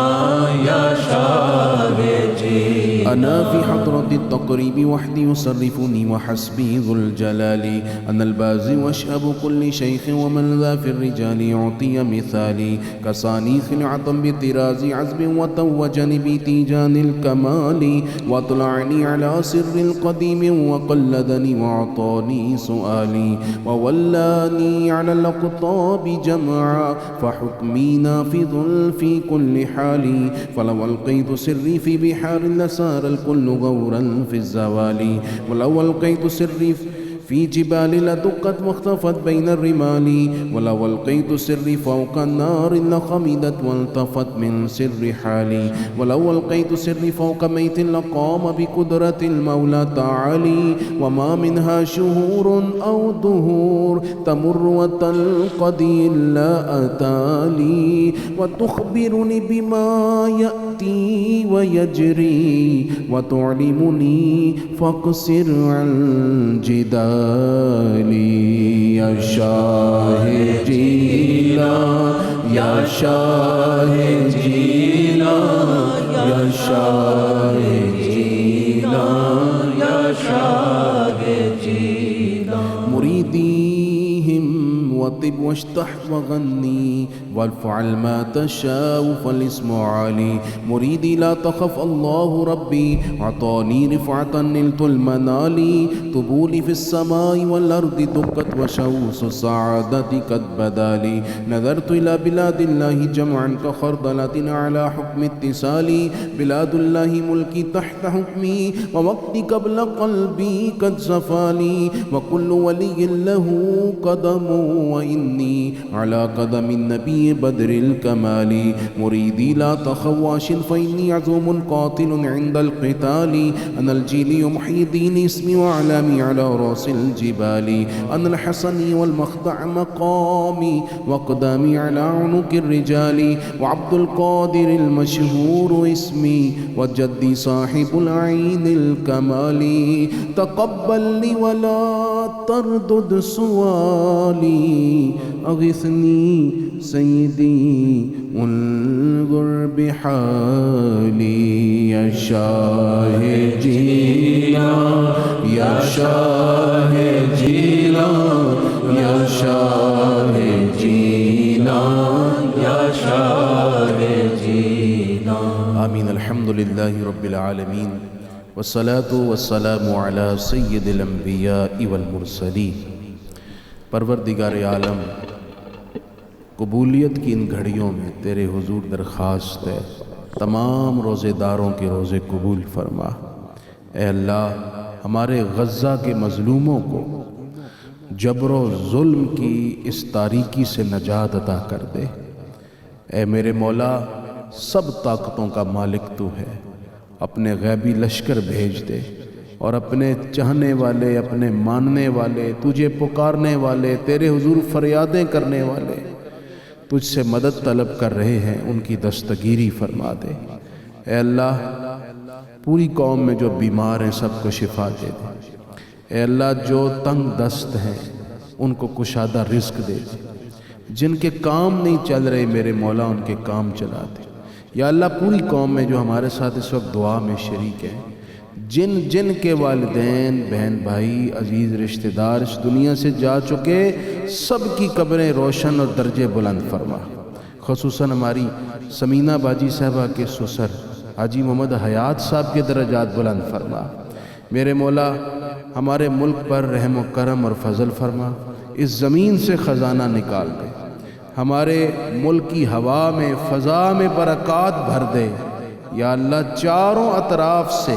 یا شاہ جیلا. أنا في حضرة التقريب وحدي يصرفني وحسبي ذو الجلال أنا البازي واشهب كل شيخ ومن ذا في الرجال يعطي مثالي كصاني خلعة بطراز عزب وتوجني بتيجان الكمال واطلعني على سر القديم وقلدني وأعطاني سؤالي وولاني على الأقطاب جمعا فحكمي نافذ في كل حال فلو ألقيت سري في بحار لسار الكل غورا في الزوال ولو ألقيت سري في جبال لدقت واختفت بين الرمال ولو ألقيت سري فوق النار لخمدت والتفت من سر حالي ولو ألقيت سري فوق ميت لقام بقدرة المولى تعالي وما منها شهور أو دهور تمر وتنقضي إلا أتالي وتخبرني بما يأتي ويجري وتعلمني فاقصر عن جدال یا شاہ جیلا یا شاہ جیلا یا شاہ جیلا یا شاہ جیلا. مریدیہم وطب واشتح وغنی وافعل ما تشاء فالاسم عالي مريدي لا تخف الله ربي أعطاني رفعة نلت المنال طبولي في السماء والأرض دقت وشوس السعادة قد بدالي نظرت إلى بلاد الله جمعا كخردلة على حكم اتصالي بلاد الله ملكي تحت حكمي ووقتي قبل قلبي قد زفالي وكل ولي له قدم وإني على قدم النبي بدر الكمال مريدي لا تخواش فإني عزوم قاتل عند القتال أنا الجيل محيي الدين اسمي وأعلامي على رأس الجبال أنا الحسني والمخدع مقامي وأقدامي على عنق الرجال وعبد القادر المشهور اسمي وجدي صاحب العين الكمال تقبل لي ولا تردد سؤالي أغثني سيدي انظر بحالي يا شاہ جیلا یا شاہ جیلا یا شاہ جیلا یا شاہ جیلا. آمین. الحمد للہ رب العالمین والصلاة والسلام على سید الانبیاء والمرسلین. پروردگار عالم، قبولیت کی ان گھڑیوں میں تیرے حضور درخواست ہے تمام روزے داروں کے روزے قبول فرما. اے اللہ، ہمارے غزہ کے مظلوموں کو جبر و ظلم کی اس تاریکی سے نجات عطا کر دے. اے میرے مولا، سب طاقتوں کا مالک تو ہے، اپنے غیبی لشکر بھیج دے. اور اپنے چاہنے والے، اپنے ماننے والے، تجھے پکارنے والے، تیرے حضور فریادیں کرنے والے، تجھ سے مدد طلب کر رہے ہیں، ان کی دستگیری فرما دے۔ اے اللہ پوری قوم میں جو بیمار ہیں سب کو شفا دے دے۔ اے اللہ جو تنگ دست ہیں ان کو کشادہ رزق دے دے، جن کے کام نہیں چل رہے میرے مولا ان کے کام چلا دے۔ یا اللہ پوری قوم میں جو ہمارے ساتھ اس وقت دعا میں شریک ہیں، جن کے والدین، بہن بھائی، عزیز رشتہ دار اس دنیا سے جا چکے، سب کی قبریں روشن اور درجے بلند فرما۔ خصوصاً ہماری سمینہ باجی صاحبہ کے سسر حاجی محمد حیات صاحب کے درجات بلند فرما۔ میرے مولا ہمارے ملک پر رحم و کرم اور فضل فرما، اس زمین سے خزانہ نکال دے، ہمارے ملک کی ہوا میں، فضا میں برکات بھر دے۔ یا اللہ چاروں اطراف سے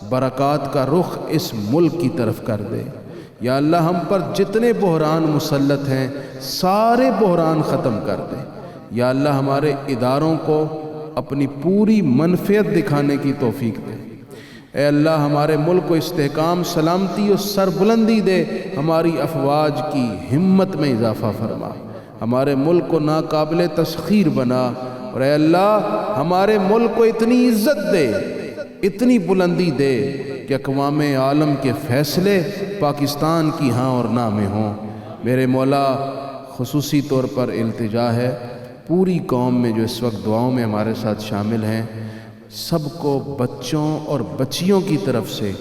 برکات کا رخ اس ملک کی طرف کر دے۔ یا اللہ ہم پر جتنے بحران مسلط ہیں سارے بحران ختم کر دے۔ یا اللہ ہمارے اداروں کو اپنی پوری منفعت دکھانے کی توفیق دے۔ اے اللہ ہمارے ملک کو استحکام، سلامتی اور سربلندی دے، ہماری افواج کی ہمت میں اضافہ فرما، ہمارے ملک کو ناقابل تسخیر بنا، اور اے اللہ ہمارے ملک کو اتنی عزت دے، اتنی بلندی دے کہ اقوام عالم کے فیصلے پاکستان کی ہاں اور نہ میں ہوں۔ میرے مولا خصوصی طور پر التجا ہے پوری قوم میں جو اس وقت دعاؤں میں ہمارے ساتھ شامل ہیں، سب کو بچوں اور بچیوں کی طرف سے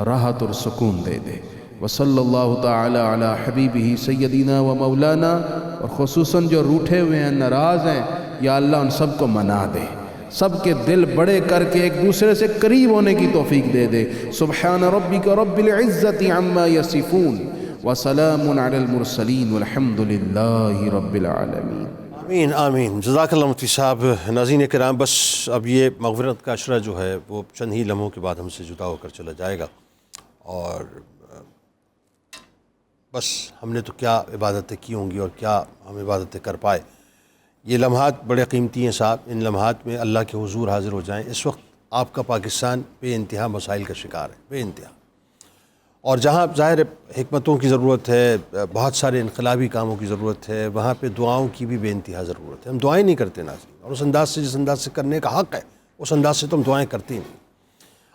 راحت اور سکون دے دے۔ وصلی اللہ تعالی علی حبیبہ سیدنا و مولانا، اور خصوصاً جو روٹھے ہوئے ہیں، ناراض ہیں، یا اللہ ان سب کو منا دے، سب کے دل بڑے کر کے ایک دوسرے سے قریب ہونے کی توفیق دے دے۔ سبحان ربک رب العزت عما یصفون وسلام علی المرسلین والحمد للہ رب العالمین۔ آمین آمین، جزاک اللہ مفتی صاحب۔ ناظرین کرام، بس اب یہ مغفرت کا عشرہ جو ہے وہ چند ہی لمحوں کے بعد ہم سے جدا ہو کر چلا جائے گا، اور بس ہم نے تو کیا عبادتیں کی ہوں گی اور کیا ہم عبادتیں کر پائے۔ یہ لمحات بڑے قیمتی ہیں صاحب، ان لمحات میں اللہ کے حضور حاضر ہو جائیں۔ اس وقت آپ کا پاکستان بے انتہا مسائل کا شکار ہے، بے انتہا، اور جہاں ظاہر حکمتوں کی ضرورت ہے، بہت سارے انقلابی کاموں کی ضرورت ہے، وہاں پہ دعاؤں کی بھی بے انتہا ضرورت ہے۔ ہم دعائیں نہیں کرتے ناظرین، اور اس انداز سے جس انداز سے کرنے کا حق ہے اس انداز سے تو ہم دعائیں کرتے ہی نہیں۔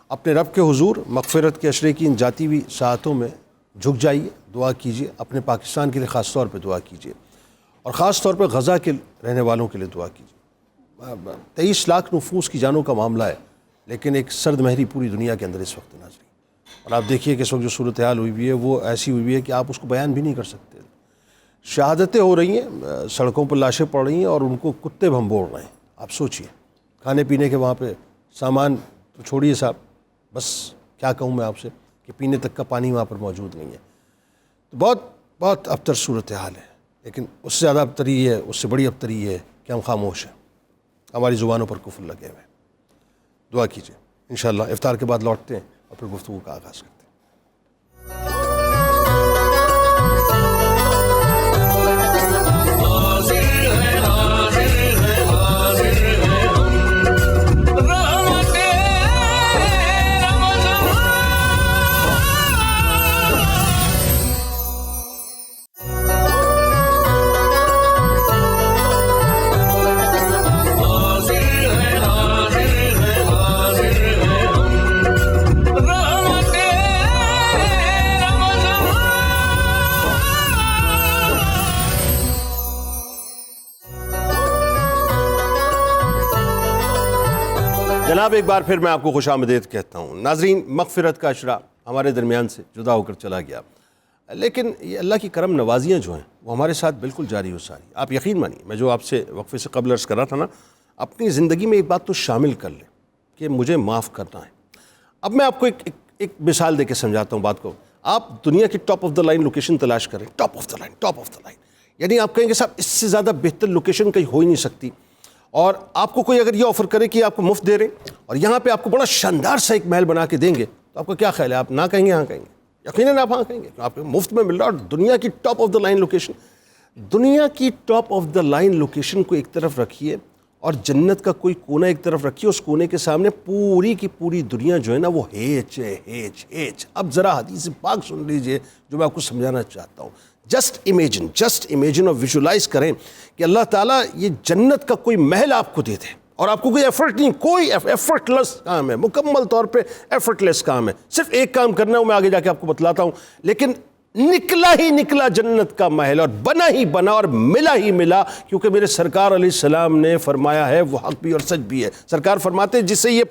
اپنے رب کے حضور مغفرت کے عشرے کی ان جاتی ہوئی ساعتوں میں جھک جائیے، دعا کیجیے، اپنے پاکستان کے لیے خاص طور پہ دعا کیجیے، اور خاص طور پہ غزہ کے رہنے والوں کے لیے دعا کیجیے۔ 23 لاکھ نفوس کی جانوں کا معاملہ ہے، لیکن ایک سرد مہری پوری دنیا کے اندر اس وقت ناظرین، اور آپ دیکھیے کہ اس وقت جو صورتحال ہوئی ہوئی ہے وہ ایسی ہوئی ہوئی ہے کہ آپ اس کو بیان بھی نہیں کر سکتے۔ شہادتیں ہو رہی ہیں، سڑکوں پر لاشیں پڑ رہی ہیں، اور ان کو کتے بھنبوڑ رہے ہیں۔ آپ سوچئے، کھانے پینے کے وہاں پہ سامان تو چھوڑیے صاحب، بس کیا کہوں میں آپ سے کہ پینے تک کا پانی وہاں پر موجود نہیں ہے۔ تو بہت بہت ابتر صورتحال ہے، لیکن اس سے زیادہ ابتری یہ ہے، اس سے بڑی ابتری یہ ہے کہ ہم خاموش ہیں، ہماری زبانوں پر کفر لگے ہوئے ہیں۔ دعا کیجیے، انشاءاللہ افطار کے بعد لوٹتے ہیں اور پھر گفتگو کا آغاز کرتے ہیں۔ جناب ایک بار پھر میں آپ کو خوش آمدید کہتا ہوں۔ ناظرین، مغفرت کا عشرہ ہمارے درمیان سے جدا ہو کر چلا گیا، لیکن یہ اللہ کی کرم نوازیاں جو ہیں وہ ہمارے ساتھ بالکل جاری و ساری۔ آپ یقین مانیے، میں جو آپ سے وقفے سے قبل عرض کر رہا تھا نا، اپنی زندگی میں ایک بات تو شامل کر لیں کہ مجھے معاف کرنا ہے۔ اب میں آپ کو ایک مثال دے کے سمجھاتا ہوں بات کو۔ آپ دنیا کی top of the line location تلاش کریں، ٹاپ آف دا لائن، یعنی آپ کہیں گے صاحب اس سے زیادہ بہتر لوکیشن کہیں ہو ہی نہیں سکتی، اور آپ کو کوئی اگر یہ آفر کرے کہ آپ کو مفت دے رہے ہیں اور یہاں پہ آپ کو بڑا شاندار سا ایک محل بنا کے دیں گے، تو آپ کا کیا خیال ہے؟ آپ نہ کہیں گے ہاں کہیں گے؟ یقیناً آپ ہاں کہیں گے، آپ کو مفت میں مل رہا ہے، اور دنیا کی top of the line location. دنیا کی top of the line location کو ایک طرف رکھیے، اور جنت کا کوئی کونا ایک طرف رکھیے, اس کونے کے سامنے پوری کی پوری دنیا جو ہے نا وہ ہیچ ہے, ہیچ ہیچ. اب ذرا حدیث پاک سن لیجئے جو میں آپ کو سمجھانا چاہتا ہوں. جسٹ امیجن اور ویژولائز کریں کہ اللہ تعالیٰ یہ جنت کا کوئی محل آپ کو دے دے اور آپ کو کوئی ایفرٹ نہیں, کوئی ایفرٹ لیس کام ہے, مکمل طور پہ ایفرٹ لیس کام ہے, صرف ایک کام کرنا ہے, وہ میں آگے جا کے آپ کو بتلاتا ہوں. لیکن نکلا ہی نکلا جنت کا محل, اور بنا ہی بنا اور ملا ہی ملا, کیونکہ میرے سرکار علیہ السلام نے فرمایا ہے, وہ حق بھی اور سچ بھی ہے. سرکار فرماتے ہیں جسے یہ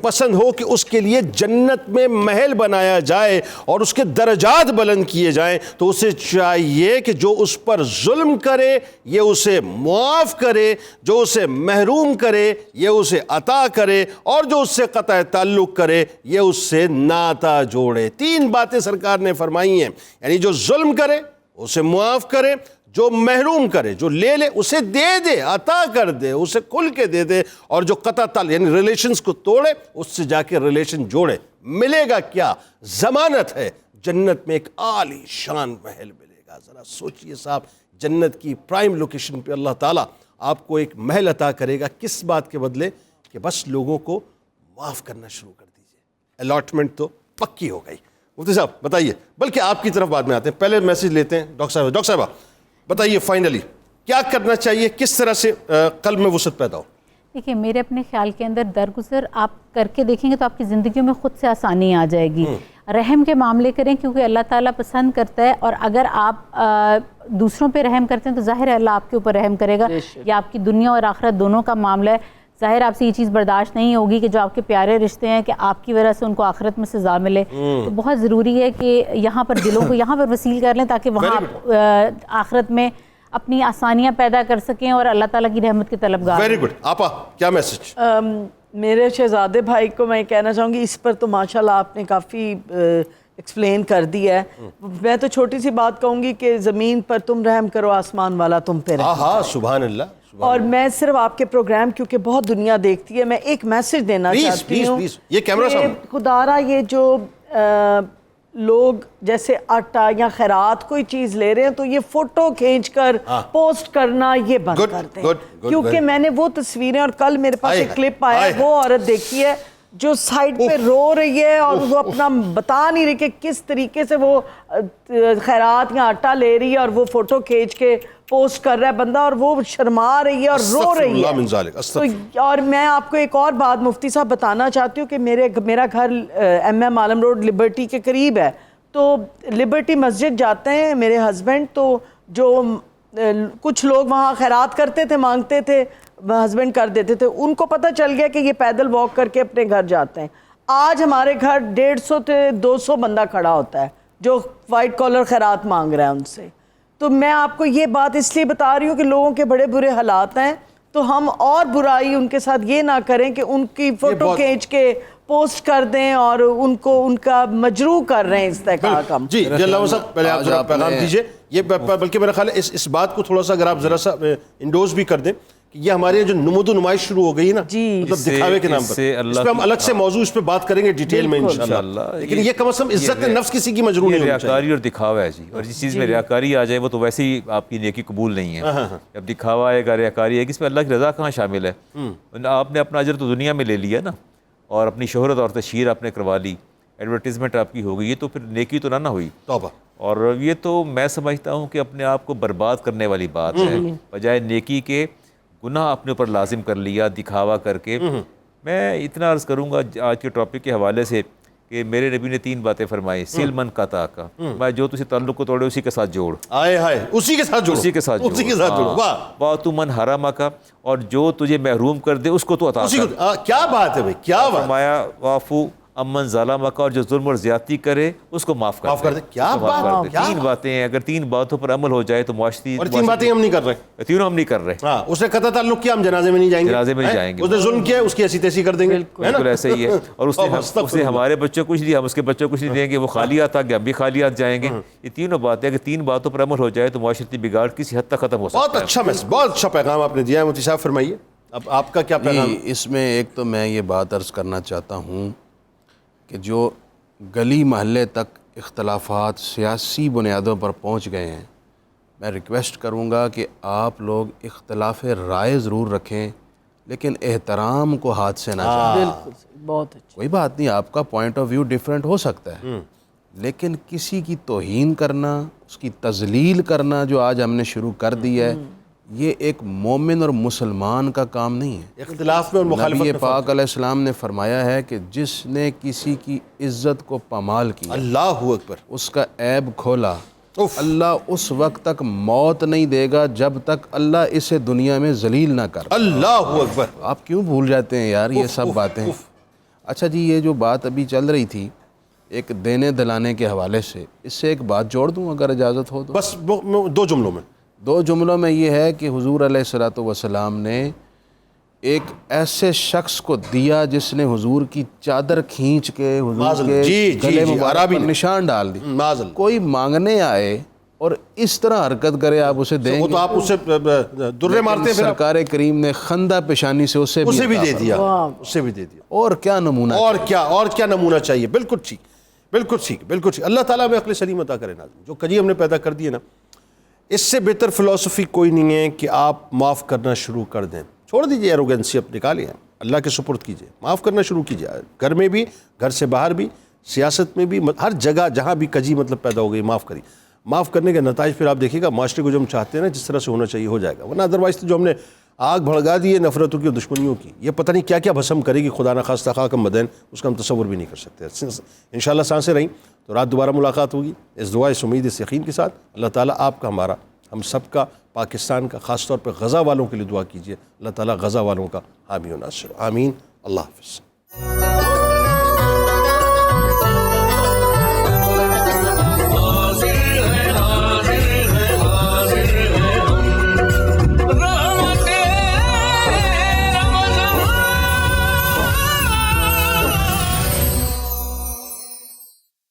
پسند ہو کہ اس کے لیے جنت میں محل بنایا جائے اور اس کے درجات بلند کیے جائیں, تو اسے چاہیے کہ جو اس پر ظلم کرے یہ اسے معاف کرے, جو اسے محروم کرے یہ اسے عطا کرے, اور جو اس سے قطع تعلق کرے یہ اس سے ناتا جوڑے. 3 باتیں سرکار نے فرمائی ہیں, یعنی جو ظلم کرے اسے معاف کرے, جو محروم کرے, جو لے لے اسے دے دے, عطا کر دے, اسے کھل کے دے دے, اور جو قطع تعلق یعنی ریلیشنز کو توڑے اس سے جا کے ریلیشن جوڑے. ملے گا کیا؟ ضمانت ہے جنت میں ایک عالی شان محل ملے گا. ذرا سوچئے صاحب, جنت کی پرائم لوکیشن پہ اللہ تعالیٰ آپ کو ایک محل عطا کرے گا, کس بات کے بدلے؟ کہ بس لوگوں کو معاف کرنا شروع کر دیجئے. الاٹمنٹ تو پکی ہو گئی. مفتی صاحب بتائیے, بلکہ آپ کی طرف بعد میں آتے ہیں, پہلے میسج لیتے ہیں ڈاکٹر صاحبہ بتائیے فائنلی کیا کرنا چاہیے, کس طرح سے قلب میں وسعت پیدا ہو؟ دیکھیے میرے اپنے خیال کے اندر درگزر آپ کر کے دیکھیں گے تو آپ کی زندگیوں میں خود سے آسانی آ جائے گی. رحم کے معاملے کریں کیونکہ اللہ تعالیٰ پسند کرتا ہے, اور اگر آپ دوسروں پہ رحم کرتے ہیں تو ظاہر ہے اللہ آپ کے اوپر رحم کرے گا. یہ آپ کی دنیا اور آخرت دونوں کا معاملہ ہے. ظاہر آپ سے یہ چیز برداشت نہیں ہوگی کہ جو آپ کے پیارے رشتے ہیں کہ آپ کی وجہ سے ان کو آخرت میں سزا ملے. تو بہت ضروری ہے کہ یہاں پر دلوں کو یہاں پر وسیل کر لیں تاکہ وہاں آپ آخرت میں اپنی آسانیاں پیدا کر سکیں اور اللہ تعالیٰ کی رحمت کے طلبگار. Very good. آپا کیا میسج؟ میرے شہزادے بھائی کو میں کہنا چاہوں گی, اس پر تو ماشاءاللہ آپ نے کافی ایکسپلین کر دیا ہے. میں تو چھوٹی سی بات کہوں گی کہ زمین پر تم رحم کرو, آسمان والا تم پہ رحم. ہاں سبحان اللہ. اور میں صرف آپ کے پروگرام کیونکہ بہت دنیا دیکھتی ہے, میں ایک میسج دینا چاہتی ہوں. یہ کیمرہ سامنے. خدارا یہ جو لوگ جیسے آٹا یا خیرات کوئی چیز لے رہے ہیں تو یہ فوٹو کھینچ کر پوسٹ کرنا یہ بند کر دیں, کیونکہ میں نے وہ تصویریں, اور کل میرے پاس ایک کلپ آیا, وہ عورت دیکھی ہے جو سائڈ پہ رو رہی ہے اور وہ اپنا بتا نہیں رہی کہ کس طریقے سے وہ خیرات یا آٹا لے رہی ہے, اور وہ فوٹو کھینچ کے پوسٹ کر رہا ہے بندہ, اور وہ شرما رہی ہے اور رو رہی ہے. اور میں آپ کو ایک اور بات مفتی صاحب بتانا چاہتی ہوں کہ میرا گھر MM عالم روڈ لبرٹی کے قریب ہے, تو لبرٹی مسجد جاتے ہیں میرے ہسبینڈ, تو جو کچھ لوگ وہاں خیرات کرتے تھے, مانگتے تھے, ہسبینڈ کر دیتے تھے, ان کو پتہ چل گیا کہ یہ پیدل واک کر کے اپنے گھر جاتے ہیں. آج ہمارے گھر 150 سے 200 بندہ کھڑا ہوتا ہے جو وائٹ کالر خیرات مانگ رہا ہے ان سے. تو میں آپ کو یہ بات اس لیے بتا رہی ہوں کہ لوگوں کے بڑے برے حالات ہیں, تو ہم اور برائی ان کے ساتھ یہ نہ کریں کہ ان کی فوٹو کھینچ کے پوسٹ کر دیں اور ان کا مجروح کر رہے ہیں استحقاق ہم. جی اللہ صاحب پہلے آپ ذرا پیغام دیجئے. یہ بلکہ میرا خیال ہے اس بات کو تھوڑا سا اگر آپ ذرا سا انڈوز بھی کر دیں کہ یہ ہمارے جو نمود و نمائش شروع ہو گئی نا, مطلب دکھاوے کے نام پر, اس پہ ہم الگ سے موضوع اس پہ بات کریں گے ڈیٹیل میں انشاءاللہ. لیکن یہ کم از کم عزت نفس کسی کی مجروح نہیں ہونی چاہیے. ریاکاری اور دکھاوا ہے جی, اور جس چیز میں ریاکاری آ جائے وہ تو ویسے ہی آپ کی نیکی قبول نہیں ہے. جب دکھاوا آئے گا, ریاکاری ہے, اس میں اللہ کی رضا کہاں شامل ہے؟ آپ نے اپنا اجر تو دنیا میں لے لیا نا, اور اپنی شہرت اور تشہیر آپ نے کروا لی, ایڈورٹیزمنٹ آپ کی ہو گئی, یہ تو پھر نیکی تو نہ ہوئی. توبہ. اور یہ تو میں سمجھتا ہوں کہ اپنے آپ کو برباد کرنے والی بات ہے, بجائے نیکی کے گناہ اپنے اوپر لازم کر لیا دکھاوا کر کے. میں اتنا عرض کروں گا آج کے ٹاپک کے حوالے سے کہ میرے نبی نے 3 باتیں فرمائی. سل من قطع کا, میں جو تجھے تعلق کو توڑے اسی کے ساتھ جوڑ. اسی کے ساتھ جوڑو. بات من حرام کا, اور جو تجھے محروم کر دے اس کو تو عطا کر. کیا بات ہے بھائی, کیا بات. فرمایا وافو امن ظالم کا, اور جو ظلم اور زیادتی کرے اس کو معاف کر دے. کیا بات. 3 باتیں ہیں, اگر 3 باتوں پر عمل ہو جائے تو معاشرتی. اور 3 باتیں ہم نہیں کر رہے, تینوں ہم نہیں کر رہے. اس نے قطع تعلق کیا, ہم جنازے میں نہیں جائیں گے. جنازے میں نہیں جائیں گے. اس نے ظلم کیا, اس کی ایسی تیسی کر دیں گے. بالکل ایسے ہی ہے. اور اس نے ہمارے بچوں کو کچھ دیا, ہم اس کے بچوں کو کچھ نہیں دیں گے. وہ خالیات آ گیا, ہم بھی خالیات جائیں گے. یہ تینوں باتیں اگر 3 باتوں پر عمل ہو جائے تو معاشرتی بگاڑ کسی حد تک ختم ہو سکتا ہے. بہت اچھا میسج, بہت اچھا پیغام آپ نے دیا ہے مفتی صاحب. فرمائیے اب آپ کا کیا پیغام. اس میں ایک تو میں یہ بات عرض کرنا چاہتا ہوں کہ جو گلی محلے تک اختلافات سیاسی بنیادوں پر پہنچ گئے ہیں, میں ریکویسٹ کروں گا کہ آپ لوگ اختلاف رائے ضرور رکھیں لیکن احترام کو ہاتھ سے نہ جائیں۔ بالکل بہت اچھا۔ کوئی بات نہیں، آپ کا پوائنٹ آف ویو ڈیفرنٹ ہو سکتا ہے، لیکن کسی کی توہین کرنا، اس کی تذلیل کرنا جو آج ہم نے شروع کر دی ہے، یہ ایک مومن اور مسلمان کا کام نہیں ہے۔ اختلاف میں اور مخالفت نبی میں پاک علیہ السلام نے فرمایا ہے کہ جس نے کسی کی عزت کو پامال کیا، اللہ اکبر، اس کا عیب کھولا، اللہ اس وقت تک موت نہیں دے گا جب تک اللہ اسے دنیا میں ذلیل نہ کر۔ اللہ اکبر۔ آپ کیوں بھول جاتے ہیں یار یہ سب باتیں؟ اچھا جی، یہ جو بات ابھی چل رہی تھی ایک دینے دلانے کے حوالے سے، اس سے ایک بات جوڑ دوں اگر اجازت ہو تو؟ بس دو جملوں میں یہ ہے کہ حضور علیہ الصلوۃ والسلام نے ایک ایسے شخص کو دیا جس نے حضور کی چادر کھینچ کے حضور کے گلے مبارک پر نشان ڈال دی۔ کوئی مانگنے آئے اور اس طرح حرکت کرے، آپ اسے دیں وہ گے؟ تو آپ اسے درے مارتے ہیں، سرکار کریم نے خندہ پیشانی سے اسے بھی دے دیا، اسے بھی دے دیا۔ اور کیا نمونہ، اور کیا نمونہ چاہیے؟ بالکل ٹھیک، بالکل ٹھیک، بالکل ٹھیک۔ اللہ تعالیٰ میں عقل سلیم عطا کرے ناظرین۔ جو کجی ہم نے پیدا کر دیے نا، اس سے بہتر فلسفی کوئی نہیں ہے کہ آپ معاف کرنا شروع کر دیں۔ چھوڑ دیجئے ایروگنسی، اب نکالیے، اللہ کے سپرد کیجئے، معاف کرنا شروع کیجئے، گھر میں بھی، گھر سے باہر بھی، سیاست میں بھی، ہر جگہ جہاں بھی کجی مطلب پیدا ہو گئی، معاف کریے۔ معاف کرنے کے نتائج پھر آپ دیکھیے گا معاشرے کو جو ہم چاہتے ہیں نا جس طرح سے ہونا چاہیے ہو جائے گا، ورنہ ادروائز تو جو ہم نے آگ بھڑکا دی ہے نفرتوں کی اور دشمنیوں کی، یہ پتہ نہیں کیا کیا بھسم کرے گی، خدا نخواستہ خاک مدین، اس کا ہم تصور بھی نہیں کر سکتے۔ انشاءاللہ سانسیں رہیں تو رات دوبارہ ملاقات ہوگی، اس دعا، اس امید، اس یقین کے ساتھ۔ اللہ تعالیٰ آپ کا، ہمارا، ہم سب کا، پاکستان کا، خاص طور پہ غزہ والوں کے لیے دعا کیجیے، اللہ تعالیٰ غزہ والوں کا حامی و ناصر۔ آمین۔ اللہ حافظ۔